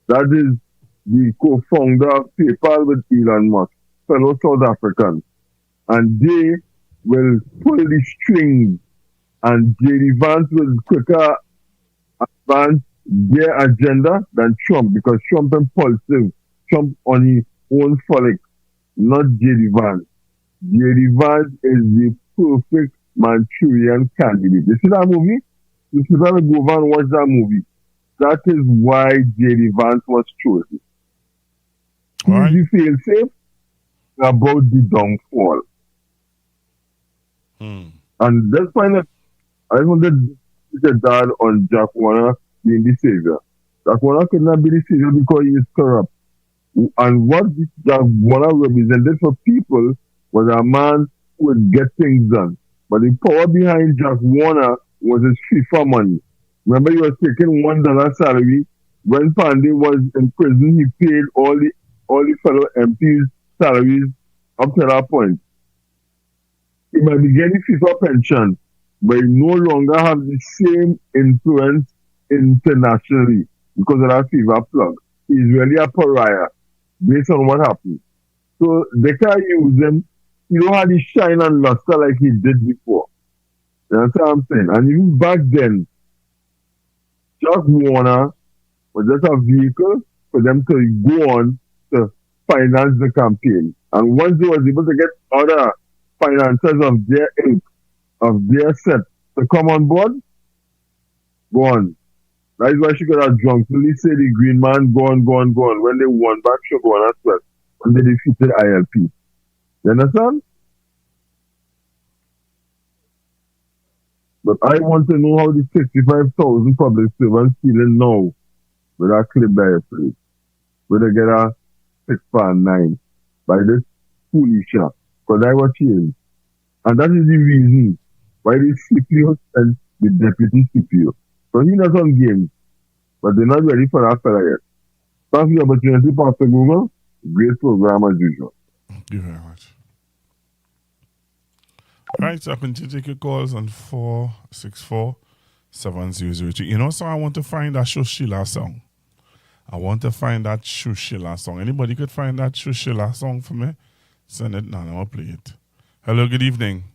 S3: That is the co-founder of PayPal with Elon Musk, fellow South Africans. And they will pull the strings and J.D. Vance will quicker advance their agenda than Trump because Trump impulsive. Trump on his own frolic, not J.D. Vance. J.D. Vance is the perfect Manchurian candidate. You see that movie? You should have to go over and watch that movie. That is why J.D. Vance was chosen.
S13: Right.
S3: Easy fail safe about the downfall. And that's why I wanted to get dad on Jack Warner being the savior. Jack Warner could not be the savior because he is corrupt. And what Jack Warner represented for people was a man who would get things done. But the power behind Jack Warner was his FIFA money. Remember, he was taking $1 salary. When Pandey was in prison, he paid all the fellow MPs' salaries up to that point. He might be getting FIFA pension, but he no longer have the same influence internationally because of that FIFA plug. He's really a pariah based on what happened. So they can't use him. He don't have the shine and luster like he did before. You understand what I'm saying? And even back then, Jack Warner was just a vehicle for them to go on to finance the campaign. And once they was able to get other financiers of their ilk, of their set to come on board, go on. That's why she got a drunkenly say the green man go on. When they won back, she go on as well. When they defeated ILP. You understand? But I want to know how the 65,000 public servants feeling now with that clip by a place. Where they get a 6.9 by this foolishness. Because I was hearing. And that is the reason why the CPO sent the deputy CPO. So he knows some games. But they're not ready for that fella yet. Thanks for the opportunity, Pastor Google. Great program as usual.
S13: Thank you very much. Right, so I continue to take your calls on 464-7002. You know, so I want to find that Shushila song. I want to find that Shushila song. Anybody could find that Shushila song for me? Send it now, I'll play it. Hello, good evening.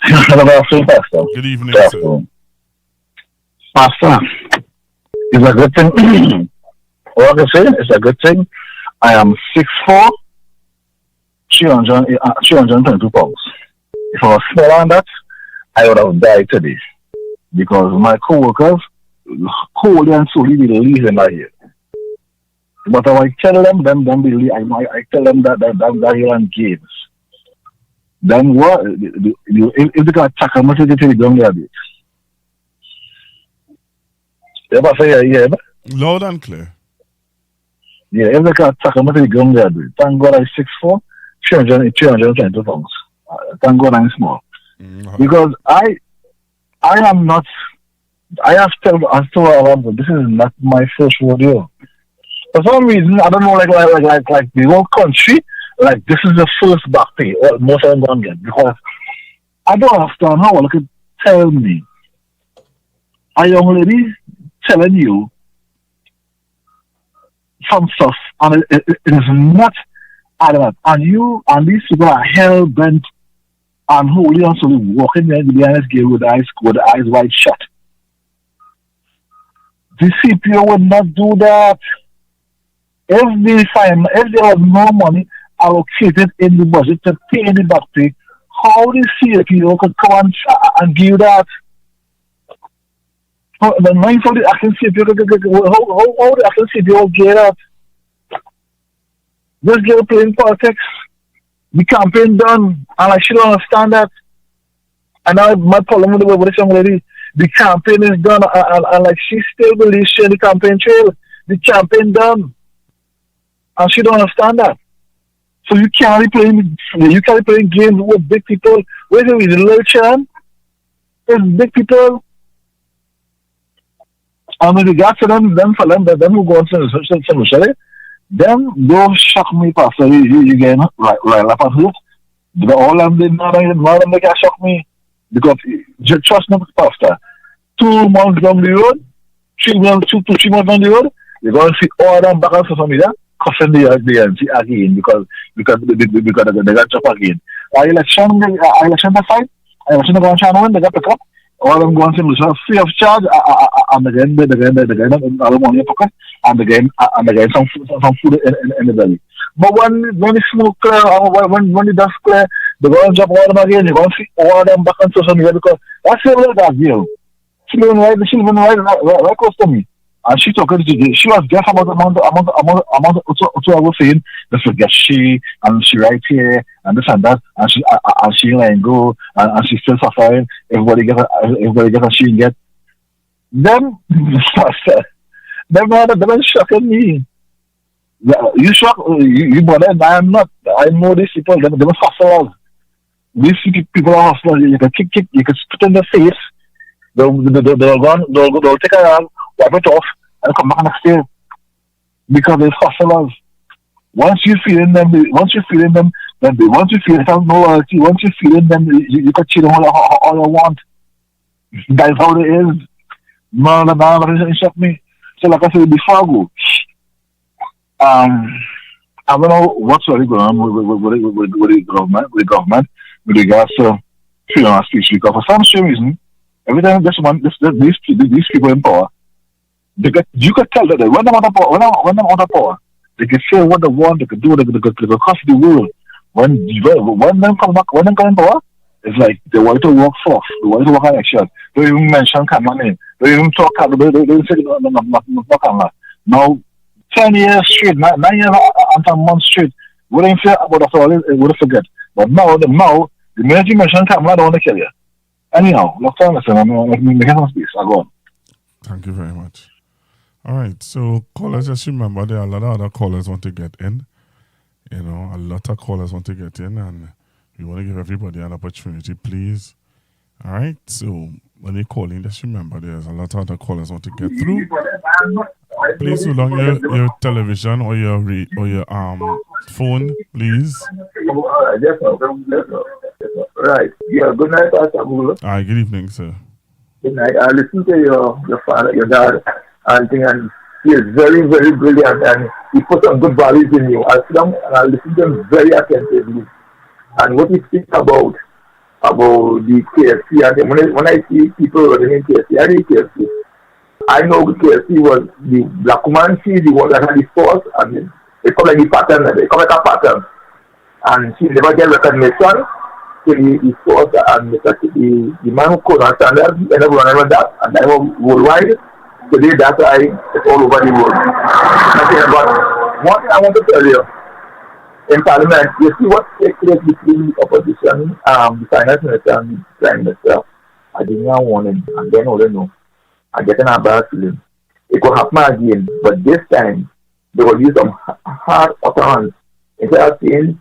S9: Hello, Pastor.
S13: Good evening,
S9: sir. Pastor, it's a good thing. All I can say, it's a good thing. I am 6'4", 322 pounds. If I was smaller than that, I would have died today. Because my co-workers, wholly and solely believe in that here. But I tell them believe, I tell them that here and games. Then what, if they can attack a message to the ground, they have it. You ever say, yeah?
S13: Loud and clear.
S9: Yeah, if they can attack a message to the ground, they have it. Thank God I'm 6'4", 322 pounds. Thank God I'm small. Because I am not, I have told this is not my first rodeo. For some reason, I don't know, like the whole country, like this is the first back pay most of them don't get. Because I don't understand how one could tell me, a young lady telling you some stuff, and it is not adamant. And you and these people are hell bent and holy and solely walking there behind this gate with the eyes wide shut. The CPO would not do that. If they have no money allocated in the budget to pay the back pay, how the CPO could come and give that? the mindful the action CP, how the action CP will get that? This girl playing politics. The campaign done, and I should understand that. And now my problem with this young lady, the campaign is done, and like she still believes she in the campaign trail. The campaign done, and she don't understand that. So you can't be playing games with big people. Wait a minute, little chance. There's big people. And with regards to them who go on to them don't shock me, Pastor. You get right up on hook. All of them, none of them can shock me. Because just trust me, Pastor. 2 months down the road, 3 months down the road, you're going to see all of them back on social media, cussing the again because they got job again. Election the fight, election going to win, they got pick up. All of them going to free of charge, and again, all the money in pocket, and again, some food in the belly. But when the smoke clear, when the dust clear, they're going to jump all of them again, you're going to see all of them back on social media because that's a little that deal. She even right close to me. And she talking to she was guess about amount I was saying, just forget she and she right here and this and that and she letting go and she's still suffering. Everybody get a she get them them shocking me. You shock you brother, I am not. I know these people, them hustlers. These people are hustlers, you can kick, you can spit in their face, they'll take a rag, wipe it off, and come back next day. Because they're hustlers. Once you feel in them, once you feel them, once you feel no loyalty, once you feel in them, you can cheat them all you want. That's how it is. No, it shocked me. So like I said before I go, I don't know what's really going on with the government with regards to freedom of speech, because for some strange reason, every time these people in power, you could tell that when they're out of power, they can say what they want, they can do, they can cost the world. When them come in power, it's like they want to work soft, they want to work on action. They don't even mention camera name, they don't even talk, they don't say no camera. Now 10 years straight, 9 years and some months straight, we didn't say about us all, we would forget. But now, the minute you mention camera, I don't want to kill you. Anyhow, let's listen, I'm making some space. I go on.
S13: Thank you very much. All right, so callers, just remember there are a lot of other callers want to get in. You know, a lot of callers want to get in, and we want to give everybody an opportunity, please. All right, so when you're calling, just remember there's a lot of other callers want to get through. Please hold on your television or your phone, please.
S10: Right. Yeah, good night, Pastor Abula.
S13: All right, good evening, sir.
S10: Good night. I listened to your father, your dad, and he is very, very brilliant, and he put some good values in you. I listen to him very attentively. And what he speaks about the KFC, and when I see people running in KFC, I read KFC. I know KFC was the black woman, she the one that had the sauce, and they come like the pattern, they come like a pattern. And she never get recognition. So the sauce and the man who could understand that, he ended up running with that, and that was worldwide. Today, that's why it's all over the world. Okay, but one thing I want to tell you, in Parliament, you see what takes place between the opposition, the finance minister and the prime minister. I did not want him, and then all they know. I'm getting a bad feeling. It could happen again, but this time they will use some hard utterance. Instead of saying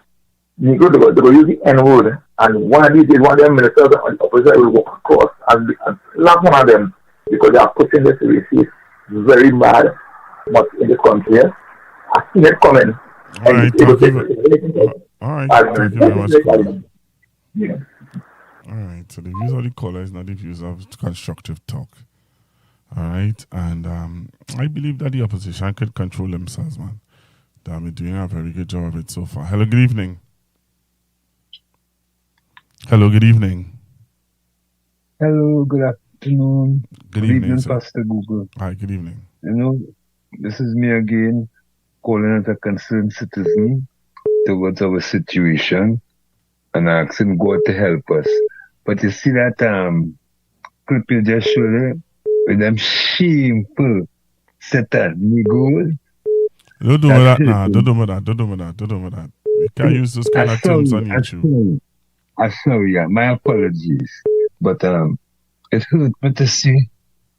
S10: Negro, they will use the N-word, and one of these days, one of them ministers on the opposition will walk across and slap one of them because they are pushing this racist very bad much in the country. I've seen it coming.
S13: All right, thank you very much.
S10: Yeah.
S13: All right, so the views of the caller is not the views of Constructive Talk. All right, and I believe that the opposition could control themselves, man. They're doing a very good job of it so far. Hello, good evening. Hello, good evening.
S11: Hello, good afternoon.
S13: Good evening,
S11: Pastor Google.
S13: Hi, good evening.
S11: You know, this is me again, calling as a concerned citizen towards our situation and asking God to help us. But you see that clip you just showed there? with them shameful set of niggles.
S13: Don't do that now. Don't do that. You can't use those kind of terms on YouTube.
S11: I'm sorry, yeah. My apologies. But it hurt me to see,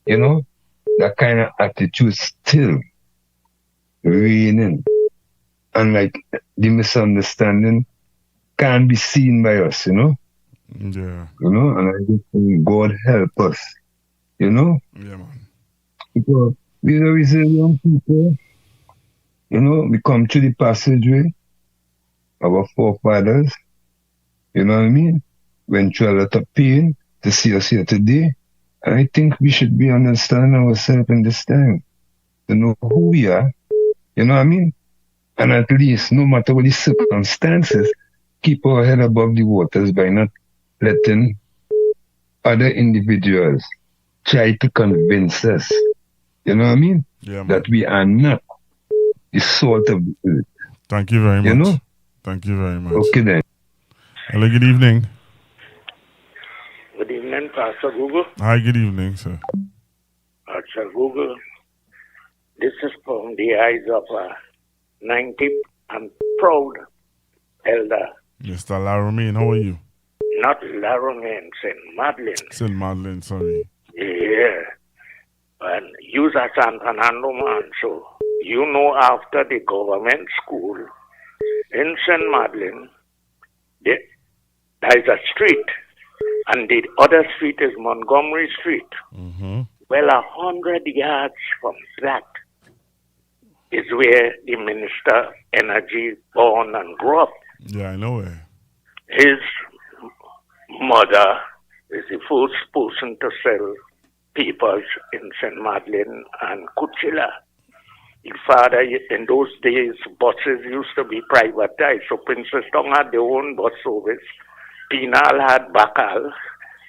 S11: that kind of attitude still reigning. And like the misunderstanding can't be seen by us,
S13: Yeah.
S11: And I just think God help us,
S13: Yeah, man.
S11: Because we young people, we come to the passageway of our forefathers, you know what I mean? Went through a lot of pain to see us here today. And I think we should be understanding ourselves in this time, to know who we are, you know what I mean? And at least, no matter what the circumstances, keep our head above the waters by not letting other individuals try to convince us, you know what I mean? That we are not the salt of the earth.
S13: Thank you very much. Thank you very much.
S11: Okay then.
S13: Hello, good evening.
S4: Good evening, Pastor Google.
S13: Hi, good evening, sir.
S4: Pastor Google, this is from the eyes of a 90 and proud elder.
S13: Mr. Laromaine, how are you?
S4: Not Laromaine, St. Madeleine.
S13: St. Madeleine, sorry.
S4: Yeah. And you're a San Fernando man, so after the government school in St. Madeleine, there is a street, and the other street is Montgomery Street.
S13: Mm-hmm.
S4: Well, 100 yards from that is where the Minister of Energy born and grew up.
S13: Yeah, I know where.
S4: His mother is the first person to sell papers in St. Madeleine and Cuchilla. His father, in those days, buses used to be privatized, so Princess Tong had their own bus service. Pinal had Bacal.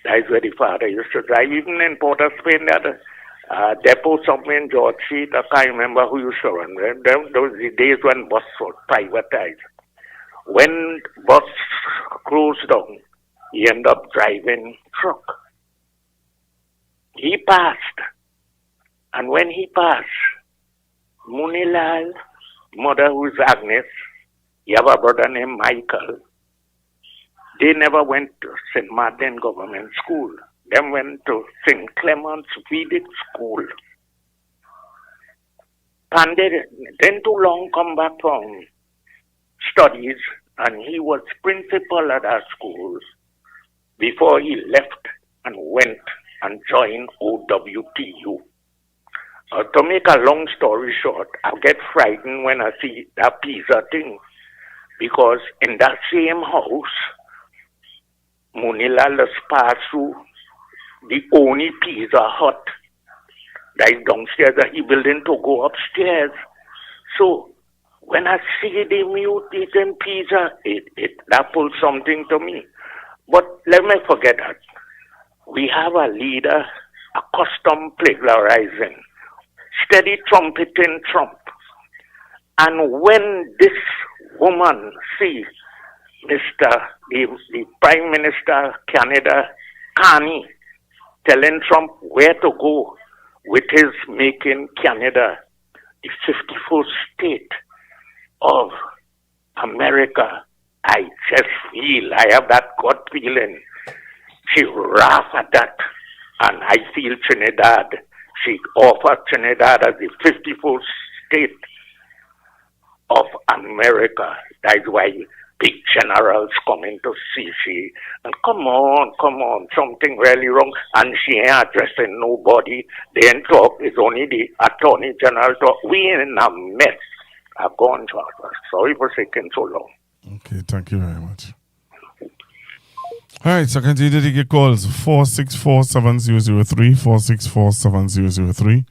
S4: That is where the father used to drive. Even in Port of Spain, that depot somewhere in George Street, I can't remember who used to run them. Those were the days when bus was privatized. When bus closed down, he ended up driving truck. He passed. And when he passed, Munilal, mother who is Agnes, you have a brother named Michael, they never went to St. Martin Government School. They went to St. Clement's Vedic School. And they didn't too long come back from studies, and he was principal at our schools before he left and went and joined OWTU. To make a long story short, I get frightened when I see that pizza thing, because in that same house, Munila has passed through the only Pizza Hut that is downstairs that he building to go upstairs. So when I see the mute eating pizza, that pulls something to me. But let me forget that. We have a leader accustomed plagiarizing, steady trumpeting Trump. And when this woman sees the Prime Minister Canada, Carney, telling Trump where to go with his making Canada the 51st state of America, I just feel, I have that gut feeling. She laughed at that, and I feel Trinidad. She offered Trinidad as the 51st state of America. That's why big generals coming to see she. And come on, something really wrong. And she ain't addressing nobody. They ain't talk. It's only the Attorney General talk. We in a mess. I've gone to sorry for taking so long.
S13: Okay, thank you very much. All right, so continue to get calls 464-7003, 464-7003,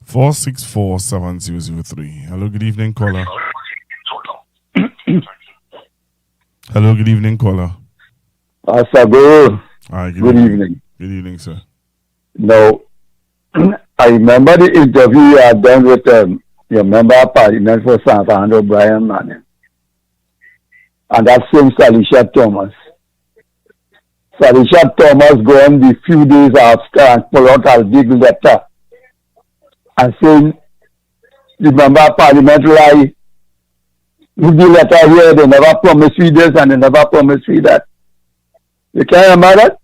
S13: 464-7003. Hello, good evening, caller. Hello, good evening, caller.
S3: Sago.
S13: Hi,
S3: good evening.
S13: Good evening, sir.
S3: Now, I remember the interview you had done with your member of parliament for San Fernando, Brian Manning. And that same Salisha Thomas. Salisha Thomas go on the few days after and pull out a big letter
S12: and saying, remember Parliament lie, with the letter here, they never promised me this and they never promised me that. You can't remember that?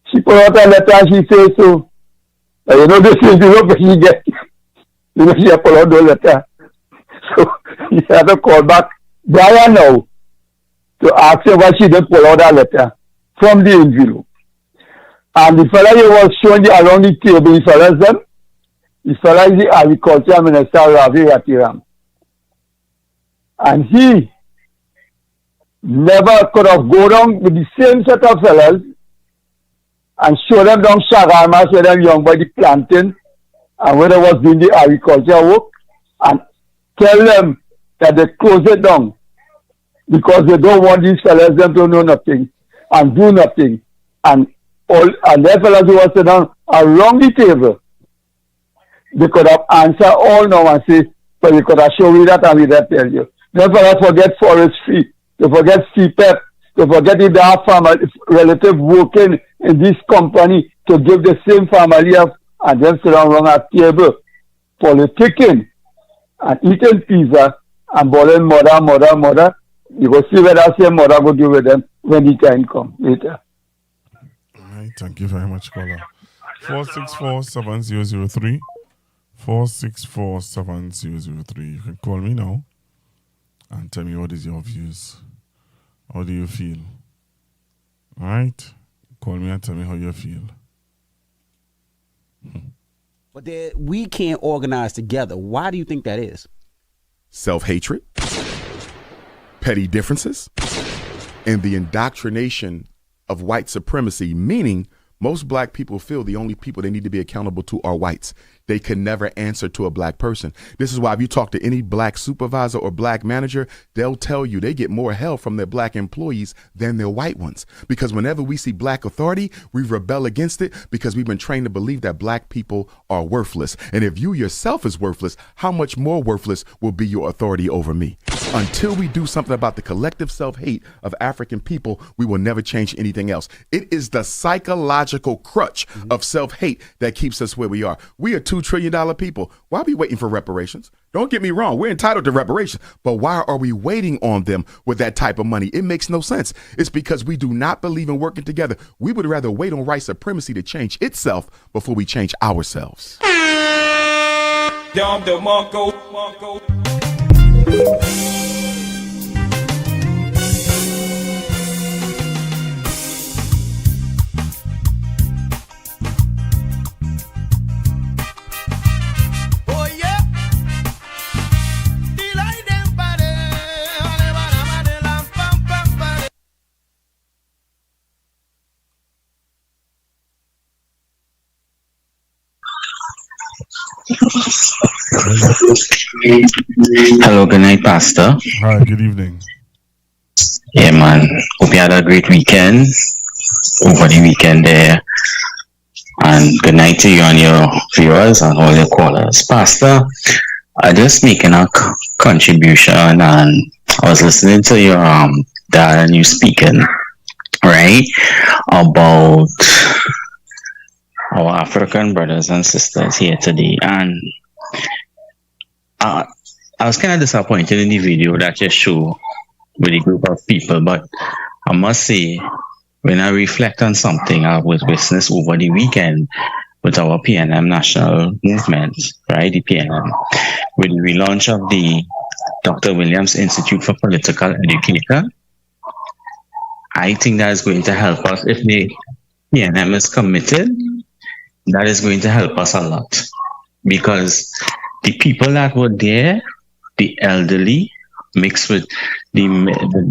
S12: She put out a letter and she says so. But you know this is the rope she get. You know she put out the letter. So you have to call back Brian now to ask her why she didn't pull out that letter from the envelope. And the fella here was showing around the table, the fellas them. The fella is the Agriculture Minister, Ravi Ratiram. And he never could have gone down with the same set of fellas and show them down Shagarma, show them young by the planting and when they was doing the agriculture work and tell them that they close it down because they don't want these fellas them to know nothing and do nothing. And their fellas who was sitting down around the table, they could have answered all now and say, but you could have shown me that and we didn't tell you. Don't forget forestry, they forget CPEP, they forget if they have family, relative working in this company to give the same family and them sit down around a table, politicking and eating pizza and boiling mother. You go see where that same mother go do with them when the time come later.
S13: All right, thank you very much, caller. 464-7003. 464-7003. You can call me now and tell me what is your views. How do you feel? All right? Call me and tell me how you feel.
S14: But we can't organize together. Why do you think that is?
S23: Self-hatred, petty differences, and the indoctrination of white supremacy, meaning most black people feel the only people they need to be accountable to are whites. They can never answer to a black person. This is why if you talk to any black supervisor or black manager, they'll tell you they get more hell from their black employees than their white ones. Because whenever we see black authority, we rebel against it because we've been trained to believe that black people are worthless. And if you yourself is worthless, how much more worthless will be your authority over me? Until we do something about the collective self-hate of African people, we will never change anything else. It is the psychological crutch of self-hate that keeps us where we are. We are $2 trillion people. Why are we waiting for reparations? Don't get me wrong. We're entitled to reparations. But why are we waiting on them with that type of money? It makes no sense. It's because we do not believe in working together. We would rather wait on white supremacy to change itself before we change ourselves.
S24: Hello, good night, Pastor.
S13: Hi, good evening.
S24: Yeah, man. Hope you had a great weekend over the weekend there. And good night to you and your viewers and all your callers. Pastor, I just making a contribution and I was listening to your dad and you speaking, right, about our African brothers and sisters here today. And I was kind of disappointed in the video that you show with a group of people, but I must say, when I reflect on something I was witness over the weekend with our PNM national movement, right, the PNM, with the relaunch of the Dr. Williams Institute for Political Education, I think that is going to help us. If the PNM is committed, that is going to help us a lot. Because the people that were there, the elderly, mixed with the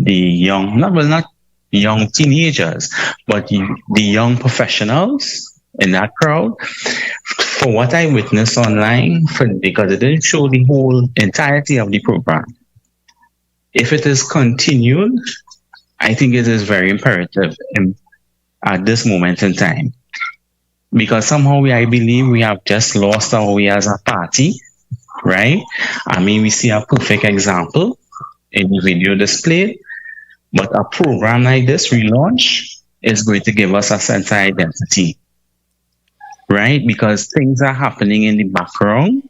S24: young, not young teenagers, but the young professionals in that crowd, for what I witnessed online, because it didn't show the whole entirety of the program. If it is continued, I think it is very imperative at this moment in time. Because somehow I believe we have just lost our way as a party, right? I mean, we see a perfect example in the video display, but a program like this relaunch is going to give us a sense of identity, right? Because things are happening in the background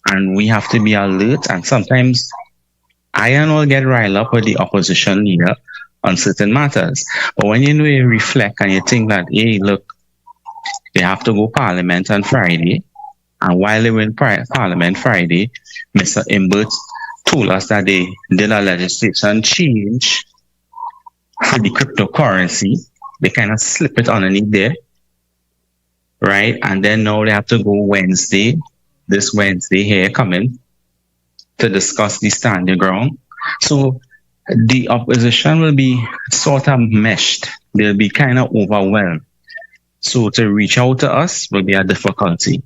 S24: and we have to be alert. And sometimes I and all get riled up with the opposition leader on certain matters. But when you reflect and you think that, hey, look, they have to go Parliament on Friday. And while they were in Parliament Friday, Mr. Imbert told us that they did a legislation change for the cryptocurrency. They kind of slip it underneath there, right? And then now they have to go this Wednesday here coming to discuss the standing ground. So the opposition will be sort of meshed. They'll be kind of overwhelmed. So to reach out to us will be a difficulty.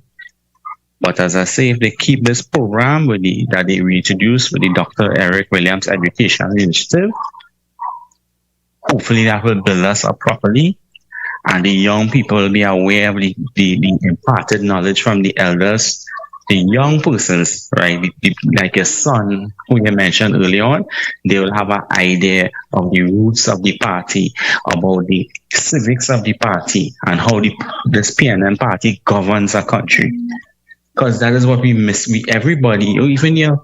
S24: But as I say, if they keep this program that they reintroduced with the Dr. Eric Williams Education Initiative, hopefully that will build us up properly, and the young people will be aware of the imparted knowledge from the elders, the young persons, right? Like your son, who you mentioned earlier on, they will have an idea of the roots of the party, about the civics of the party, and how this PNM party governs a country. Because that is what we miss. Everybody, even your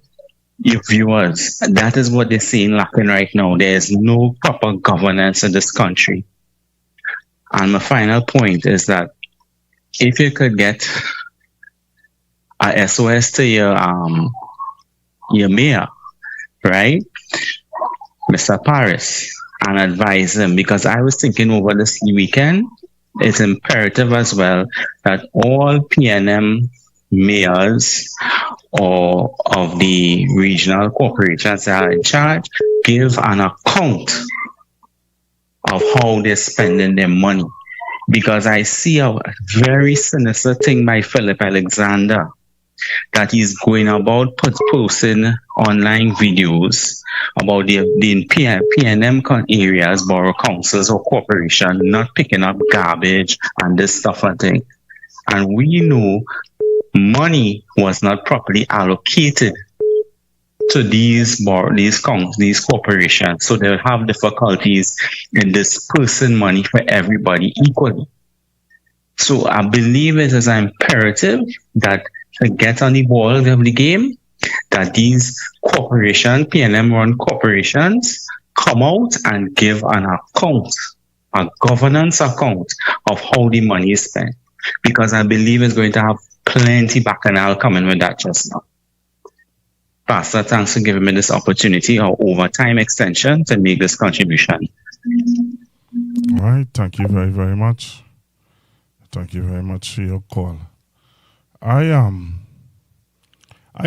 S24: viewers, that is what they're saying lacking right now. There is no proper governance in this country. And my final point is that if you could get a SOS to your mayor, right, Mr. Paris, and advise him, because I was thinking over this weekend, it's imperative as well that all PNM mayors or of the regional corporations that are in charge give an account of how they're spending their money. Because I see a very sinister thing by Philip Alexander, that he's going about posting online videos about the PNM areas, borough councils or corporation not picking up garbage and this stuff and thing. And we know money was not properly allocated to these corporations, so they'll have difficulties in dispersing money for everybody equally. So I believe it is imperative that to get on the ball of the game, that these corporations, PNM-run corporations, come out and give an account, a governance account of how the money is spent. Because I believe it's going to have plenty bacchanal coming with that just now. Pastor, thanks for giving me this opportunity or overtime extension to make this contribution.
S13: All right, thank you very, very much. Thank you very much for your call. I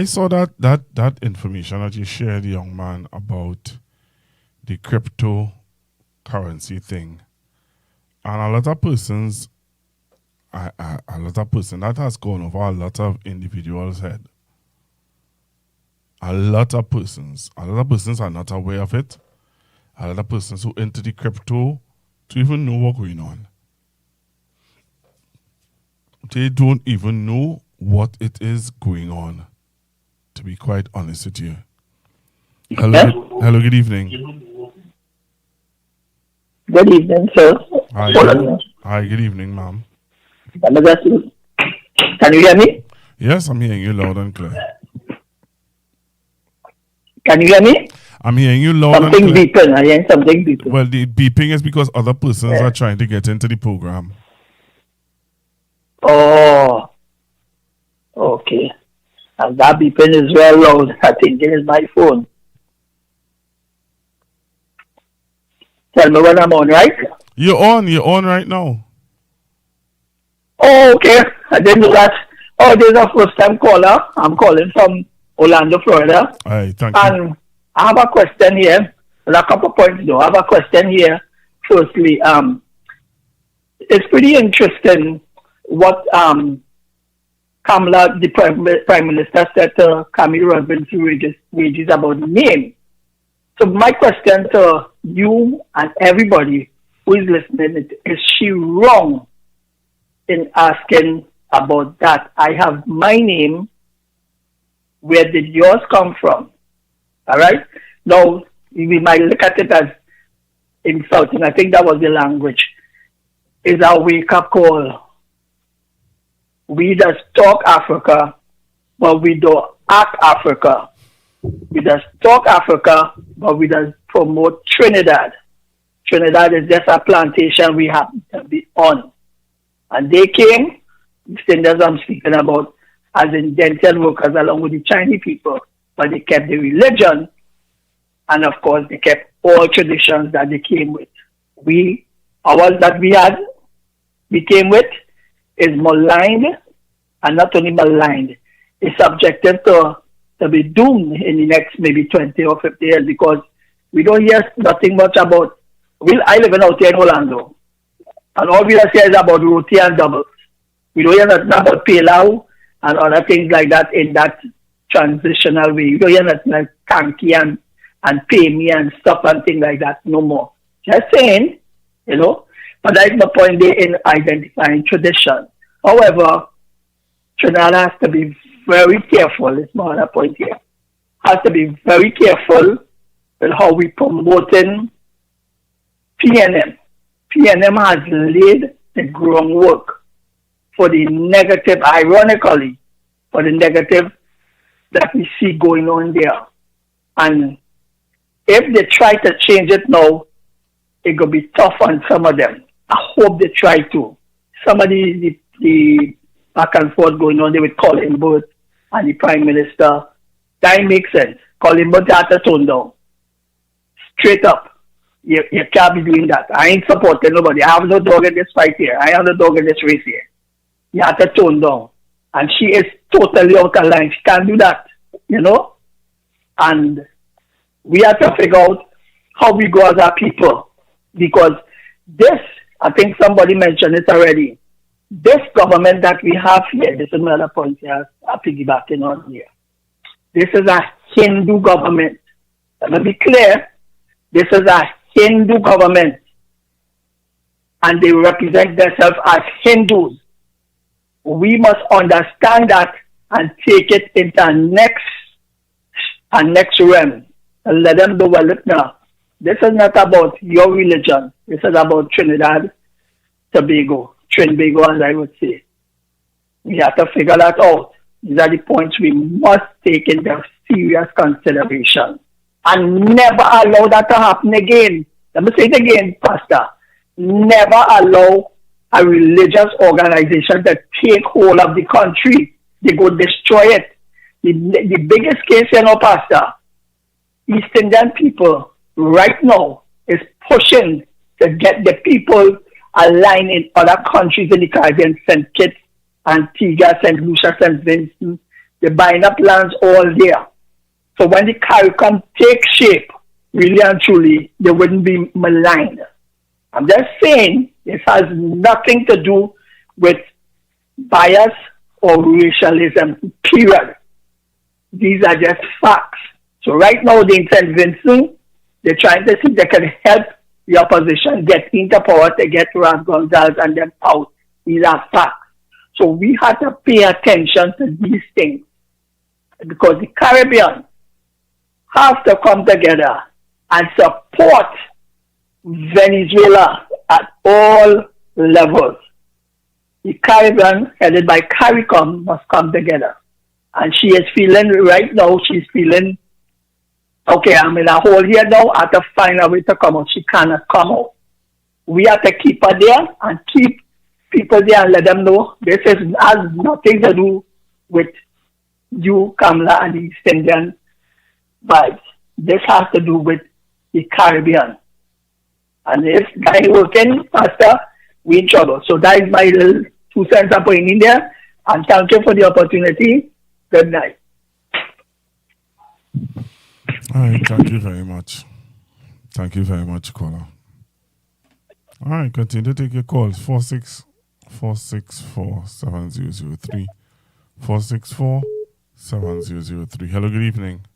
S13: saw that information that you shared, young man, about the cryptocurrency thing, and a lot of persons, that has gone over a lot of individuals' head. A lot of persons are not aware of it. A lot of persons who enter the crypto to even know what's going on. They don't even know what it is going on, to be quite honest with you. Hello, good evening.
S10: Good evening, sir.
S13: Hi, good evening, ma'am.
S10: Can you hear me?
S13: Yes, I'm hearing you loud and clear.
S10: Can you hear me?
S13: I'm hearing you loud and clear.
S10: Something beeping. I hear something beeping.
S13: Well, the beeping is because other persons are trying to get into the program.
S10: Oh, okay. And that beeping is well loud. I think it is my phone. Tell me when I'm on, right?
S13: You're on right now.
S10: Oh, okay. I didn't know that. Oh, this is a first-time caller. I'm calling from Orlando, Florida.
S13: All right, thank you.
S10: And I have a question here. Well, a couple points though. I have a question here. Firstly, it's pretty interesting what Kamala, the Prime Minister, said to Camille Robinson wages about the name. So my question to you and everybody who is listening is she wrong in asking about that? I have my name. Where did yours come from? All right. Now we might look at it as insulting. I think that was the language. Is a wake-up call
S12: we just talk Africa, but we don't act Africa. We just talk Africa, but we just promote Trinidad. Trinidad is just a plantation we happen to be on. And they came, standards I'm speaking about, as indentured workers along with the Chinese people, but they kept the religion, and of course they kept all traditions that they came with. Ours that we came with is maligned, and not only maligned, it's subjected to be doomed in the next maybe 20 or 50 years, because we don't hear nothing much about. I live out here in Orlando, and all we hear is about roti and doubles. We don't hear nothing about pilau and other things like that in that transitional way. We don't hear nothing like kanki and pay me and stuff and things like that no more. Just saying, but that is the point there in identifying tradition. However, Trinidad has to be very careful. It's my other point here. Has to be very careful with how we promoting PNM. PNM has laid the groundwork for the negative, ironically, for the negative that we see going on there. And if they try to change it now, it could be tough on some of them. I hope they try to. Some of the back and forth going on there with Colin Burt and the Prime Minister, that makes sense. Colin Burt had to tone down. Straight up. You can't be doing that. I ain't supporting nobody. I have no dog in this fight here. I have no dog in this race here. You have to tone down. And she is totally out of line. She can't do that, And we have to figure out how we go as a people. Because this, I think somebody mentioned it already, this government that we have here, this is another point here, I'm piggybacking on here. This is a Hindu government. Let me be clear. This is a Hindu government. And they represent themselves as Hindus. We must understand that and take it into a next realm. And let them know, well, look now, this is not about your religion. This is about Trinidad, Tobago, as I would say. We have to figure that out. These are the points we must take into serious consideration. And never allow that to happen again. Let me say it again, Pastor. Never allow a religious organization to take hold of the country. They go destroy it. The biggest case, Pastor, East Indian people right now is pushing to get the people aligned in other countries in the Caribbean, St. Kitts, Antigua, St. Lucia, St. Vincent. They're buying up lands all there. So when the CARICOM takes shape, really and truly, they wouldn't be maligned. I'm just saying this has nothing to do with bias or racialism, period. These are just facts. So right now, the St. Vincent, they're trying to see if they can help the opposition get into power to get Ram Gonzalez and them out. These are facts. So we have to pay attention to these things, because the Caribbean have to come together and support Venezuela at all levels. The Caribbean, headed by CARICOM, must come together. And she is feeling, right now, she's feeling, okay, I'm in a hole here now, I have to find a way to come out. She cannot come out. We have to keep her there and keep people there and let them know this has nothing to do with you, Kamala, and the East Indian vibes. This has to do with the Caribbean. And if that ain't working, Pastor, we in trouble. So that is my little 2 cents I'm putting in there. And thank you for the opportunity. Good night.
S13: All right, thank you very much. Thank you very much, caller. All right, continue to take your calls. 464-7003. 464-7003. Hello, good evening.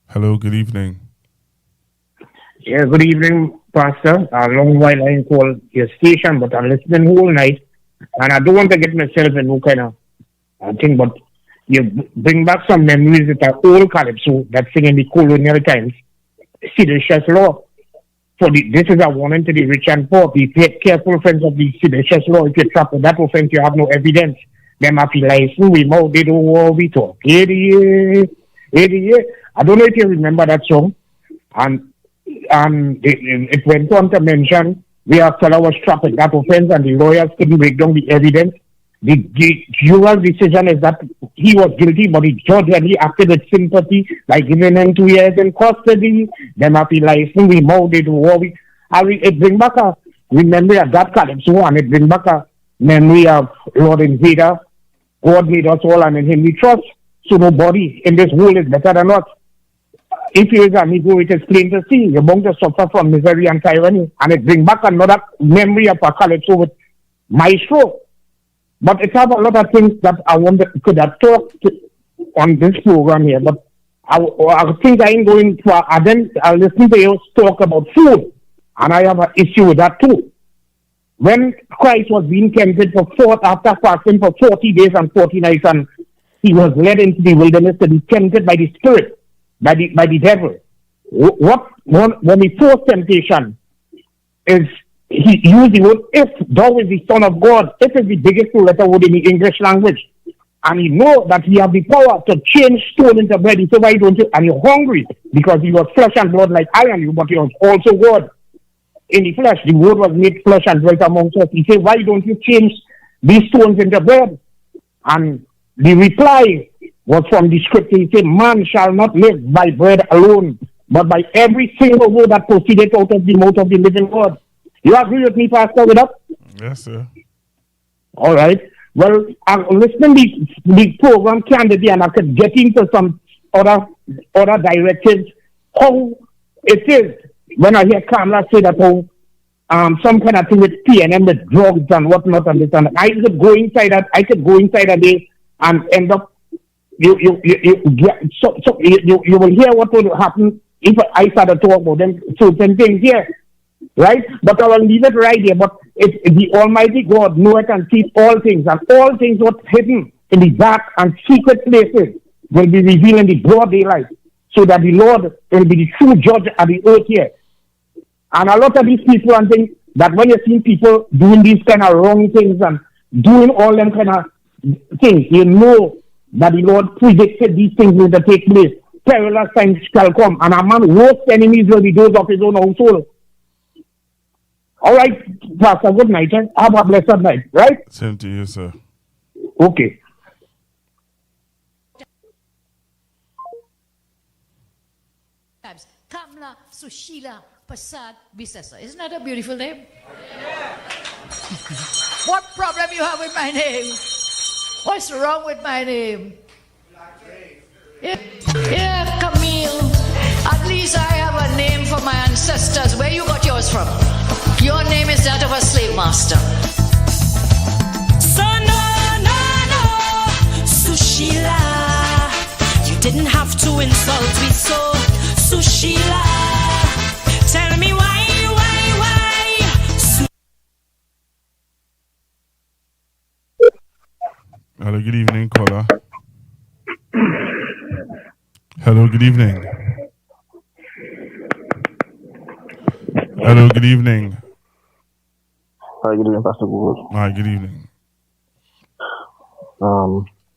S13: Hello, good evening.
S15: Yeah, good evening, Pastor. A long while I didn't call your station, but I'm listening whole night. And I don't want to get myself in no kind of thing, but you bring back some memories with our old calypso that sing in the colonial times. See the chess law. this is a warning to the rich and poor. Be careful, friends of the seditious law. If you trap with that offense, you have no evidence. Them have to license, we mouth, they don't war, we talk. Idiot. I don't know if you remember that song. And it went on to mention where a fellow was trapped with that offense and the lawyers couldn't break down the evidence. The jury's decision is that he was guilty, but the judge, when he acted with sympathy, like giving him 2 years in custody, them happy license, we mouth, they do war. It bring back a memory of that calypso, and it bring back a memory of Lord Invader. God made us all, and in him we trust. So nobody in this world is better than us. If you is an ego, it is plain to see. You're bound to suffer from misery and tyranny. And it bring back another memory of a calypso with Maestro. But it have a lot of things that I could have talked on this program here. But I think I ain't going for. I listen to you talk about food, and I have an issue with that too. When Christ was being tempted after fasting for 40 days and 40 nights, and he was led into the wilderness to be tempted by the Spirit, by the devil. When the first temptation is, he used the word if, thou is the Son of God. If is the biggest two-letter word in the English language. And he know that he have the power to change stone into bread. He said, why don't you? And you're hungry because he was flesh and blood like I am you, but he was also God. In the flesh, the word was made flesh and dwelt amongst us. He said, why don't you change these stones into bread? And the reply was from the scripture. He said, man shall not live by bread alone, but by every single word that proceeded out of the mouth of the living God. You agree with me, Pastor, with that?
S13: Yes, sir.
S15: All right. Well, I'm listening to the program candidly, and I could get into some other directives. How it is when I hear Kamala say that some kind of thing with PNM, with drugs and whatnot and this and that. I could go inside a day and end up. You will hear what will happen if I start to talk about them certain things here. Right? But I will leave it right here. But it's the Almighty God knoweth and sees all things, and all things what hidden in the dark and secret places will be revealed in the broad daylight, so that the Lord will be the true judge of the earth here. And a lot of these people and things that when you see people doing these kind of wrong things and doing all them kind of things, you know that the Lord predicted these things will take place. Perilous times shall come, and a man's worst enemies will be those of his own household. All right, Pastor, good night. Have a blessed night, right?
S13: Same to you, sir.
S15: Okay.
S16: Kamla Sushila Pasad Bisesa. Isn't that a beautiful name? Yeah. What problem you have with my name? What's wrong with my name? Yeah, Camille. At least I have a name for my ancestors. Where you got yours from? Your name is that of a slave master.
S17: So no, Sushila. You didn't have to insult me so, Sushila. Tell me why?
S13: Hello, good evening, caller. Hello, good evening. Hello, good evening.
S18: Hi, good evening, Pastor Google.
S13: Hi, good evening.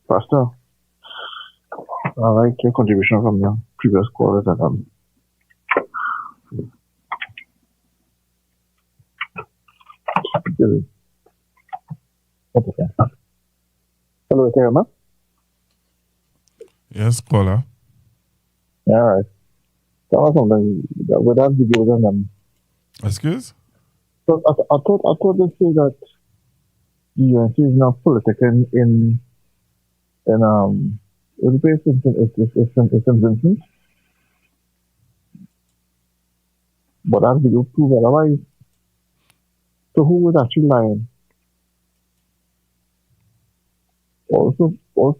S18: Pastor, I like your contribution from your previous callers and hello, can you hear me?
S13: Yes, caller.
S18: Yeah, all right. That was something with that video and
S13: Excuse?
S18: So I thought they say that the UNC is not political in what place it's in Vincent. But that video proved otherwise. So who was actually lying? Also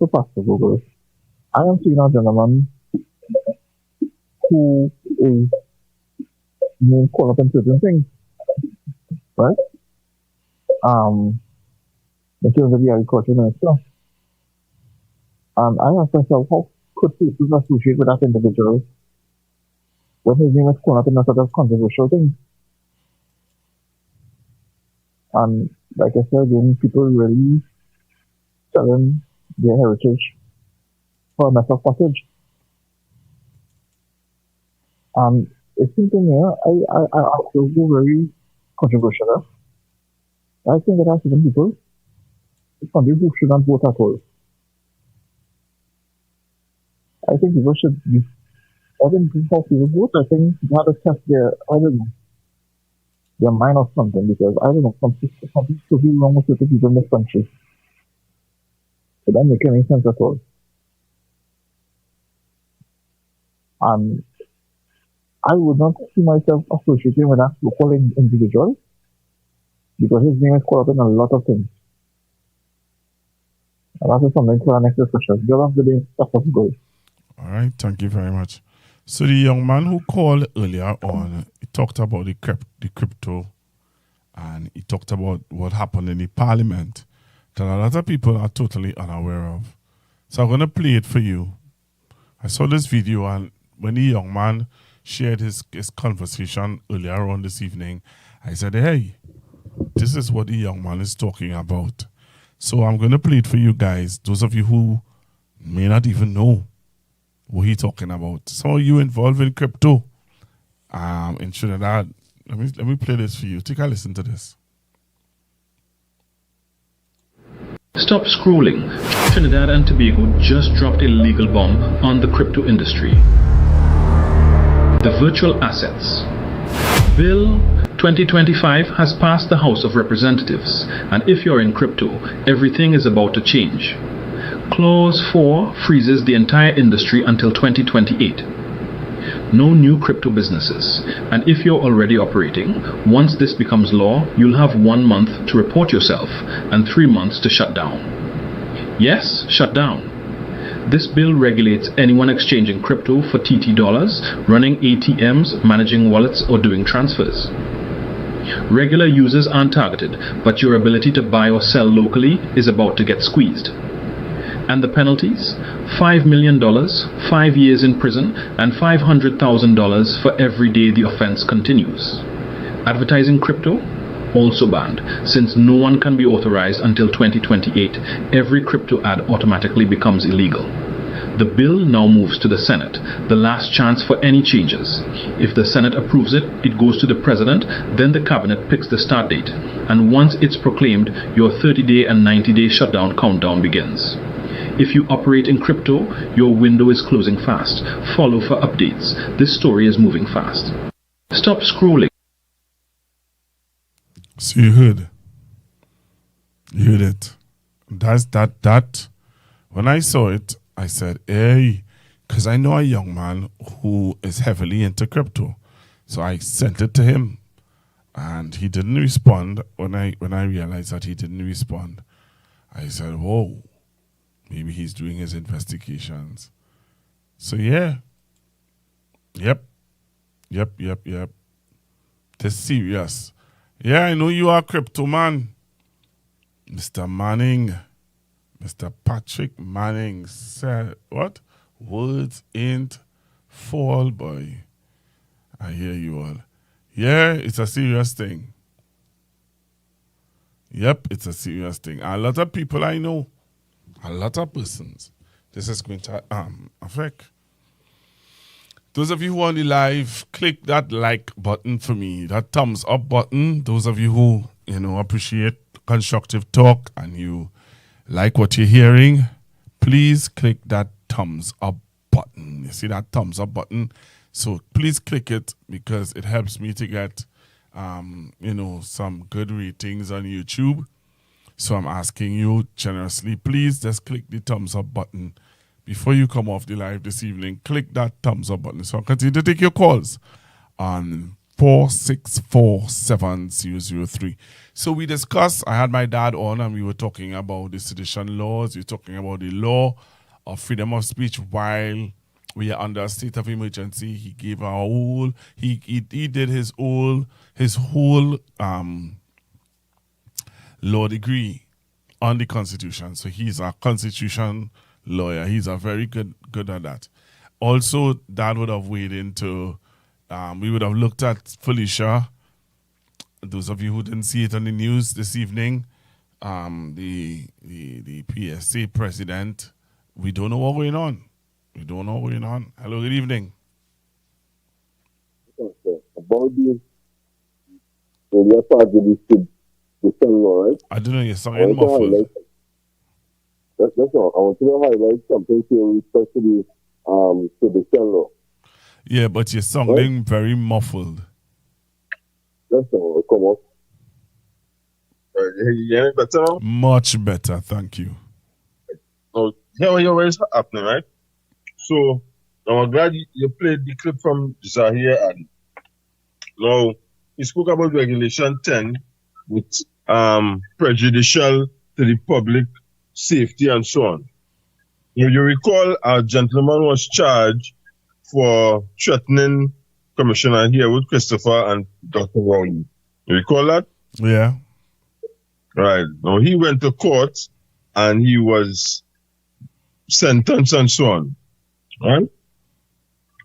S18: Pastor Google. I am seeing a gentleman who is being caught up in certain things. Right? In terms of the agriculture minister. And I asked myself, how could people associate with that individual when his name is caught up in a sort of controversial thing? And like I said, then people really selling their heritage for a matter of passage. And it seems to me, I also go very controversial. I think there are certain people who should not vote at all. I think people should be, I think how people vote, I think you have to test their, I don't know, their mind or something, because I don't know, something could be wrong with certain people in this country. It doesn't make any sense at all. And I would not see myself associating with that local individual because his name is called up in a lot of things. And that is something for our next discussion. You'll have to be stuff of gold.
S13: All right, thank you very much. So the young man who called earlier on, he talked about the crypto, and he talked about what happened in the parliament that a lot of people are totally unaware of. So I'm going to play it for you. I saw this video, and when the young man shared his conversation earlier on this evening, I said, hey, this is what the young man is talking about. So I'm going to play it for you guys, those of you who may not even know what he's talking about. Some of you involved in crypto in Trinidad. Let me play this for you. Take a listen to this.
S5: Stop scrolling. Trinidad and Tobago just dropped a legal bomb on the crypto industry. The virtual assets. Bill 2025 has passed the House of Representatives, and if you're in crypto, everything is about to change. Clause 4 freezes the entire industry until 2028. No new crypto businesses, and if you're already operating, once this becomes law, you'll have 1 month to report yourself and 3 months to shut down. Yes, shut down. This bill regulates anyone exchanging crypto for TT dollars, running ATMs, managing wallets, or doing transfers. Regular users aren't targeted, but your ability to buy or sell locally is about to get squeezed. And the penalties? $5 million, 5 years in prison, and $500,000 for every day the offense continues. Advertising crypto? Also banned, since no one can be authorized until 2028. Every crypto ad automatically becomes illegal. The bill now moves to the Senate, the last chance for any changes. If the Senate approves it, it goes to the President, then the Cabinet picks the start date. And once it's proclaimed, your 30-day and 90-day shutdown countdown begins. If you operate in crypto, your window is closing fast. Follow for updates. This story is moving fast. Stop scrolling.
S13: So you heard it. That's that. When I saw it, I said, hey, because I know a young man who is heavily into crypto. So I sent it to him, and he didn't respond. When I realized that he didn't respond, I said, whoa, maybe he's doing his investigations. So yeah. Yep. This serious. Yeah, I know you are crypto man. Mr. Manning. Mr. Patrick Manning said, what? Words ain't fall, boy. I hear you all. Yeah, it's a serious thing. Yep, it's a serious thing. A lot of people I know, a lot of persons, this is going to affect. Those of you who are on the live, click that like button for me, that thumbs up button. Those of you who, appreciate Constructive Talk and you like what you're hearing, please click that thumbs up button. You see that thumbs up button? So please click it because it helps me to get, some good ratings on YouTube. So I'm asking you generously, please just click the thumbs up button. Before you come off the live this evening, click that thumbs up button. So I'll continue to take your calls on 4647003. So we discussed, I had my dad on and we were talking about the sedition laws. We were talking about the law of freedom of speech while we are under a state of emergency. He gave our whole, he did his whole law degree on the Constitution. So he's a Constitution lawyer. He's a very good at that. Also, Dad would have weighed into, we would have looked at Felicia those of you who didn't see it on the news this evening, the PSA president, we don't know what's going on. We don't know what's going on. Hello, good evening.
S3: About the earlier part of the cellular, right?
S13: I don't know, you're sounding muffled.
S3: That's all. I want to highlight something here with respect to the cellular.
S13: Yeah, but you're sounding very muffled.
S3: That's all. Come on. You hear me better now?
S13: Much better, thank you.
S2: Now, here what is happening, right? So, now I'm glad you played the clip from Zahir Ali. Now, he spoke about Regulation 10 with prejudicial to the public safety and so on. If you recall, a gentleman was charged for threatening Commissioner here with Christopher and Dr. Rowley. You recall that?
S13: Yeah.
S2: Right. Now, he went to court and he was sentenced and so on. Right?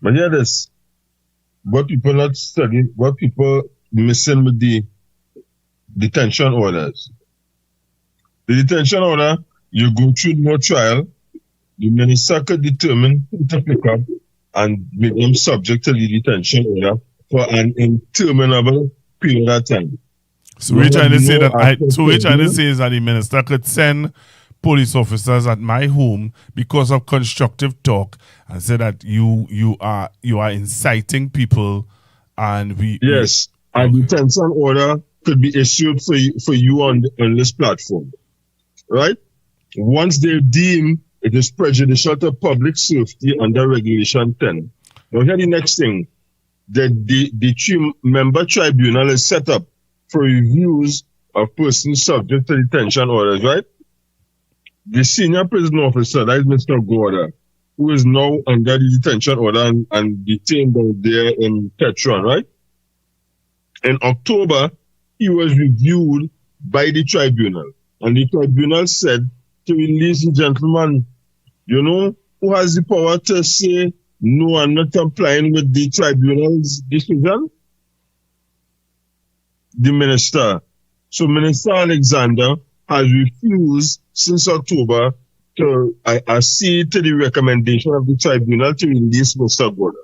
S2: But hear this. What people not studying, what people missing with the detention orders. The detention order, you go through no trial, the minister could determine who to pick up and make them subject to the detention order for an interminable period of time.
S13: So we're trying to say that we're trying to say is that the minister could send police officers at my home because of constructive talk and say that you are inciting people and
S2: a detention order could be issued for you on this platform. Right? Once they deem it is prejudicial to public safety under Regulation 10. Now here the next thing. The 3-member tribunal is set up for reviews of persons subject to detention orders, right? The senior prison officer, that is Mr. Gorda, who is now under the detention order and detained out there in Tetron, right? In October, he was reviewed by the tribunal. And the tribunal said to release the gentleman, you know, who has the power to say, no, I'm not complying with the tribunal's decision? The minister. So Minister Alexander has refused since October to accede to the recommendation of the tribunal to release Mr. Gorda.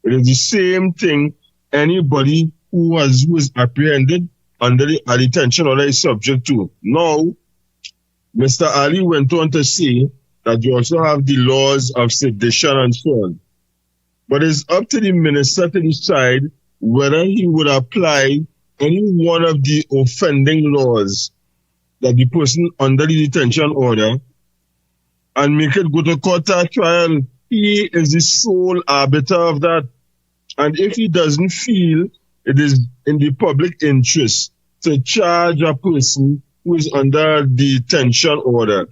S2: It is the same thing anybody who is apprehended under the detention order is subject to. Now, Mr. Ali went on to say that you also have the laws of sedition and so on. But it's up to the minister to decide whether he would apply any one of the offending laws that the person under the detention order and make it go to court or trial. He is the sole arbiter of that. And if he doesn't feel it is in the public interest to charge a person who is under detention order,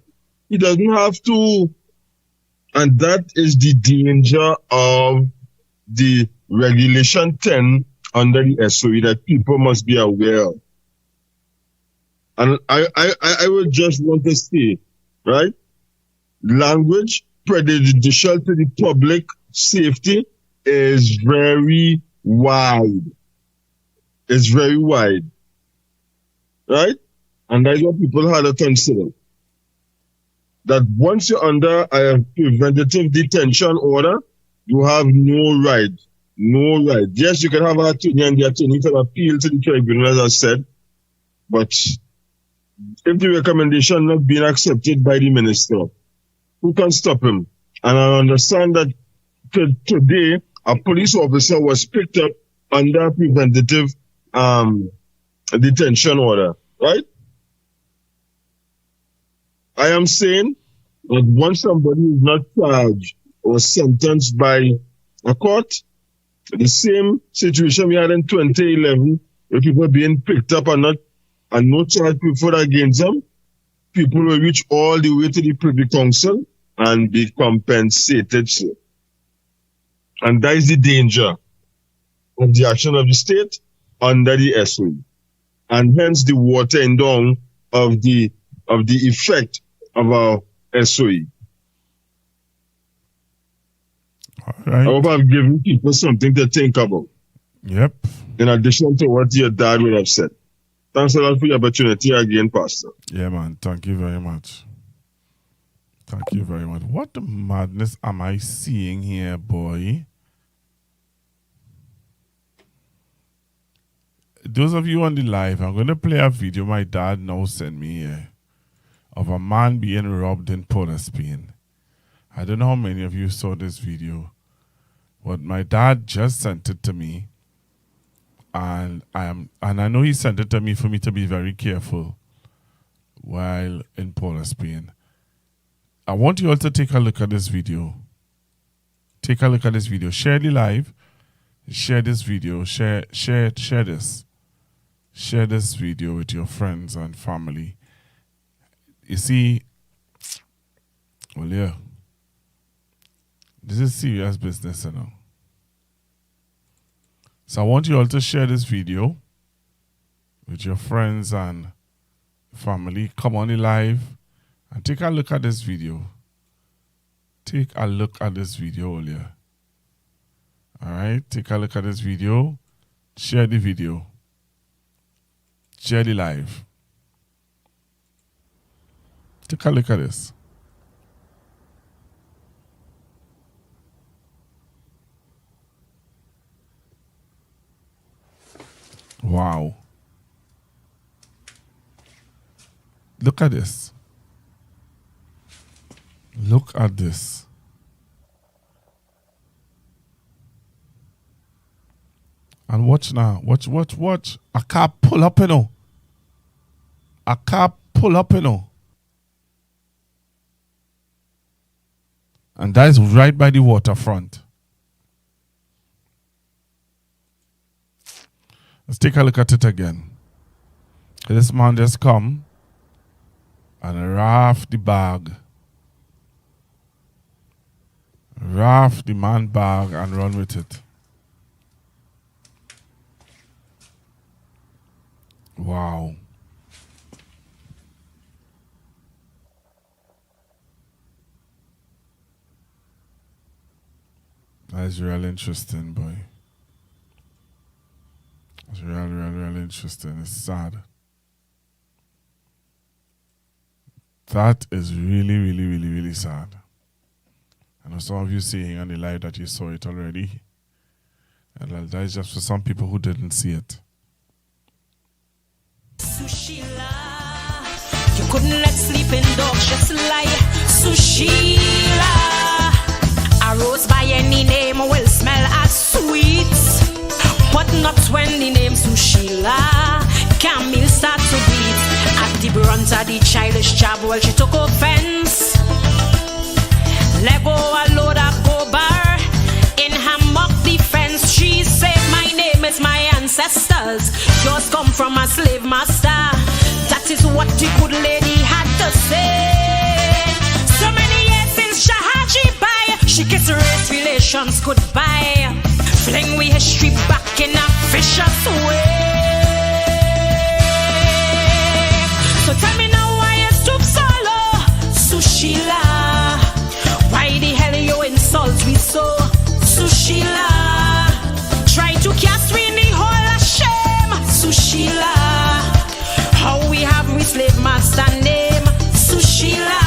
S2: he doesn't have to. And that is the danger of the Regulation 10 under the SOE that people must be aware of. And I would just want to say, right? Language prejudicial to the public safety is very wide. It's very wide. Right? And that's what people had to consider. That once you're under a preventative detention order, you have no right. No right. Yes, you can have an attorney and the attorney can appeal to the tribunal, as I said. But if the recommendation not being accepted by the minister, who can stop him? And I understand that today a police officer was picked up under preventative detention order, right? I am saying that once somebody is not charged or sentenced by a court, the same situation we had in 2011, where people being picked up and no charge put against them, people will reach all the way to the Privy Council and be compensated. And that is the danger of the action of the state under the SOE. And hence the watering down of the effect of our SOE.
S13: Right.
S2: I hope I've given people something to think about.
S13: Yep.
S2: in addition to what your dad would have said. Thanks a lot for the opportunity again, Pastor.
S13: Yeah, man. Thank you very much. Thank you very much. What the madness am I seeing here, boy? Those of you on the live, I'm going to play a video my dad now sent me here of a man being robbed in Port of Spain. I don't know how many of you saw this video, but my dad just sent it to me, and I know he sent it to me for me to be very careful while in Port of Spain. I want you all to take a look at this video. Take a look at this video. Share the live. Share this video. Share this. Share this video with your friends and family. You see, well, yeah, this is serious business, you know. So I want you all to share this video with your friends and family. Come on the live and take a look at this video. Take a look at this video, yeah. All right, take a look at this video. Share the video. Share the live. Take a look at this. Wow. Look at this. Look at this. And watch now. Watch. A car pull up, you know. A car pull up, you know. And that is right by the waterfront. Let's take a look at it again. This man just come and raft the bag. Raft the man bag and run with it. Wow. That is real interesting, boy. It's real interesting. It's sad. That is really sad. I know some of you seeing on the live that you saw it already. And that is just for some people who didn't see it.
S17: Sushila, you couldn't let sleeping dogs just lie. Sushila, a rose by any name will smell as sweet, but not when the name Sushila. Camille start to beat at the brunt of the childish job while she took offense. Let go a load of gobar in her mock defense. She said, my name is my ancestors. Yours come from a slave master. That is what the good lady had to say. So many years since Shahaji by, she kissed race relations goodbye. Fling we history back in a vicious way. So tell me now why you stoop so low, Sushila. Why the hell you insult me so, Sushila? Try to cast me in the hole of shame, Sushila. How we have we slave master name, Sushila.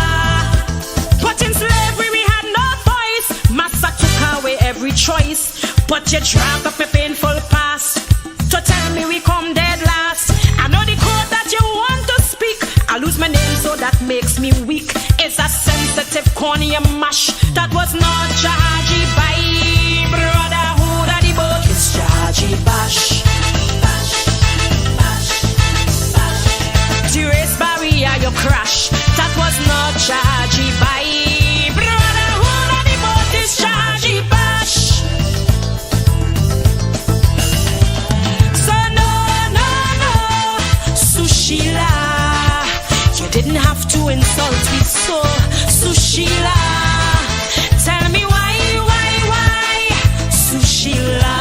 S17: But in slavery we had no voice. Master took away every choice. But you dragged up a painful past to tell me we come dead last. I know the code that you want to speak. I lose my name so that makes me weak. It's a sensitive corny mash. That was not Jahaji by brotherhood of the boat. It's Jahaji Bash. The race barrier you crash. That was not Jahaji by brotherhood of the boat. It's Jahaji Bash. So no, Sushila. You didn't have to insult me so, Sushila. Tell me why, Sushila.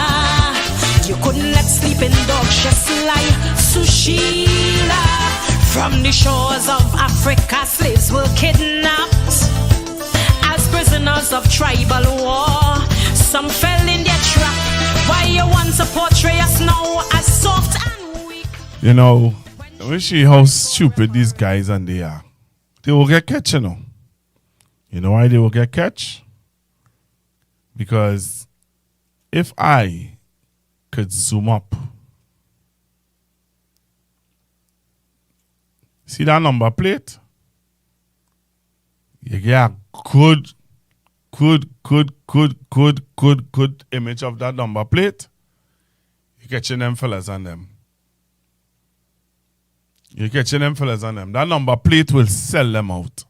S17: You couldn't let sleeping dogs just lie, Sushila. From the shores of Africa, slaves were kidnapped as prisoners of tribal war. Some fell in their trap. Why you want to portray us now as soft and weak.
S13: You know, when see how stupid these guys and they are, they will get catch, you know. You know why they will get catch? Because if I could zoom up, see that number plate? You get a good image of that number plate. You catching them fellas on them. You're catching them fellas on them. That number plate will sell them out.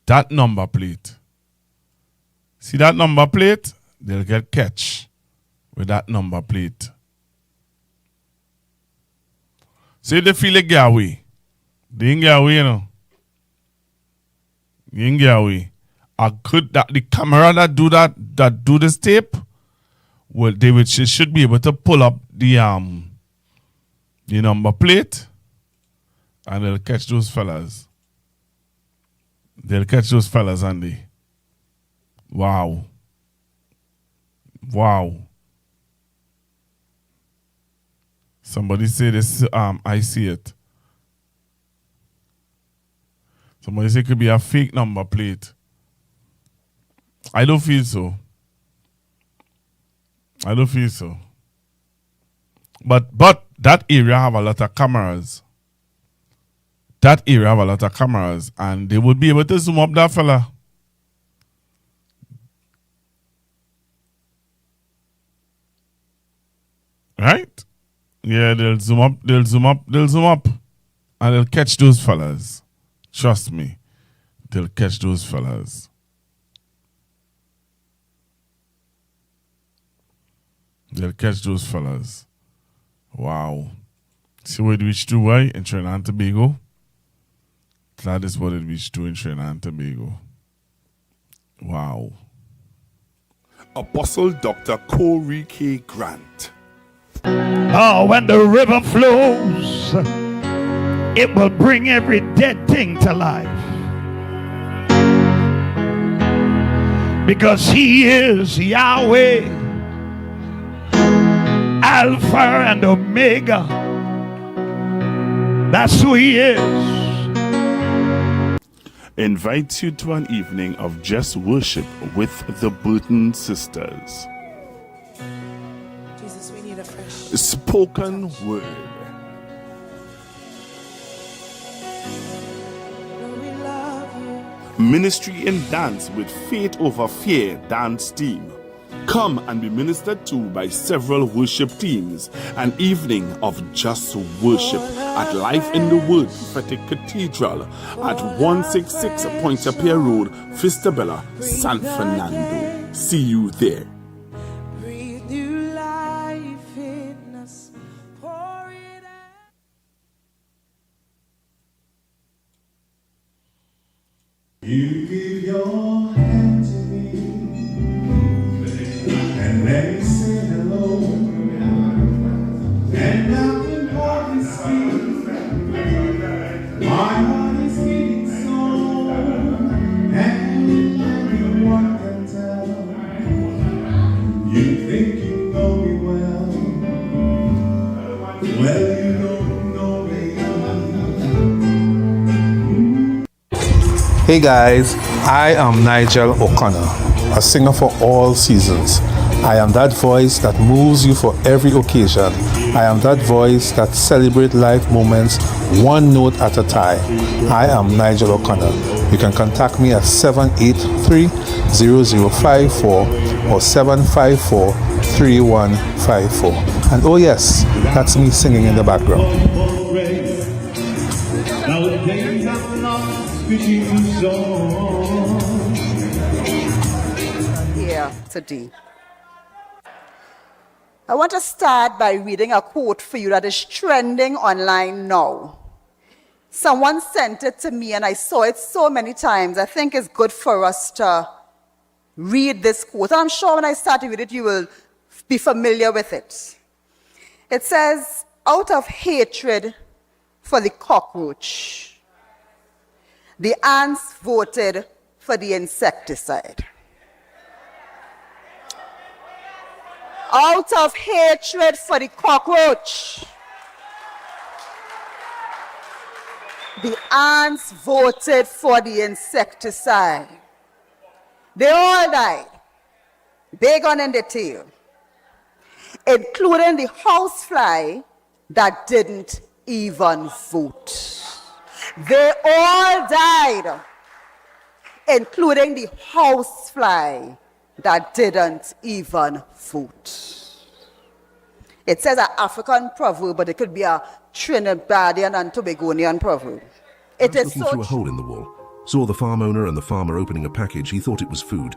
S13: That number plate. See that number plate? They'll get catch with that number plate. See if they feel like get away. They ain't get away, you know. They ain't get away. The camera that do this tape, well, should be able to pull up the number plate, and they'll catch those fellas. They'll catch those fellas, Andy. Wow. Somebody say this, I see it. Somebody say it could be a fake number plate. I don't feel so. But that area have a lot of cameras. And they would be able to zoom up that fella. Right? Yeah, they'll zoom up. And they'll catch those fellas. Trust me. They'll catch those fellas. Wow. See what it reached to, right? In Trinidad and Tobago. That is what it reached to in Trinidad and Tobago. Wow.
S23: Apostle Dr. Corey K. Grant.
S8: Oh, when the river flows, it will bring every dead thing to life. Because he is Yahweh, Alpha and Omega. That's who he is.
S13: Invites you to an evening of just worship with the Burton sisters.
S19: Jesus, we need a fresh
S13: Spoken word. Ministry in dance with Faith Over Fear dance team. Come and be ministered to by several worship teams. An evening of just worship at Life in the Word Prophetic Cathedral at 166 Pointe-a-Pierre Road, Fistabella, San Fernando. See you there.
S20: You give your hand to me and let me say hello. And now in heart is speaking, my heart is beating so, and no one can tell. You think you know me well, you don't know me.
S22: Hey guys, I am Nigel O'Connor, a singer for all seasons. I am that voice that moves you for every occasion. I am that voice that celebrates life moments one note at a time. I am Nigel O'Connor. You can contact me at 783-0054 or 754-3154. And oh yes, that's me singing in the background.
S20: Nowadays I'm not speaking song.
S25: Here today. I want to start by reading a quote for you that is trending online now. Someone sent it to me and I saw it so many times. I think it's good for us to read this quote. I'm sure when I start to read it, you will be familiar with it. It says, out of hatred for the cockroach, the ants voted for the insecticide. Out of hatred for the cockroach, the ants voted for the insecticide. They all died, big on in the tail, including the housefly that didn't even vote. They all died, including the housefly that didn't even vote. It says an African proverb, but it could be a Trinidadian and Tobagonian proverb. It is
S1: Looking through a hole in the wall, saw the farm owner and the farmer opening a package. He thought it was food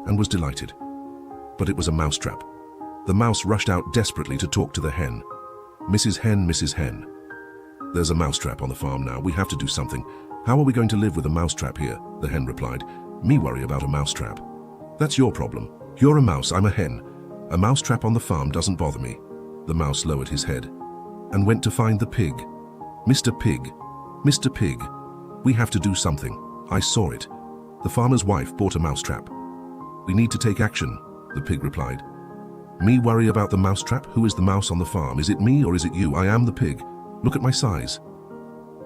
S1: and was delighted. But it was a mousetrap. The mouse rushed out desperately to talk to the hen. Mrs. Hen, Mrs. Hen. There's a mousetrap on the farm now. We have to do something. How are we going to live with a mousetrap here? The hen replied. Me worry about a mousetrap. That's your problem. You're a mouse, I'm a hen. A mousetrap on the farm doesn't bother me. The mouse lowered his head and went to find the pig. Mr. Pig, Mr. Pig, we have to do something. I saw it. The farmer's wife bought a mousetrap. We need to take action, the pig replied. Me worry about the mousetrap? Who is the mouse on the farm? Is it me or is it you? I am the pig. Look at my size.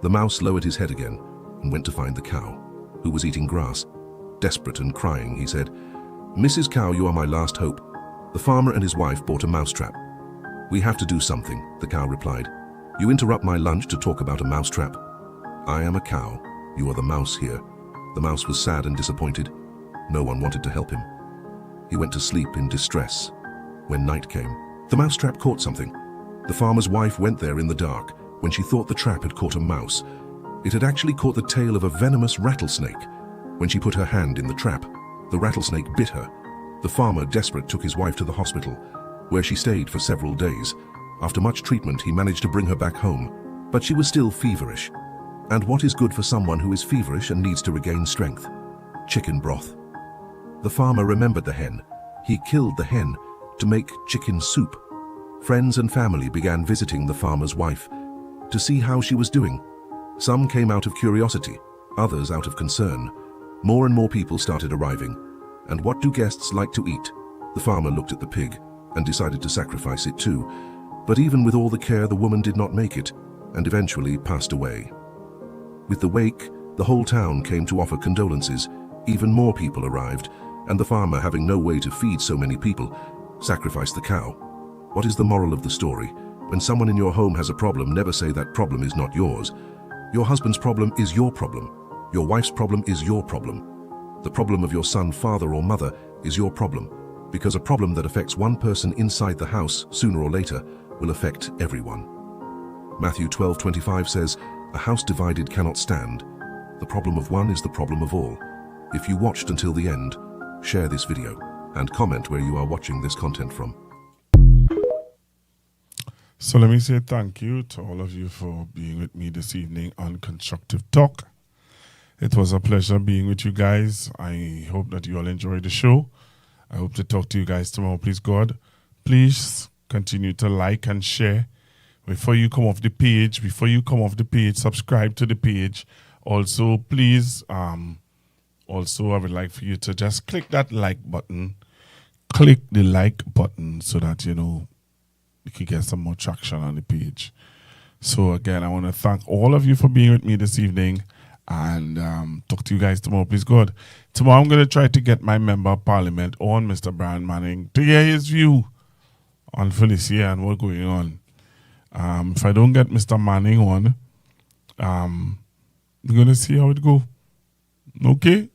S1: The mouse lowered his head again and went to find the cow, who was eating grass. Desperate and crying, he said, Mrs. Cow, you are my last hope. The farmer and his wife bought a mousetrap. We have to do something, the cow replied. You interrupt my lunch to talk about a mousetrap. I am a cow. You are the mouse here. The mouse was sad and disappointed. No one wanted to help him. He went to sleep in distress. When night came, the mousetrap caught something. The farmer's wife went there in the dark when she thought the trap had caught a mouse. It had actually caught the tail of a venomous rattlesnake. When she put her hand in the trap, the rattlesnake bit her. The farmer, desperate, took his wife to the hospital, where she stayed for several days. After much treatment, he managed to bring her back home, but she was still feverish. And what is good for someone who is feverish and needs to regain strength? Chicken broth. The farmer remembered the hen. He killed the hen to make chicken soup. Friends and family began visiting the farmer's wife to see how she was doing. Some came out of curiosity, others out of concern. More and more people started arriving. And what do guests like to eat? The farmer looked at the pig and decided to sacrifice it too. But even with all the care, the woman did not make it and eventually passed away. With the wake, the whole town came to offer condolences. Even more people arrived, and the farmer, having no way to feed so many people, sacrificed the cow. What is the moral of the story? When someone in your home has a problem, never say that problem is not yours. Your husband's problem is your problem. Your wife's problem is your problem. The problem of your son, father, or mother is your problem, because a problem that affects one person inside the house, sooner or later, will affect everyone. Matthew 12:25 says, "A house divided cannot stand. The problem of one is the problem of all." If you watched until the end, share this video and comment where you are watching this content from.
S13: So let me say thank you to all of you for being with me this evening on Constructive Talk. It was a pleasure being with you guys. I hope that you all enjoyed the show. I hope to talk to you guys tomorrow, please God. Please continue to like and share. Before you come off the page, subscribe to the page. Also, please, I would like for you to just click that like button. Click the like button so that, you could get some more traction on the page. So again, I want to thank all of you for being with me this evening and talk to you guys tomorrow, please God. Tomorrow I'm going to try to get my member of parliament on, Mr. Brian Manning, to hear his view on Felicia and what's going on. If I don't get Mr. Manning on, we're going to see how it goes. Okay?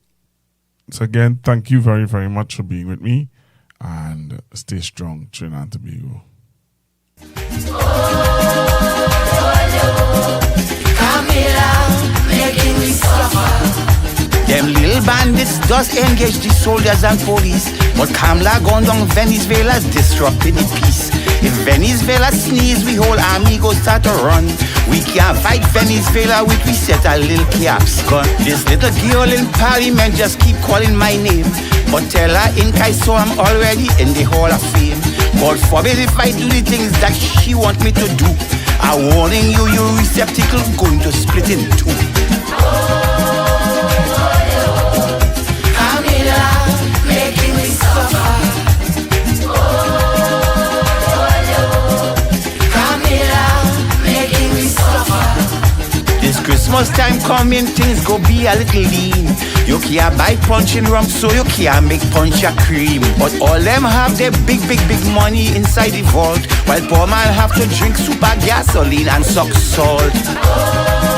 S13: So again, thank you very, very much for being with me and stay strong, Trinidad and Tobago.
S6: Making me suffer. Them little bandits just engage the soldiers and police, but Kamala gone down Venezuela disrupted the peace. If Venezuela sneeze, we whole army go start to run. We can't fight Venezuela with we set a little caps gun. This little girl in parliament just keep calling my name, but tell her in Kaiso I'm already in the Hall of Fame. God forbid if I do the things that she want me to do. I'm warning you, your receptacle going to split in two. Making me suffer. time coming, things go be a little lean. You can't buy punching rum, so you can't make punch a cream. But all them have their big money inside the vault, while poor man have to drink super gasoline and suck salt.